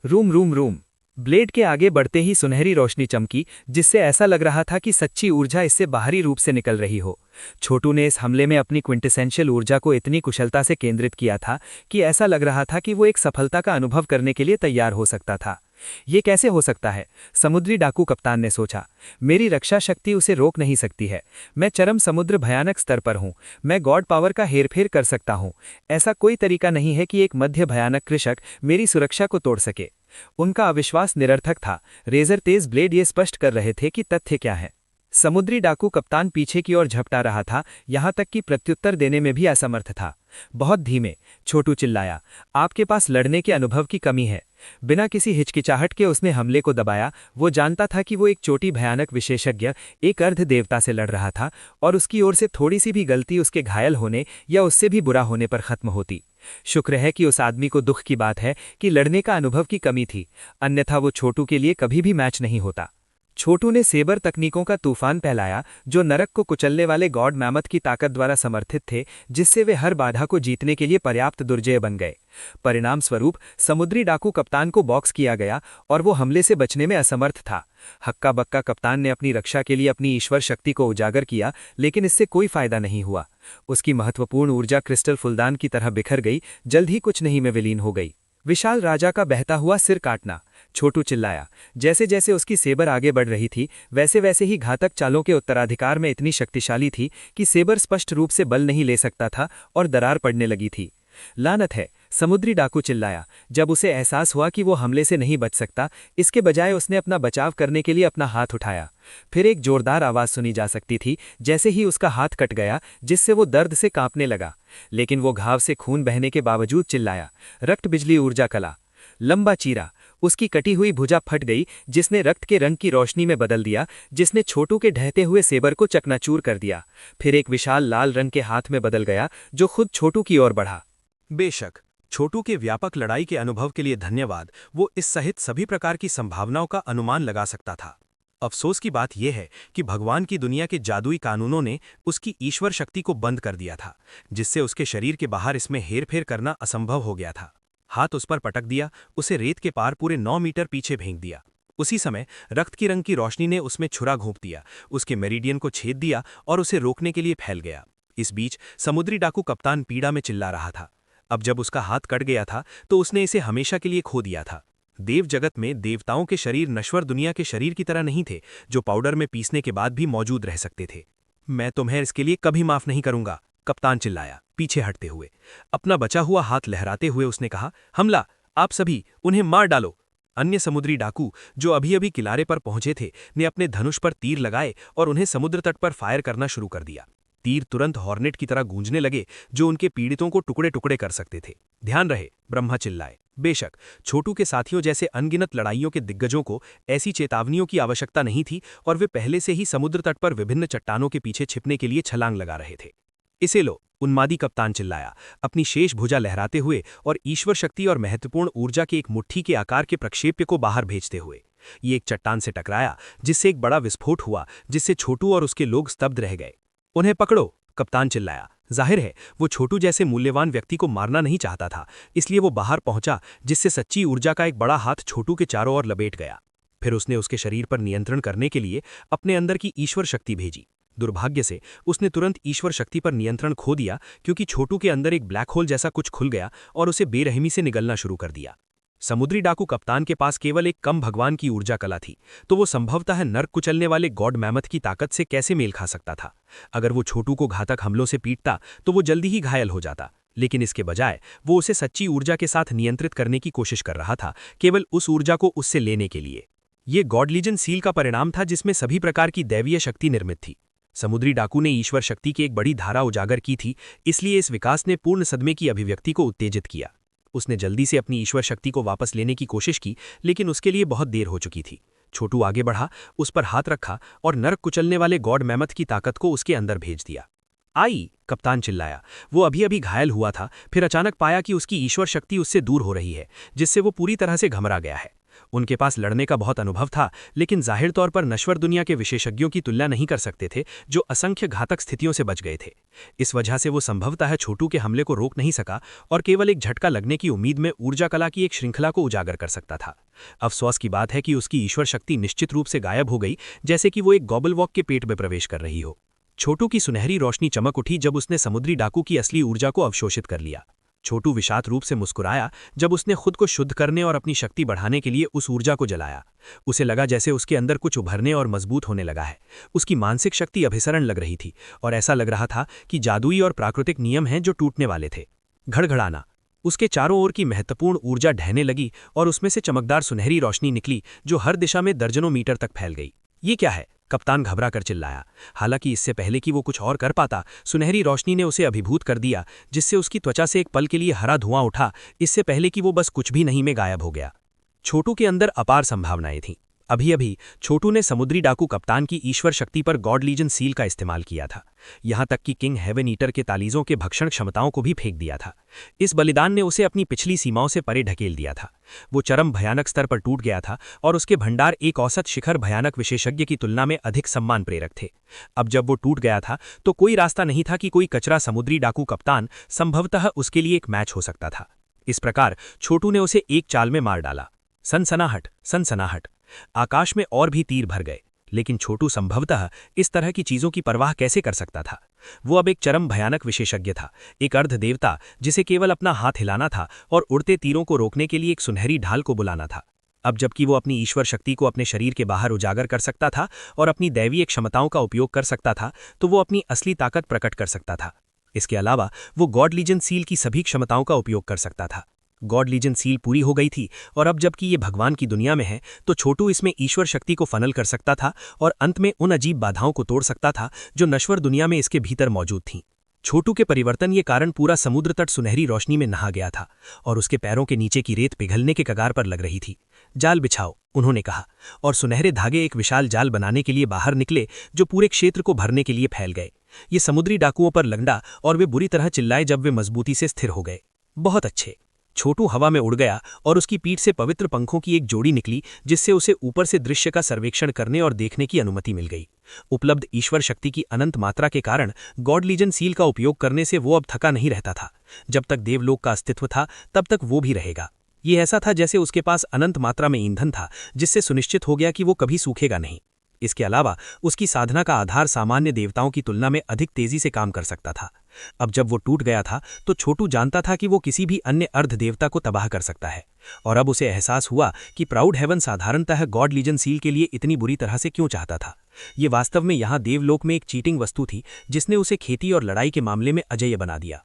रूम रूम रूम, ब्लेड के आगे बढ़ते ही सुनहरी रोशनी चमकी, जिससे ऐसा लग रहा था कि सच्ची ऊर्जा इससे बाहरी रूप से निकल रही हो। छोटू ने इस हमले में अपनी क्विंटेसेंशियल ऊर्जा को इतनी कुशलता से केंद्रित किया था कि ऐसा लग रहा था कि वो एक सफलता का अनुभव करने के लिए तैयार हो सकता था। ये कैसे हो सकता है? समुद्री डाकू कप्तान ने सोचा। मेरी रक्षा शक्ति उसे रोक नहीं सकती है। मैं चरम समुद्र भयानक स्तर पर हूँ। मैं गॉड पावर का हेरफेर कर सकता हूँ। ऐसा कोई तरीका नहीं है कि एक मध्य भयानक कृषक मेरी सुरक्षा को तोड़ सके। उनका अविश्वास निरर्थक था। रेजर तेज ब्लेड ये स्पष्ट कर रहे थे कि तथ्य क्या है। समुद्री डाकू कप्तान पीछे की ओर झपटा रहा था, यहां तक कि प्रत्युत्तर देने में भी असमर्थ था। बहुत धीमे, छोटू चिल्लाया, आपके पास लड़ने के अनुभव की कमी है। बिना किसी हिचकिचाहट के उसने हमले को दबाया। वो जानता था कि वो एक चोटी भयानक विशेषज्ञ, एक अर्ध देवता से लड़ रहा था, और उसकी ओर से थोड़ी सी भी गलती उसके घायल होने या उससे भी बुरा होने पर खत्म होती। शुक्र है कि उस आदमी को दुख की बात है कि लड़ने का अनुभव की कमी थी, अन्यथा वो छोटू के लिए कभी भी मैच नहीं होता। छोटू ने सेबर तकनीकों का तूफान फैलाया, जो नरक को कुचलने वाले गॉड मैमथ की ताकत द्वारा समर्थित थे, जिससे वे हर बाधा को जीतने के लिए पर्याप्त दुर्जय बन गए। परिणाम स्वरूप समुद्री डाकू कप्तान को बॉक्स किया गया और वो हमले से बचने में असमर्थ था। हक्का बक्का कप्तान ने अपनी रक्षा के लिए अपनी ईश्वर शक्ति को उजागर किया, लेकिन इससे कोई फायदा नहीं हुआ। उसकी महत्वपूर्ण ऊर्जा क्रिस्टल फुलदान की तरह बिखर गई, जल्द ही कुछ नहीं में विलीन हो गई। विशाल राजा का बहता हुआ सिर काटना, छोटू चिल्लाया। जैसे जैसे उसकी सेबर आगे बढ़ रही थी, वैसे वैसे ही घातक चालों के उत्तराधिकार में इतनी शक्तिशाली थी कि सेबर स्पष्ट रूप से बल नहीं ले सकता था और दरार पड़ने लगी थी। लानत है, समुद्री डाकू चिल्लाया, जब उसे एहसास हुआ कि वो हमले से नहीं बच सकता। इसके बजाय उसने अपना बचाव करने के लिए अपना हाथ उठाया। फिर एक जोरदार आवाज सुनी जा सकती थी, जैसे ही उसका हाथ कट गया, जिससे वो दर्द से कांपने लगा। लेकिन वो घाव से खून बहने के बावजूद चिल्लाया, रक्त बिजली ऊर्जा कला। लंबा चीरा, उसकी कटी हुई भुजा फट गई, जिसने रक्त के रंग की रोशनी में बदल दिया, जिसने छोटू के ढहते हुए सेबर को चकनाचूर कर दिया। फिर एक विशाल लाल रंग के हाथ में बदल गया, जो खुद छोटू की ओर बढ़ा। बेशक, छोटू के व्यापक लड़ाई के अनुभव के लिए धन्यवाद। वो इस सहित सभी प्रकार की संभावनाओं का अनुमान लगा सकता था। अफसोस की बात यह है कि भगवान की दुनिया के जादुई कानूनों ने उसकी ईश्वर शक्ति को बंद कर दिया था, जिससे उसके शरीर के बाहर इसमें हेरफेर करना असंभव हो गया था। हाथ उस पर पटक दिया, उसे रेत के पार पूरे 9 मीटर पीछे फेंक दिया। उसी समय रक्त की रंग की रोशनी ने उसमें छुरा घोंप दिया, उसके मेरिडियन को छेद दिया और उसे रोकने के लिए फैल गया। इस बीच समुद्री डाकू कप्तान पीड़ा में चिल्ला रहा था। अब जब उसका हाथ कट गया था तो उसने इसे हमेशा के लिए खो दिया था। देव जगत में देवताओं के शरीर नश्वर दुनिया के शरीर की तरह नहीं थे, जो पाउडर में पीसने के बाद भी मौजूद रह सकते थे। मैं तुम्हें इसके लिए कभी माफ नहीं करूंगा, कप्तान चिल्लाया, पीछे हटते हुए। अपना बचा हुआ हाथ लहराते हुए उसने कहा, हमला, आप सभी उन्हें मार डालो। अन्य समुद्री डाकू जो अभी अभी किनारे पर पहुंचे थे ने अपने धनुष पर तीर लगाए और उन्हें समुद्र तट पर फायर करना शुरू कर दिया। तीर तुरंत हॉर्नेट की तरह गूंजने लगे, जो उनके पीड़ितों को टुकड़े टुकड़े कर सकते थे। ध्यान रहे, ब्रह्मा चिल्लाए। बेशक छोटू के साथियों जैसे अनगिनत लड़ाइयों के दिग्गजों को ऐसी चेतावनियों की आवश्यकता नहीं थी और वे पहले से ही समुद्र तट पर विभिन्न चट्टानों के पीछे छिपने के लिए छलांग लगा रहे थे। इसे लो, उन्मादी कप्तान चिल्लाया, अपनी शेष भुजा लहराते हुए और ईश्वर शक्ति और महत्वपूर्ण ऊर्जा के एक मुट्ठी के आकार के प्रक्षेप्य को बाहर भेजते हुए। ये एक चट्टान से टकराया जिससे एक बड़ा विस्फोट हुआ, जिससे छोटू और उसके लोग स्तब्ध रह गए। उन्हें पकड़ो, कप्तान चिल्लाया। जाहिर है वो छोटू जैसे मूल्यवान व्यक्ति को मारना नहीं चाहता था, इसलिए वो बाहर पहुंचा, जिससे सच्ची ऊर्जा का एक बड़ा हाथ छोटू के चारों ओर लपेट गया। फिर उसने उसके शरीर पर नियंत्रण करने के लिए अपने अंदर की ईश्वर शक्ति भेजी। दुर्भाग्य से उसने तुरंत ईश्वर शक्ति पर नियंत्रण खो दिया, क्योंकि छोटू के अंदर एक ब्लैक होल जैसा कुछ खुल गया और उसे बेरहमी से निगलना शुरू कर दिया। समुद्री डाकू कप्तान के पास केवल एक कम भगवान की ऊर्जा कला थी, तो वो संभवतः नर्क कुचलने वाले गॉड मैमथ की ताकत से कैसे मेल खा सकता था। अगर वो छोटू को घातक हमलों से पीटता तो वो जल्दी ही घायल हो जाता, लेकिन इसके बजाय वो उसे सच्ची ऊर्जा के साथ नियंत्रित करने की कोशिश कर रहा था, केवल उस ऊर्जा को उससे लेने के लिए। ये गॉड लीजन सील का परिणाम था, जिसमें सभी प्रकार की दैवीय शक्ति निर्मित थी। समुद्री डाकू ने ईश्वर शक्ति की एक बड़ी धारा उजागर की थी, इसलिए इस विकास ने पूर्ण सदमे की अभिव्यक्ति को उत्तेजित किया। उसने जल्दी से अपनी ईश्वर शक्ति को वापस लेने की कोशिश की, लेकिन उसके लिए बहुत देर हो चुकी थी। छोटू आगे बढ़ा, उस पर हाथ रखा और नरक कुचलने वाले गॉड मैमथ की ताकत को उसके अंदर भेज दिया। आई, कप्तान चिल्लाया। वो अभी अभी घायल हुआ था, फिर अचानक पाया कि उसकी ईश्वर शक्ति उससे दूर हो रही है, जिससे वो पूरी तरह से घबरा गया है। उनके पास लड़ने का बहुत अनुभव था, लेकिन जाहिर तौर पर नश्वर दुनिया के विशेषज्ञों की तुलना नहीं कर सकते थे, जो असंख्य घातक स्थितियों से बच गए थे। इस वजह से वो संभवतः छोटू के हमले को रोक नहीं सका और केवल एक झटका लगने की उम्मीद में ऊर्जा कला की एक श्रृंखला को उजागर कर सकता था। अफसोस की बात है कि उसकी ईश्वर शक्ति निश्चित रूप से गायब हो गई, जैसे कि वो एक गॉबलवॉक के पेट में प्रवेश कर रही हो। छोटू की सुनहरी रोशनी चमक उठी जब उसने समुद्री डाकू की असली ऊर्जा को अवशोषित कर लिया। छोटू विषाद रूप से मुस्कुराया जब उसने खुद को शुद्ध करने और अपनी शक्ति बढ़ाने के लिए उस ऊर्जा को जलाया। उसे लगा जैसे उसके अंदर कुछ उभरने और मजबूत होने लगा है। उसकी मानसिक शक्ति अभिसरण लग रही थी और ऐसा लग रहा था कि जादुई और प्राकृतिक नियम हैं जो टूटने वाले थे। घड़घड़ाना। उसके चारों ओर की महत्वपूर्ण ऊर्जा ढहने लगी और उसमें से चमकदार सुनहरी रोशनी निकली जो हर दिशा में दर्जनों मीटर तक फैल गई। ये क्या है? कप्तान घबरा कर चिल्लाया। हालांकि इससे पहले कि वो कुछ और कर पाता, सुनहरी रोशनी ने उसे अभिभूत कर दिया, जिससे उसकी त्वचा से एक पल के लिए हरा धुआं उठा, इससे पहले कि वो बस कुछ भी नहीं में गायब हो गया। छोटू के अंदर अपार संभावनाएं थीं। अभी अभी छोटू ने समुद्री डाकू कप्तान की ईश्वर शक्ति पर गॉड लीजन सील का इस्तेमाल किया था, यहां तक कि किंग हेवन ईटर के तालीजों के भक्षण क्षमताओं को भी फेंक दिया था। इस बलिदान ने उसे अपनी पिछली सीमाओं से परे ढकेल दिया था। वो चरम भयानक स्तर पर टूट गया था और उसके भंडार एक औसत शिखर भयानक विशेषज्ञ की तुलना में अधिक सम्मान प्रेरक थे। अब जब वो टूट गया था तो कोई रास्ता नहीं था कि कोई कचरा समुद्री डाकू कप्तान संभवतः उसके लिए एक मैच हो सकता था। इस प्रकार छोटू ने उसे एक चाल में मार डाला। सनसनाहट, सनसनाहट। आकाश में और भी तीर भर गए, लेकिन छोटू संभवतः इस तरह की चीजों की परवाह कैसे कर सकता था। वो अब एक चरम भयानक विशेषज्ञ था, एक अर्ध देवता जिसे केवल अपना हाथ हिलाना था और उड़ते तीरों को रोकने के लिए एक सुनहरी ढाल को बुलाना था। अब जबकि वो अपनी ईश्वर शक्ति को अपने शरीर के बाहर उजागर कर सकता था और अपनी दैवीय क्षमताओं का उपयोग कर सकता था, तो वो अपनी असली ताकत प्रकट कर सकता था। इसके अलावा वो गॉड लीजन सील की सभी क्षमताओं का उपयोग कर सकता था। गॉड लीजन सील पूरी हो गई थी और अब जबकि ये भगवान की दुनिया में है, तो छोटू इसमें ईश्वर शक्ति को फनल कर सकता था और अंत में उन अजीब बाधाओं को तोड़ सकता था जो नश्वर दुनिया में इसके भीतर मौजूद थीं। छोटू के परिवर्तन ये कारण पूरा समुद्र तट सुनहरी रोशनी में नहा गया था और उसके पैरों के नीचे की रेत पिघलने के कगार पर लग रही थी। जाल बिछाओ, उन्होंने कहा, और सुनहरे धागे एक विशाल जाल बनाने के लिए बाहर निकले जो पूरे क्षेत्र को भरने के लिए फैल गए। ये समुद्री डाकुओं पर लंगड़ा और वे बुरी तरह चिल्लाए जब वे मजबूती से स्थिर हो गए। बहुत अच्छे। छोटू हवा में उड़ गया और उसकी पीठ से पवित्र पंखों की एक जोड़ी निकली, जिससे उसे ऊपर से दृश्य का सर्वेक्षण करने और देखने की अनुमति मिल गई। उपलब्ध ईश्वर शक्ति की अनंत मात्रा के कारण गॉड लीजन सील का उपयोग करने से वो अब थका नहीं रहता था। जब तक देवलोक का अस्तित्व था तब तक वो भी रहेगा। ये ऐसा था जैसे उसके पास अनंत मात्रा में ईंधन था, जिससे सुनिश्चित हो गया कि वो कभी सूखेगा नहीं। इसके अलावा उसकी साधना का आधार सामान्य देवताओं की तुलना में अधिक तेजी से काम कर सकता था। अब जब वो टूट गया था तो छोटू जानता था कि वो किसी भी अन्य अर्ध देवता को तबाह कर सकता है, और अब उसे एहसास हुआ कि प्राउड हेवन साधारणतः गॉड लीजन सील के लिए इतनी बुरी तरह से क्यों चाहता था। ये वास्तव में यहाँ देवलोक में एक चीटिंग वस्तु थी जिसने उसे खेती और लड़ाई के मामले में अजेय बना दिया।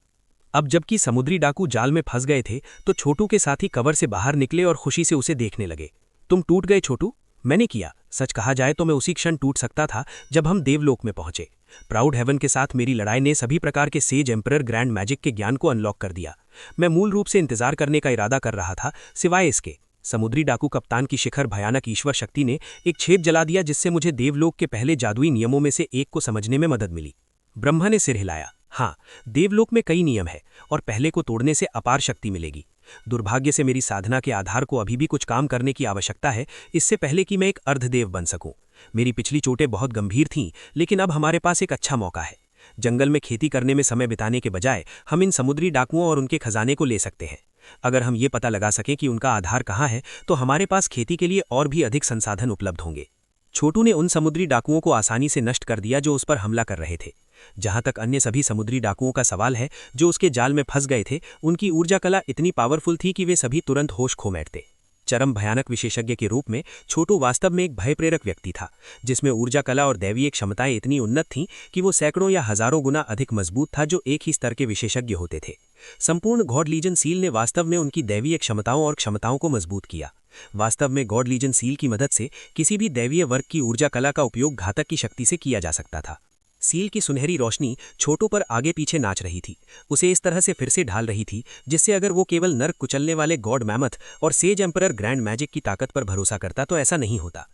अब जबकि समुद्री डाकू जाल में फंस गए थे तो छोटू के साथी कवर से बाहर निकले और खुशी से उसे देखने लगे। तुम टूट गए छोटू? मैंने किया। सच कहा जाए तो मैं उसी क्षण टूट सकता था जब हम देवलोक में पहुंचे। प्राउड हेवन के साथ मेरी लड़ाई ने सभी प्रकार के सेज एम्परर ग्रैंड मैजिक के ज्ञान को अनलॉक कर दिया। मैं मूल रूप से इंतजार करने का इरादा कर रहा था, सिवाय इसके समुद्री डाकू कप्तान की शिखर भयानक ईश्वर शक्ति ने एक छेद जला दिया, जिससे मुझे देवलोक के पहले जादुई नियमों में से एक को समझने में मदद मिली। ब्रह्मा ने सिर हिलाया। हाँ, देवलोक में कई नियम है और पहले को तोड़ने से अपार शक्ति मिलेगी। दुर्भाग्य से मेरी साधना के आधार को अभी भी कुछ काम करने की आवश्यकता है, इससे पहले कि मैं एक अर्धदेव बन सकूं। मेरी पिछली चोटें बहुत गंभीर थीं, लेकिन अब हमारे पास एक अच्छा मौका है। जंगल में खेती करने में समय बिताने के बजाय हम इन समुद्री डाकुओं और उनके खजाने को ले सकते हैं। अगर हम ये पता लगा सकें कि उनका आधार कहाँ है, तो हमारे पास खेती के लिए और भी अधिक संसाधन उपलब्ध होंगे। छोटू ने उन समुद्री डाकुओं को आसानी से नष्ट कर दिया जो उस पर हमला कर रहे थे। जहां तक अन्य सभी समुद्री डाकुओं का सवाल है जो उसके जाल में फंस गए थे, उनकी ऊर्जा कला इतनी पावरफुल थी कि वे सभी तुरंत होश खो बैठते। चरम भयानक विशेषज्ञ के रूप में छोटू वास्तव में एक भयप्रेरक व्यक्ति था, जिसमें ऊर्जा कला और दैवीय क्षमताएं इतनी उन्नत थीं कि वो सैकड़ों या हजारों गुना अधिक मजबूत था जो एक ही स्तर के विशेषज्ञ होते थे। संपूर्ण गॉड लीजन सील ने वास्तव में उनकी दैवीय क्षमताओं को मजबूत किया। वास्तव में गॉड लीजन सील की मदद से किसी भी दैवीय वर्ग की ऊर्जा कला का उपयोग घातक की शक्ति से किया जा सकता था। सील की सुनहरी रोशनी छोटू पर आगे पीछे नाच रही थी, उसे इस तरह से फिर से ढाल रही थी जिससे अगर वो केवल नर्क कुचलने वाले गॉड मैमथ और सेज एम्परर ग्रैंड मैजिक की ताकत पर भरोसा करता तो ऐसा नहीं होता।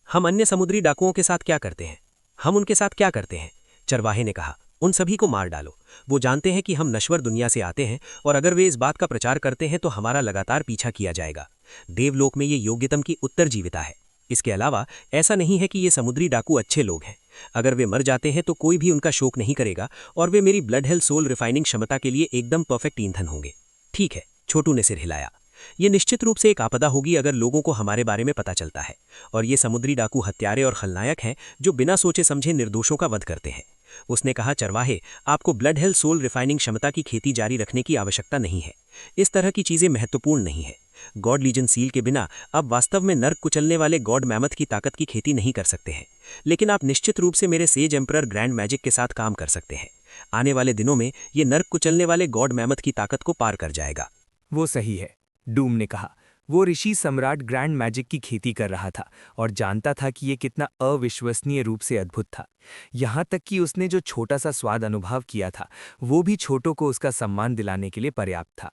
हम अन्य समुद्री डाकुओं के साथ क्या करते हैं? हम उनके साथ क्या करते हैं? चरवाहे ने कहा, उन सभी को मार डालो। वो जानते हैं कि हम नश्वर दुनिया से आते हैं और अगर वे इस बात का प्रचार करते हैं तो हमारा लगातार पीछा किया जाएगा। देवलोक में ये योग्यतम की उत्तरजीविता है। इसके अलावा ऐसा नहीं है कि ये समुद्री डाकू अच्छे लोग हैं। अगर वे मर जाते हैं तो कोई भी उनका शोक नहीं करेगा और वे मेरी ब्लड हेल सोल रिफाइनिंग क्षमता के लिए एकदम परफेक्ट ईंधन होंगे। ठीक है, छोटू ने सिर हिलाया। ये निश्चित रूप से एक आपदा होगी अगर लोगों को हमारे बारे में पता चलता है, और ये समुद्री डाकू हत्यारे और खलनायक हैं जो बिना सोचे समझे निर्दोषों का वध करते हैं। उसने कहा, चरवाहे, आपको ब्लड हेल सोल रिफाइनिंग क्षमता की खेती जारी रखने की आवश्यकता नहीं है। इस तरह की चीजें महत्वपूर्ण नहीं है। गॉड लीजन सील के बिना आप वास्तव में नर्क कुचलने वाले गॉड मैमथ की ताकत की खेती नहीं कर सकते हैं, लेकिन आप निश्चित रूप से मेरे सेज एम्परर ग्रैंड मैजिक के साथ काम कर सकते हैं। आने वाले दिनों में ये नर्क कुचलने वाले गॉड मैमथ की ताकत को पार कर जाएगा। वो सही है, डूम ने कहा। वो ऋषि सम्राट ग्रैंड मैजिक की खेती कर रहा था और जानता था कि ये कितना अविश्वसनीय रूप से अद्भुत था। यहाँ तक कि उसने जो छोटा सा स्वाद अनुभव किया था वो भी छोटू को उसका सम्मान दिलाने के लिए पर्याप्त था।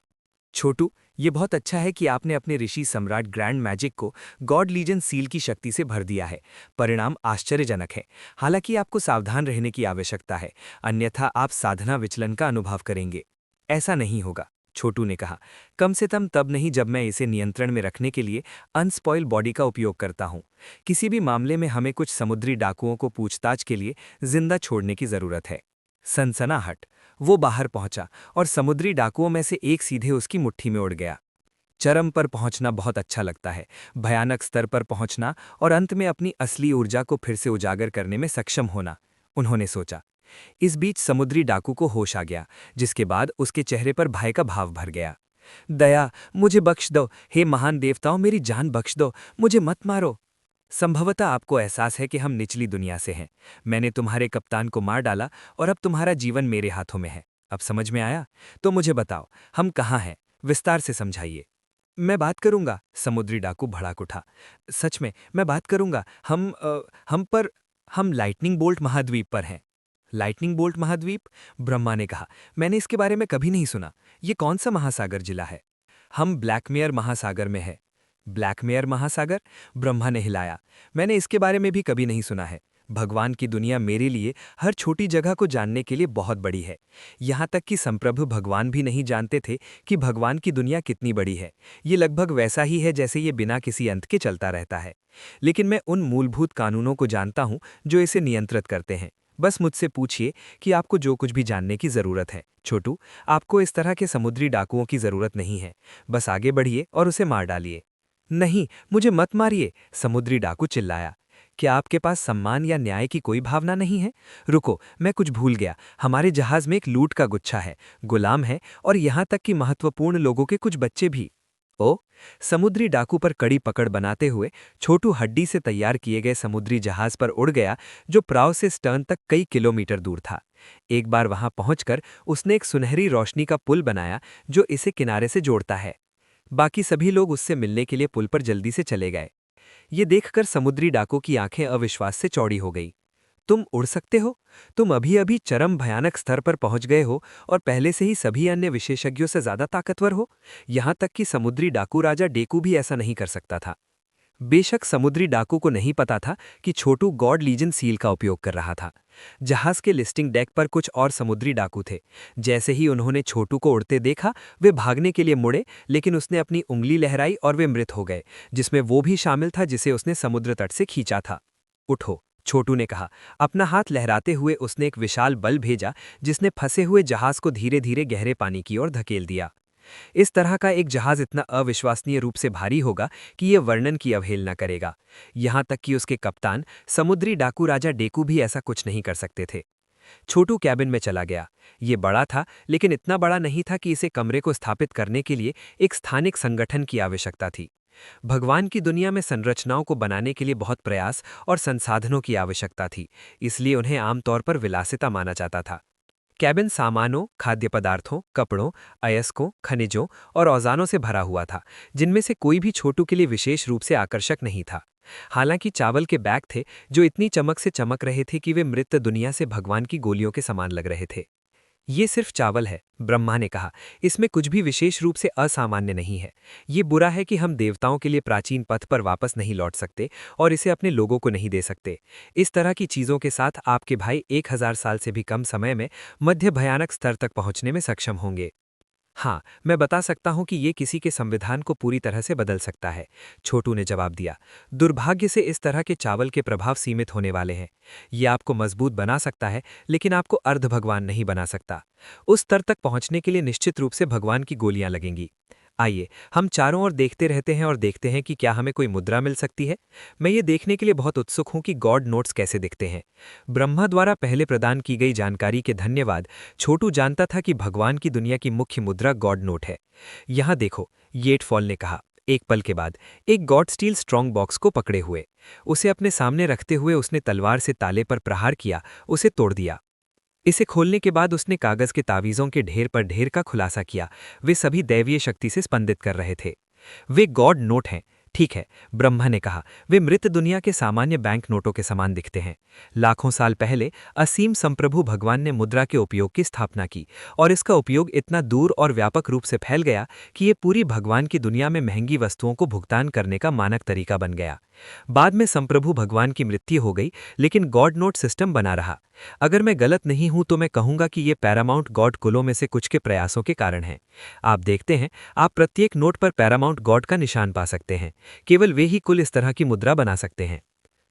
छोटू, ये बहुत अच्छा है कि आपने अपने ऋषि सम्राट ग्रैंड मैजिक को गॉड लीजन सील की शक्ति से भर दिया है। परिणाम आश्चर्यजनक है। हालांकि आपको सावधान रहने की आवश्यकता है, अन्यथा आप साधना विचलन का अनुभव करेंगे। ऐसा नहीं होगा, छोटू ने कहा। कम से कम तब नहीं जब मैं इसे नियंत्रण में रखने के लिए अनस्पॉइल बॉडी का उपयोग करता हूं। किसी भी मामले में हमें कुछ समुद्री डाकुओं को पूछताछ के लिए जिंदा छोड़ने की जरूरत है। सनसनाहट। वो बाहर पहुंचा और समुद्री डाकुओं में से एक सीधे उसकी मुट्ठी में उड़ गया। चरम पर पहुंचना बहुत अच्छा लगता है, भयानक स्तर पर पहुंचना और अंत में अपनी असली ऊर्जा को फिर से उजागर करने में सक्षम होना, उन्होंने सोचा। इस बीच समुद्री डाकू को होश आ गया, जिसके बाद उसके चेहरे पर भय का भाव भर गया। दया, मुझे बख्श दो, हे महान देवताओं, मेरी जान बख्श दो, मुझे मत मारो। संभवतः आपको एहसास है कि हम निचली दुनिया से हैं। मैंने तुम्हारे कप्तान को मार डाला और अब तुम्हारा जीवन मेरे हाथों में है। अब समझ में आया? तो मुझे बताओ, हम कहाँ हैं? विस्तार से समझाइए। मैं बात करूंगा, समुद्री डाकू भड़क उठा। सच में, मैं बात करूंगा। हम लाइटनिंग बोल्ट महाद्वीप पर हैं। लाइटनिंग बोल्ट महाद्वीप? ब्रह्मा ने कहा, मैंने इसके बारे में कभी नहीं सुना। ये कौन सा महासागर जिला है? हम ब्लैकमेयर महासागर में है। ब्लैकमेयर महासागर? ब्रह्मा ने हिलाया। मैंने इसके बारे में भी कभी नहीं सुना है। भगवान की दुनिया मेरे लिए हर छोटी जगह को जानने के लिए बहुत बड़ी है। यहाँ तक कि संप्रभु भगवान भी नहीं जानते थे कि भगवान की दुनिया कितनी बड़ी है। ये लगभग वैसा ही है जैसे ये बिना किसी अंत के चलता रहता है। लेकिन मैं उन मूलभूत कानूनों को जानता हूँ जो इसे नियंत्रित करते हैं। बस मुझसे पूछिए कि आपको जो कुछ भी जानने की जरूरत है। छोटू, आपको इस तरह के समुद्री डाकुओं की जरूरत नहीं है। बस आगे बढ़िए और उसे मार डालिए। नहीं, मुझे मत मारिए, समुद्री डाकू चिल्लाया। क्या आपके पास सम्मान या न्याय की कोई भावना नहीं है? रुको, मैं कुछ भूल गया। हमारे जहाज में एक लूट का गुच्छा है, गुलाम है और यहाँ तक कि महत्वपूर्ण लोगों के कुछ बच्चे भी। ओ, समुद्री डाकू पर कड़ी पकड़ बनाते हुए छोटू हड्डी से तैयार किए गए समुद्री जहाज पर उड़ गया जो प्राव से स्टर्न तक कई किलोमीटर दूर था। एक बार वहां पहुंचकर उसने एक सुनहरी रोशनी का पुल बनाया जो इसे किनारे से जोड़ता है। बाकी सभी लोग उससे मिलने के लिए पुल पर जल्दी से चले गए। ये देखकर समुद्री डाकू की आंखें अविश्वास से चौड़ी हो गई। तुम उड़ सकते हो? तुम अभी अभी चरम भयानक स्तर पर पहुंच गए हो और पहले से ही सभी अन्य विशेषज्ञों से ज्यादा ताकतवर हो। यहां तक कि समुद्री डाकू राजा डेकू भी ऐसा नहीं कर सकता था। बेशक समुद्री डाकू को नहीं पता था कि छोटू गॉड लीजन सील का उपयोग कर रहा था। जहाज के लिस्टिंग डेक पर कुछ और समुद्री डाकू थे। जैसे ही उन्होंने छोटू को उड़ते देखा, वे भागने के लिए मुड़े, लेकिन उसने अपनी उंगली लहराई और वे मृत हो गए, जिसमें वो भी शामिल था जिसे उसने समुद्र तट से खींचा था। उठो, छोटू ने कहा। अपना हाथ लहराते हुए उसने एक विशाल बल भेजा जिसने फंसे हुए जहाज को धीरे धीरे गहरे पानी की ओर धकेल दिया। इस तरह का एक जहाज इतना अविश्वसनीय रूप से भारी होगा कि यह वर्णन की अवहेलना करेगा। यहां तक कि उसके कप्तान समुद्री डाकू राजा डेकू भी ऐसा कुछ नहीं कर सकते थे। छोटू कैबिन में चला गया। ये बड़ा था, लेकिन इतना बड़ा नहीं था कि इसे कमरे को स्थापित करने के लिए एक स्थानिक संगठन की आवश्यकता थी। भगवान की दुनिया में संरचनाओं को बनाने के लिए बहुत प्रयास और संसाधनों की आवश्यकता थी, इसलिए उन्हें आमतौर पर विलासिता माना जाता था। कैबिन सामानों, खाद्य पदार्थों, कपड़ों, अयस्कों, खनिजों और औजारों से भरा हुआ था, जिनमें से कोई भी छोटू के लिए विशेष रूप से आकर्षक नहीं था। हालांकि चावल के बैग थे जो इतनी चमक से चमक रहे थे कि वे मृत दुनिया से भगवान की गोलियों के समान लग रहे थे। ये सिर्फ चावल है, ब्रह्मा ने कहा। इसमें कुछ भी विशेष रूप से असामान्य नहीं है। ये बुरा है कि हम देवताओं के लिए प्राचीन पथ पर वापस नहीं लौट सकते और इसे अपने लोगों को नहीं दे सकते। इस तरह की चीज़ों के साथ आपके भाई 1000 साल से भी कम समय में मध्य भयानक स्तर तक पहुंचने में सक्षम होंगे। हाँ, मैं बता सकता हूं कि ये किसी के संविधान को पूरी तरह से बदल सकता है, छोटू ने जवाब दिया। दुर्भाग्य से इस तरह के चावल के प्रभाव सीमित होने वाले हैं। ये आपको मजबूत बना सकता है, लेकिन आपको अर्ध भगवान नहीं बना सकता। उस स्तर तक पहुंचने के लिए निश्चित रूप से भगवान की गोलियां लगेंगी। आइए हम चारों ओर देखते रहते हैं और देखते हैं कि क्या हमें कोई मुद्रा मिल सकती है। मैं ये देखने के लिए बहुत उत्सुक हूं कि गॉड नोट्स कैसे दिखते हैं। ब्रह्मा द्वारा पहले प्रदान की गई जानकारी के धन्यवाद। छोटू जानता था कि भगवान की दुनिया की मुख्य मुद्रा गॉड नोट है। यहां देखो, येटफॉल ने कहा। एक पल के बाद एक गॉड स्टील स्ट्रॉन्ग बॉक्स को पकड़े हुए, उसे अपने सामने रखते हुए उसने तलवार से ताले पर प्रहार किया, उसे तोड़ दिया। इसे खोलने के बाद उसने कागज के तावीज़ों के ढेर पर ढेर का खुलासा किया। वे सभी दैवीय शक्ति से स्पंदित कर रहे थे। वे गॉड नोट हैं, ठीक है, ब्रह्मा ने कहा। वे मृत दुनिया के सामान्य बैंक नोटों के समान दिखते हैं। लाखों साल पहले असीम संप्रभु भगवान ने मुद्रा के उपयोग की स्थापना की और इसका उपयोग इतना दूर और व्यापक रूप से फैल गया कि ये पूरी भगवान की दुनिया में महंगी वस्तुओं को भुगतान करने का मानक तरीका बन गया। बाद में संप्रभु भगवान की मृत्यु हो गई, लेकिन गॉड नोट सिस्टम बना रहा। अगर मैं गलत नहीं हूं तो मैं कहूंगा कि ये पैरामाउंट गॉड कुलों में से कुछ के प्रयासों के कारण है। आप देखते हैं, आप प्रत्येक नोट पर पैरामाउंट गॉड का निशान पा सकते हैं। केवल वे ही कुल इस तरह की मुद्रा बना सकते हैं।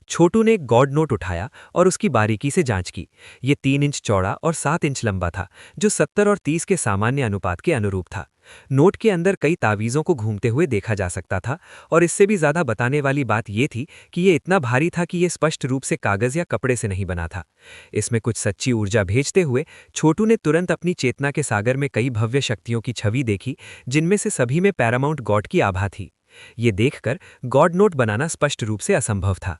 छोटू ने एक गॉड नोट उठाया और उसकी बारीकी से जांच की। ये 3 इंच चौड़ा और 7 इंच लंबा था, जो 70 और 30 के सामान्य अनुपात के अनुरूप था। नोट के अंदर कई तावीज़ों को घूमते हुए देखा जा सकता था, और इससे भी ज़्यादा बताने वाली बात यह थी कि यह इतना भारी था कि यह स्पष्ट रूप से कागज़ या कपड़े से नहीं बना था। इसमें कुछ सच्ची ऊर्जा भेजते हुए छोटू ने तुरंत अपनी चेतना के सागर में कई भव्य शक्तियों की छवि देखी, जिनमें से सभी में पैरामाउंट गॉड की आभा थी। ये देखकर गॉड नोट बनाना स्पष्ट रूप से असंभव था।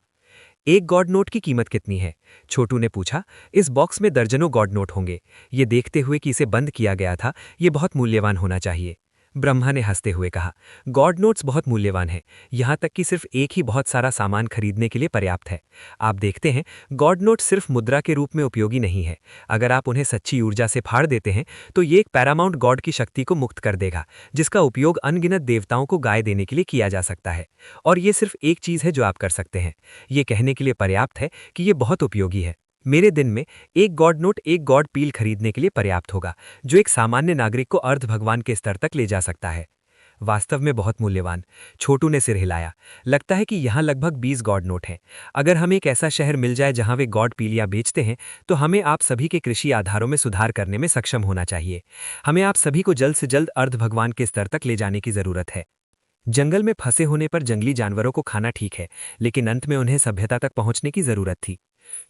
एक गॉड नोट की कीमत कितनी है? छोटू ने पूछा। इस बॉक्स में दर्जनों गॉड नोट होंगे। ये देखते हुए कि इसे बंद किया गया था, ये बहुत मूल्यवान होना चाहिए। ब्रह्मा ने हंसते हुए कहा, गॉड नोट्स बहुत मूल्यवान हैं, यहाँ तक कि सिर्फ एक ही बहुत सारा सामान खरीदने के लिए पर्याप्त है। आप देखते हैं, गॉड नोट सिर्फ मुद्रा के रूप में उपयोगी नहीं है। अगर आप उन्हें सच्ची ऊर्जा से फाड़ देते हैं तो ये एक पैरामाउंट गॉड की शक्ति को मुक्त कर देगा, जिसका उपयोग अनगिनत देवताओं को गाय देने के लिए किया जा सकता है। और ये सिर्फ एक चीज़ है जो आप कर सकते हैं। ये कहने के लिए पर्याप्त है कि ये बहुत उपयोगी है। मेरे दिन में एक गॉड नोट एक गॉड पील खरीदने के लिए पर्याप्त होगा, जो एक सामान्य नागरिक को अर्ध भगवान के स्तर तक ले जा सकता है। वास्तव में बहुत मूल्यवान। छोटू ने सिर हिलाया। लगता है कि यहाँ लगभग 20 गॉड नोट हैं। अगर हमें एक ऐसा शहर मिल जाए जहाँ वे गॉड पीलियाँ बेचते हैं, तो हमें आप सभी के कृषि आधारों में सुधार करने में सक्षम होना चाहिए। हमें आप सभी को जल्द से जल्द अर्ध भगवान के स्तर तक ले जाने की जरूरत है। जंगल में फंसे होने पर जंगली जानवरों को खाना ठीक है, लेकिन अंत में उन्हें सभ्यता तक पहुंचने की जरूरत थी।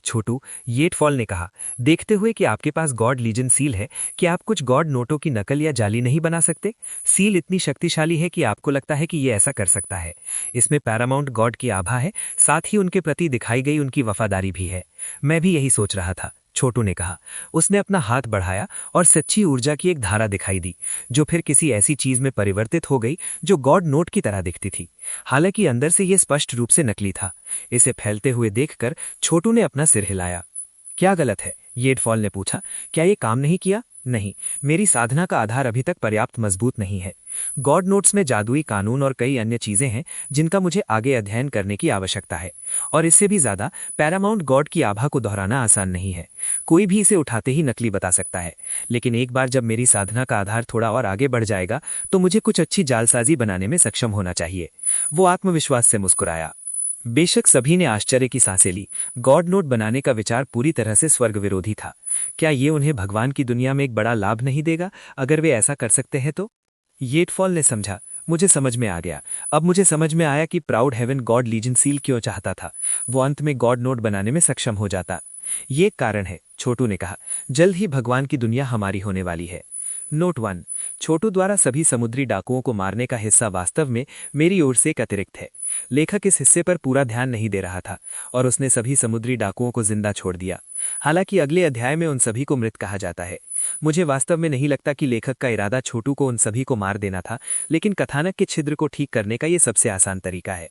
छोटू, येटफॉल ने कहा, देखते हुए कि आपके पास गॉड लीजन सील है, कि आप कुछ गॉड नोटों की नकल या जाली नहीं बना सकते? सील इतनी शक्तिशाली है कि आपको लगता है कि ये ऐसा कर सकता है। इसमें पैरामाउंट गॉड की आभा है, साथ ही उनके प्रति दिखाई गई उनकी वफादारी भी है। मैं भी यही सोच रहा था, छोटू ने कहा। उसने अपना हाथ बढ़ाया और सच्ची ऊर्जा की एक धारा दिखाई दी, जो फिर किसी ऐसी चीज में परिवर्तित हो गई जो गॉड नोट की तरह दिखती थी। हालांकि अंदर से यह स्पष्ट रूप से नकली था। इसे फैलते हुए देखकर छोटू ने अपना सिर हिलाया। क्या गलत है? येडफॉल ने पूछा। क्या ये काम नहीं किया? नहीं, मेरी साधना का आधार अभी तक पर्याप्त मजबूत नहीं है। गॉड नोट्स में जादुई कानून और कई अन्य चीजें हैं जिनका मुझे आगे अध्ययन करने की आवश्यकता है। और इससे भी ज्यादा, पैरामाउंट गॉड की आभा को दोहराना आसान नहीं है। कोई भी इसे उठाते ही नकली बता सकता है। लेकिन एक बार जब मेरी साधना का आधार थोड़ा और आगे बढ़ जाएगा तो मुझे कुछ अच्छी जालसाजी बनाने में सक्षम होना चाहिए। वो आत्मविश्वास से मुस्कुराया। बेशक सभी ने आश्चर्य की सांसें ली। गॉड नोट बनाने का विचार पूरी तरह से स्वर्ग विरोधी था। क्या ये उन्हें भगवान की दुनिया में एक बड़ा लाभ नहीं देगा अगर वे ऐसा कर सकते हैं तो? येटफॉल ने समझा। मुझे समझ में आ गया। अब मुझे समझ में आया कि proud heaven god legion seal क्यों चाहता था। वो अंत में गॉड नोट बनाने में सक्षम हो जाता। ये एक कारण है, छोटू ने कहा। जल्द ही भगवान की दुनिया हमारी होने वाली है। नोट 1। छोटू द्वारा सभी समुद्री डाकुओं को मारने का हिस्सा वास्तव में मेरी ओर से एक अतिरिक्त है। लेखक इस हिस्से पर पूरा ध्यान नहीं दे रहा था और उसने सभी समुद्री डाकुओं को जिंदा छोड़ दिया। हालांकि अगले अध्याय में उन सभी को मृत कहा जाता है। मुझे वास्तव में नहीं लगता कि लेखक का इरादा छोटू को उन सभी को मार देना था, लेकिन कथानक के छिद्र को ठीक करने का ये सबसे आसान तरीका है।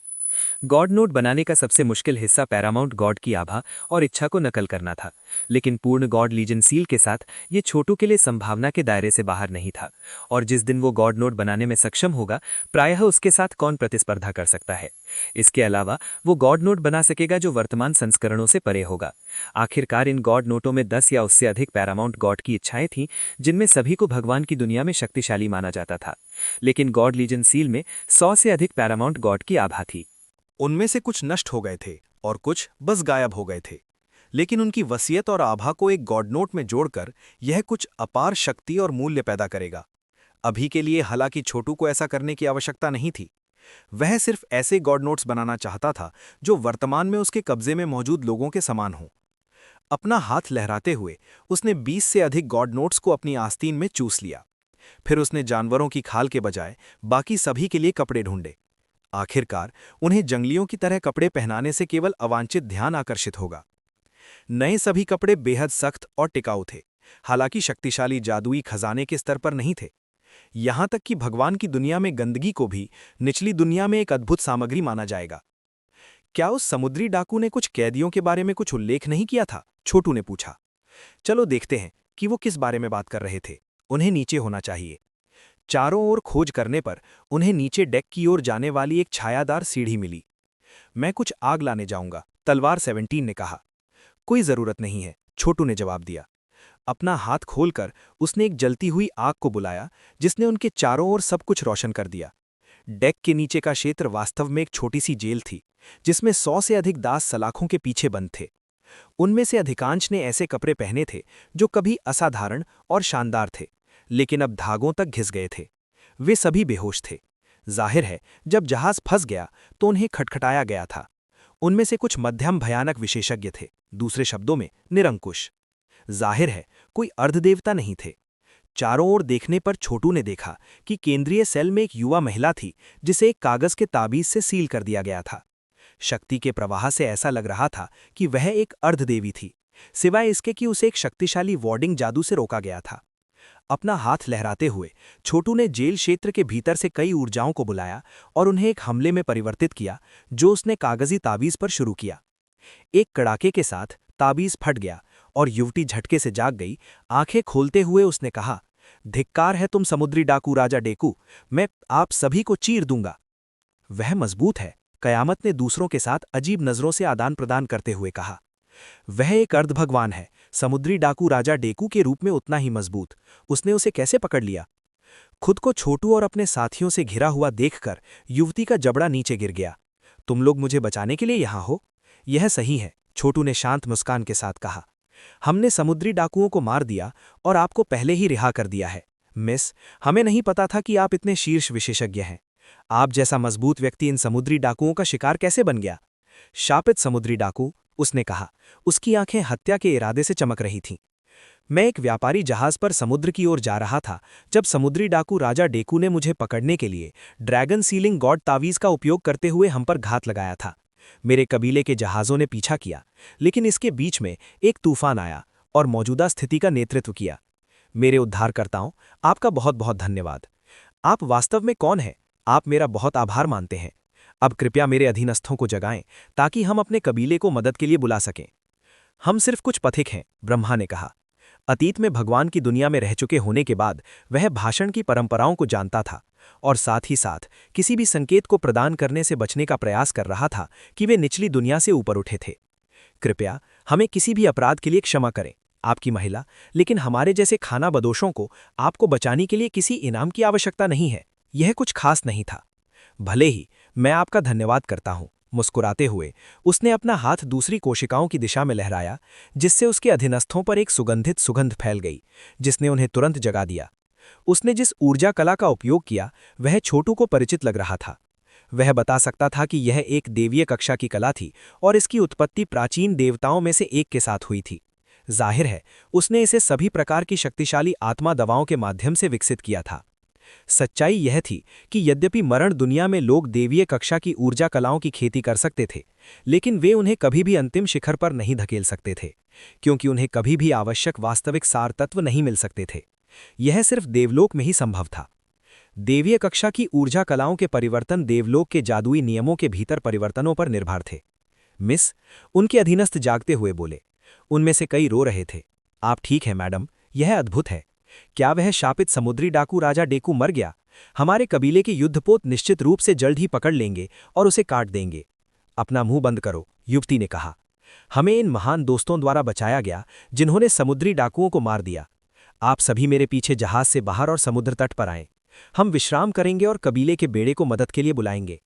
गॉड नोट बनाने का सबसे मुश्किल हिस्सा पैरामाउंट गॉड की आभा और इच्छा को नकल करना था। लेकिन पूर्ण गॉड लीजन सील के साथ ये छोटू के लिए संभावना के दायरे से बाहर नहीं था। और जिस दिन वो गॉड नोट बनाने में सक्षम होगा, प्रायः उसके साथ कौन प्रतिस्पर्धा कर सकता है। इसके अलावा वो गॉड नोट बना सकेगा जो वर्तमान संस्करणों से परे होगा। आखिरकार इन गॉड नोटों में 10 या उससे अधिक पैरामाउंट गॉड की इच्छाएं थीं, जिनमें सभी को भगवान की दुनिया में शक्तिशाली माना जाता था। लेकिन गॉड लीजन सील में 100 से अधिक पैरामाउंट गॉड की आभा थी। उनमें से कुछ नष्ट हो गए थे और कुछ बस गायब हो गए थे। लेकिन उनकी वसीयत और आभा को एक गॉड नोट में जोड़कर यह कुछ अपार शक्ति और मूल्य पैदा करेगा। अभी के लिए हालांकि छोटू को ऐसा करने की आवश्यकता नहीं थी। वह सिर्फ ऐसे गॉड नोट्स बनाना चाहता था जो वर्तमान में उसके कब्जे में मौजूद लोगों के समान हों। अपना हाथ लहराते हुए उसने 20 से अधिक गॉड नोट्स को अपनी आस्तीन में चूस लिया। फिर उसने जानवरों की खाल के बजाय बाकी सभी के लिए कपड़े ढूंढे। आखिरकार उन्हें जंगलियों की तरह कपड़े पहनाने से केवल अवांछित ध्यान आकर्षित होगा। नए सभी कपड़े बेहद सख्त और टिकाऊ थे, हालांकि शक्तिशाली जादुई खजाने के स्तर पर नहीं थे। यहां तक कि भगवान की दुनिया में गंदगी को भी निचली दुनिया में एक अद्भुत सामग्री माना जाएगा। क्या उस समुद्री डाकू ने कुछ कैदियों के बारे में कुछ उल्लेख नहीं किया था? छोटू ने पूछा। चलो देखते हैं कि वो किस बारे में बात कर रहे थे। उन्हें नीचे होना चाहिए। चारों ओर खोज करने पर उन्हें नीचे डेक की ओर जाने वाली एक छायादार सीढ़ी मिली। मैं कुछ आग लाने जाऊंगा, तलवार 17 ने कहा। कोई जरूरत नहीं है, छोटू ने जवाब दिया। अपना हाथ खोलकर उसने एक जलती हुई आग को बुलाया, जिसने उनके चारों ओर सब कुछ रोशन कर दिया। डेक के नीचे का क्षेत्र वास्तव में एक छोटी सी जेल थी, जिसमें 100 से अधिक दास सलाखों के पीछे बंद थे। उनमें से अधिकांश ने ऐसे कपड़े पहने थे जो कभी असाधारण और शानदार थे, लेकिन अब धागों तक घिस गए थे। वे सभी बेहोश थे। जाहिर है, जब जहाज फंस गया तो उन्हें खटखटाया गया था। उनमें से कुछ मध्यम भयानक विशेषज्ञ थे, दूसरे शब्दों में निरंकुश। जाहिर है, कोई अर्धदेवता नहीं थे। चारों ओर देखने पर छोटू ने देखा कि केंद्रीय सेल में एक युवा महिला थी, जिसे एक कागज के ताबीज से सील कर दिया गया था। शक्ति के प्रवाह से ऐसा लग रहा था कि वह एक अर्धदेवी थी, सिवाय इसके कि उसे एक शक्तिशाली वार्डिंग जादू से रोका गया था। अपना हाथ लहराते हुए छोटू ने जेल क्षेत्र के भीतर से कई ऊर्जाओं को बुलाया और उन्हें एक हमले में परिवर्तित किया, जो उसने कागजी ताबीज पर शुरू किया। एक कड़ाके के साथ ताबीज फट गया और युवती झटके से जाग गई। आंखें खोलते हुए उसने कहा, धिक्कार है तुम समुद्री डाकू राजा डेकू, मैं आप सभी को चीर दूंगा। वह मजबूत है, कयामत ने दूसरों के साथ अजीब नजरों से आदान प्रदान करते हुए कहा। वह एक अर्धभगवान है, समुद्री डाकू राजा डेकू के रूप में उतना ही मजबूत। उसने उसे कैसे पकड़ लिया? खुद को छोटू और अपने साथियों से घिरा हुआ देखकर युवती का जबड़ा नीचे गिर गया। तुम लोग मुझे बचाने के लिए यहां हो? यह सही है, छोटू ने शांत मुस्कान के साथ कहा। हमने समुद्री डाकुओं को मार दिया और आपको पहले ही रिहा कर दिया है। मिस, हमें नहीं पता था कि आप इतने शीर्ष विशेषज्ञ हैं। आप जैसा मजबूत व्यक्ति इन समुद्री डाकुओं का शिकार कैसे बन गया? शापित समुद्री डाकू, उसने कहा। उसकी आंखें हत्या के इरादे से चमक रही थीं। मैं एक व्यापारी जहाज पर समुद्र की ओर जा रहा था जब समुद्री डाकू राजा डेकू ने मुझे पकड़ने के लिए ड्रैगन सीलिंग गॉड तावीज का उपयोग करते हुए हम पर घात लगाया था। मेरे कबीले के जहाज़ों ने पीछा किया, लेकिन इसके बीच में एक तूफान आया और मौजूदा स्थिति का नेतृत्व किया। मेरे उद्धारकर्ताओं, आपका बहुत बहुत धन्यवाद। आप वास्तव में कौन हैं? आप मेरा बहुत आभार मानते हैं। अब कृपया मेरे अधीनस्थों को जगाएं ताकि हम अपने कबीले को मदद के लिए बुला सकें। हम सिर्फ कुछ पथिक हैं, ब्रह्मा ने कहा। अतीत में भगवान की दुनिया में रह चुके होने के बाद वह भाषण की परंपराओं को जानता था और साथ ही साथ किसी भी संकेत को प्रदान करने से बचने का प्रयास कर रहा था कि वे निचली दुनिया से ऊपर उठे थे। कृपया हमें किसी भी अपराध के लिए क्षमा करें, आपकी महिला, लेकिन हमारे जैसे खाना बदोशों को आपको बचाने के लिए किसी इनाम की आवश्यकता नहीं है। यह कुछ खास नहीं था। भले ही मैं आपका धन्यवाद करता हूं। मुस्कुराते हुए उसने अपना हाथ दूसरी कोशिकाओं की दिशा में लहराया, जिससे उसके अधीनस्थों पर एक सुगंधित सुगंध फैल गई, जिसने उन्हें तुरंत जगा दिया। उसने जिस ऊर्जा कला का उपयोग किया वह छोटू को परिचित लग रहा था। वह बता सकता था कि यह एक देवीय कक्षा की कला थी और इसकी उत्पत्ति प्राचीन देवताओं में से एक के साथ हुई थी। जाहिर है उसने इसे सभी प्रकार की शक्तिशाली आत्मा दवाओं के माध्यम से विकसित किया था। सच्चाई यह थी कि यद्यपि मरण दुनिया में लोग देवीय कक्षा की ऊर्जा कलाओं की खेती कर सकते थे, लेकिन वे उन्हें कभी भी अंतिम शिखर पर नहीं धकेल सकते थे, क्योंकि उन्हें कभी भी आवश्यक वास्तविक सार तत्व नहीं मिल सकते थे। यह सिर्फ देवलोक में ही संभव था। देवीय कक्षा की ऊर्जा कलाओं के परिवर्तन देवलोक के जादुई नियमों के भीतर परिवर्तनों पर निर्भर थे। मिस, उनके अधीनस्थ जागते हुए बोले। उनमें से कई रो रहे थे। आप ठीक हैं मैडम, यह अद्भुत है। क्या वह शापित समुद्री डाकू राजा डेकू मर गया? हमारे कबीले के युद्धपोत निश्चित रूप से जल्द ही पकड़ लेंगे और उसे काट देंगे। अपना मुंह बंद करो, युवती ने कहा। हमें इन महान दोस्तों द्वारा बचाया गया जिन्होंने समुद्री डाकुओं को मार दिया। आप सभी मेरे पीछे जहाज से बाहर और समुद्र तट पर आएं। हम विश्राम करेंगे और कबीले के बेड़े को मदद के लिए बुलाएंगे।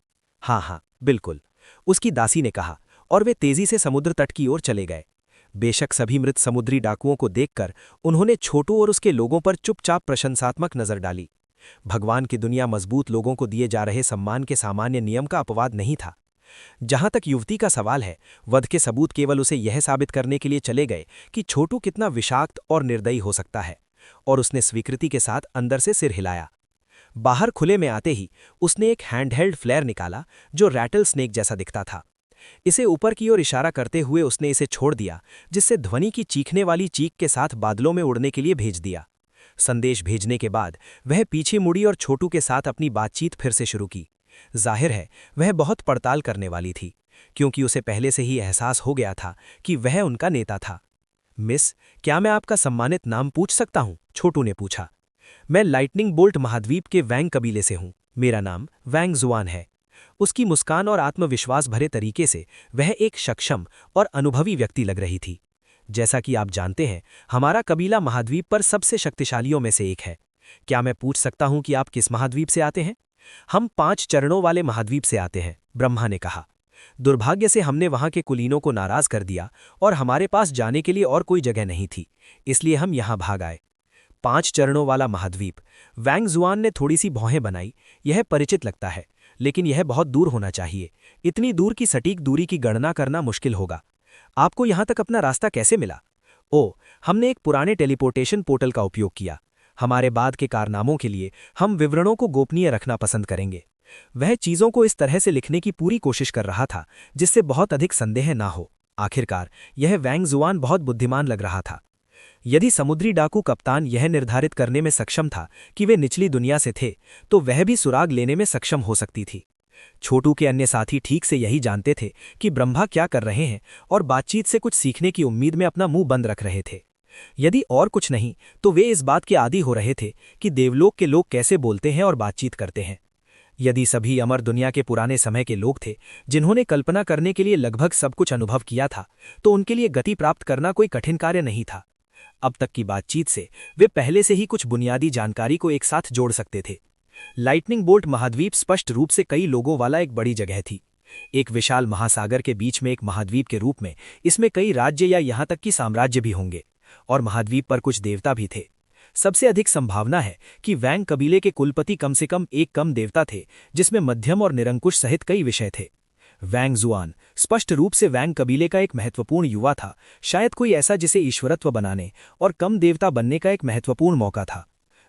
हाँ, बिल्कुल, उसकी दासी ने कहा, और वे तेजी से समुद्र तट की ओर चले गए। बेशक सभी मृत समुद्री डाकुओं को देखकर उन्होंने छोटू और उसके लोगों पर चुपचाप प्रशंसात्मक नजर डाली। भगवान की दुनिया मजबूत लोगों को दिए जा रहे सम्मान के सामान्य नियम का अपवाद नहीं था। जहां तक युवती का सवाल है, वध के सबूत केवल उसे यह साबित करने के लिए चले गए कि छोटू कितना विषाक्त और निर्दयी हो सकता है, और उसने स्वीकृति के साथ अंदर से सिर हिलाया। बाहर खुले में आते ही उसने एक हैंडहेल्ड फ्लेयर निकाला जो रैटल स्नेक जैसा दिखता था। इसे ऊपर की ओर इशारा करते हुए उसने इसे छोड़ दिया, जिससे ध्वनि की चीखने वाली चीख के साथ बादलों में उड़ने के लिए भेज दिया। संदेश भेजने के बाद वह पीछे मुड़ी और छोटू के साथ अपनी बातचीत फिर से शुरू की। जाहिर है वह बहुत पड़ताल करने वाली थी, क्योंकि उसे पहले से ही एहसास हो गया था कि वह उनका नेता था। मिस, क्या मैं आपका सम्मानित नाम पूछ सकता हूं? छोटू ने पूछा। मैं लाइटनिंग बोल्ट महाद्वीप के वैंग कबीले से हूं। मेरा नाम वैंग जुआन है। उसकी मुस्कान और आत्मविश्वास भरे तरीके से वह एक सक्षम और अनुभवी व्यक्ति लग रही थी। जैसा कि आप जानते हैं, हमारा कबीला महाद्वीप पर सबसे शक्तिशालियों में से एक है। क्या मैं पूछ सकता हूं कि आप किस महाद्वीप से आते हैं? हम 5 चरणों वाले महाद्वीप से आते हैं, ब्रह्मा ने कहा। दुर्भाग्य से हमने वहां के कुलीनों को नाराज कर दिया और हमारे पास जाने के लिए और कोई जगह नहीं थी, इसलिए हम यहां भाग आए। 5 चरणों वाला महाद्वीप, वैंग जुआन ने थोड़ी सी भौहें बनाई। यह परिचित लगता है, लेकिन यह बहुत दूर होना चाहिए। इतनी दूर की सटीक दूरी की गणना करना मुश्किल होगा। आपको यहां तक अपना रास्ता कैसे मिला? ओह, हमने एक पुराने टेलीपोर्टेशन पोर्टल का उपयोग किया। हमारे बाद के कारनामों के लिए हम विवरणों को गोपनीय रखना पसंद करेंगे। वह चीजों को इस तरह से लिखने की पूरी कोशिश कर रहा था जिससे बहुत अधिक संदेह ना हो। आखिरकार यह वैंग जुआन बहुत बुद्धिमान लग रहा था। यदि समुद्री डाकू कप्तान यह निर्धारित करने में सक्षम था कि वे निचली दुनिया से थे, तो वह भी सुराग लेने में सक्षम हो सकती थी। छोटू के अन्य साथी ठीक से यही जानते थे कि ब्रह्मा क्या कर रहे हैं और बातचीत से कुछ सीखने की उम्मीद में अपना मुंह बंद रख रहे थे। यदि और कुछ नहीं, तो वे इस बात के आदी हो रहे थे कि देवलोक के लोग कैसे बोलते हैं और बातचीत करते हैं। यदि सभी अमर दुनिया के पुराने समय के लोग थे जिन्होंने कल्पना करने के लिए लगभग सब कुछ अनुभव किया था, तो उनके लिए गति प्राप्त करना कोई कठिन कार्य नहीं था। अब तक की बातचीत से वे पहले से ही कुछ बुनियादी जानकारी को एक साथ जोड़ सकते थे। लाइटनिंग बोल्ट महाद्वीप स्पष्ट रूप से कई लोगों वाला एक बड़ी जगह थी। एक विशाल महासागर के बीच में एक महाद्वीप के रूप में इसमें कई राज्य या यहां तक कि साम्राज्य भी होंगे, और महाद्वीप पर कुछ देवता भी थे। सबसे अधिक संभावना है कि वैंग कबीले के कुलपति कम से कम एक कम देवता थे, जिसमें मध्यम और निरंकुश सहित कई विषय थे। वैंग जुआन स्पष्ट रूप से वैंग कबीले का एक महत्वपूर्ण युवा था, शायद कोई ऐसा जिसे ईश्वरत्व बनाने और कम देवता बनने का एक महत्वपूर्ण मौका था।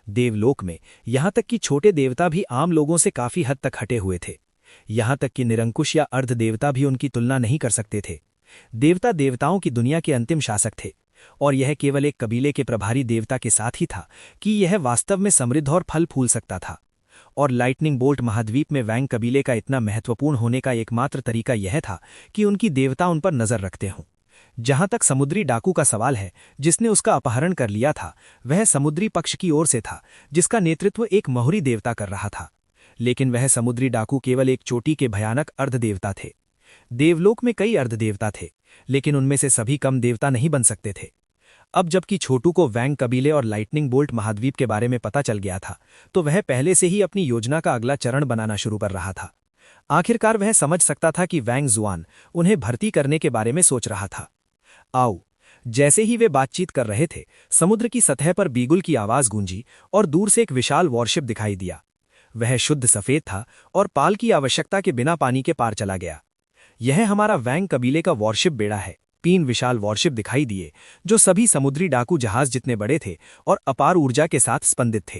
देवलोक में यहां तक कि छोटे देवता भी आम लोगों से काफी हद तक हटे हुए थे। यहां तक कि निरंकुश या अर्ध देवता भी उनकी तुलना नहीं कर सकते थे। देवता देवताओं की दुनिया के अंतिम शासक थे, और यह केवल एक कबीले के प्रभारी देवता के साथ ही था कि यह वास्तव में समृद्ध और फल फूल सकता था। और लाइटनिंग बोल्ट महाद्वीप में वैंग कबीले का इतना महत्वपूर्ण होने का एकमात्र तरीका यह था कि उनकी देवता उन पर नजर रखते हों। जहां तक समुद्री डाकू का सवाल है, जिसने उसका अपहरण कर लिया था, वह समुद्री पक्ष की ओर से था, जिसका नेतृत्व एक मोहरी देवता कर रहा था। लेकिन वह समुद्री डाकू केवल एक चोटी के भयानक अर्धदेवता थे। देवलोक में कई अर्धदेवता थे, लेकिन उनमें से सभी कम देवता नहीं बन सकते थे। अब जबकि छोटू को वैंग कबीले और लाइटनिंग बोल्ट महाद्वीप के बारे में पता चल गया था, तो वह पहले से ही अपनी योजना का अगला चरण बनाना शुरू कर रहा था। आखिरकार वह समझ सकता था कि वैंग जुआन उन्हें भर्ती करने के बारे में सोच रहा था। आओ, जैसे ही वे बातचीत कर रहे थे, समुद्र की सतह पर बीगुल की आवाज गूंजी और दूर से एक विशाल वॉरशिप दिखाई दिया। वह शुद्ध सफेद था और पाल की आवश्यकता के बिना पानी के पार चला गया। यह हमारा वैंग कबीले का वॉरशिप बेड़ा है। 3 विशाल वॉरशिप दिखाई दिए, जो सभी समुद्री डाकू जहाज जितने बड़े थे और अपार ऊर्जा के साथ स्पंदित थे,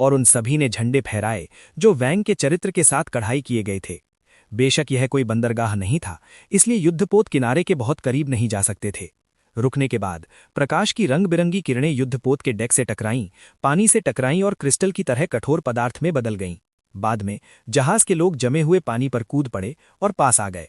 और उन सभी ने झंडे फहराए जो वैंग के चरित्र के साथ कढ़ाई किए गए थे। बेशक यह कोई बंदरगाह नहीं था, इसलिए युद्धपोत किनारे के बहुत करीब नहीं जा सकते थे। रुकने के बाद प्रकाश की रंग बिरंगी किरणें युद्धपोत के डेक से टकराईं, पानी से टकराईं और क्रिस्टल की तरह कठोर पदार्थ में बदल गईं। बाद में जहाज के लोग जमे हुए पानी पर कूद पड़े और पास आ गए।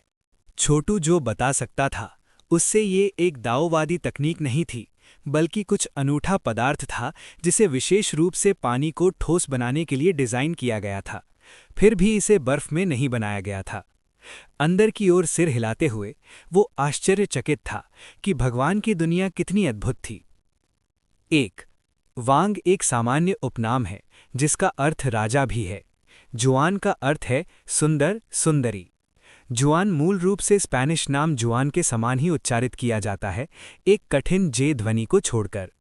छोटू जो बता सकता था, उससे ये एक दाओवादी तकनीक नहीं थी, बल्कि कुछ अनूठा पदार्थ था जिसे विशेष रूप से पानी को ठोस बनाने के लिए डिज़ाइन किया गया था। फिर भी इसे बर्फ में नहीं बनाया गया था। अंदर की ओर सिर हिलाते हुए वो आश्चर्यचकित था कि भगवान की दुनिया कितनी अद्भुत थी। 1. वांग एक सामान्य उपनाम है जिसका अर्थ राजा भी है। जुआन का अर्थ है सुंदर, सुंदरी। जुआन मूल रूप से स्पेनिश नाम जुआन के समान ही उच्चारित किया जाता है, एक कठिन जे ध्वनि को छोड़कर।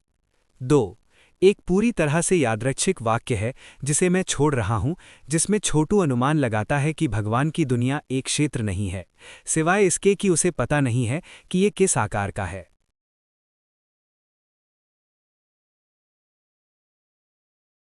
2. एक पूरी तरह से यादृच्छिक वाक्य है जिसे मैं छोड़ रहा हूं, जिसमें छोटू अनुमान लगाता है कि भगवान की दुनिया एक क्षेत्र नहीं है, सिवाय इसके कि उसे पता नहीं है कि ये किस आकार का है।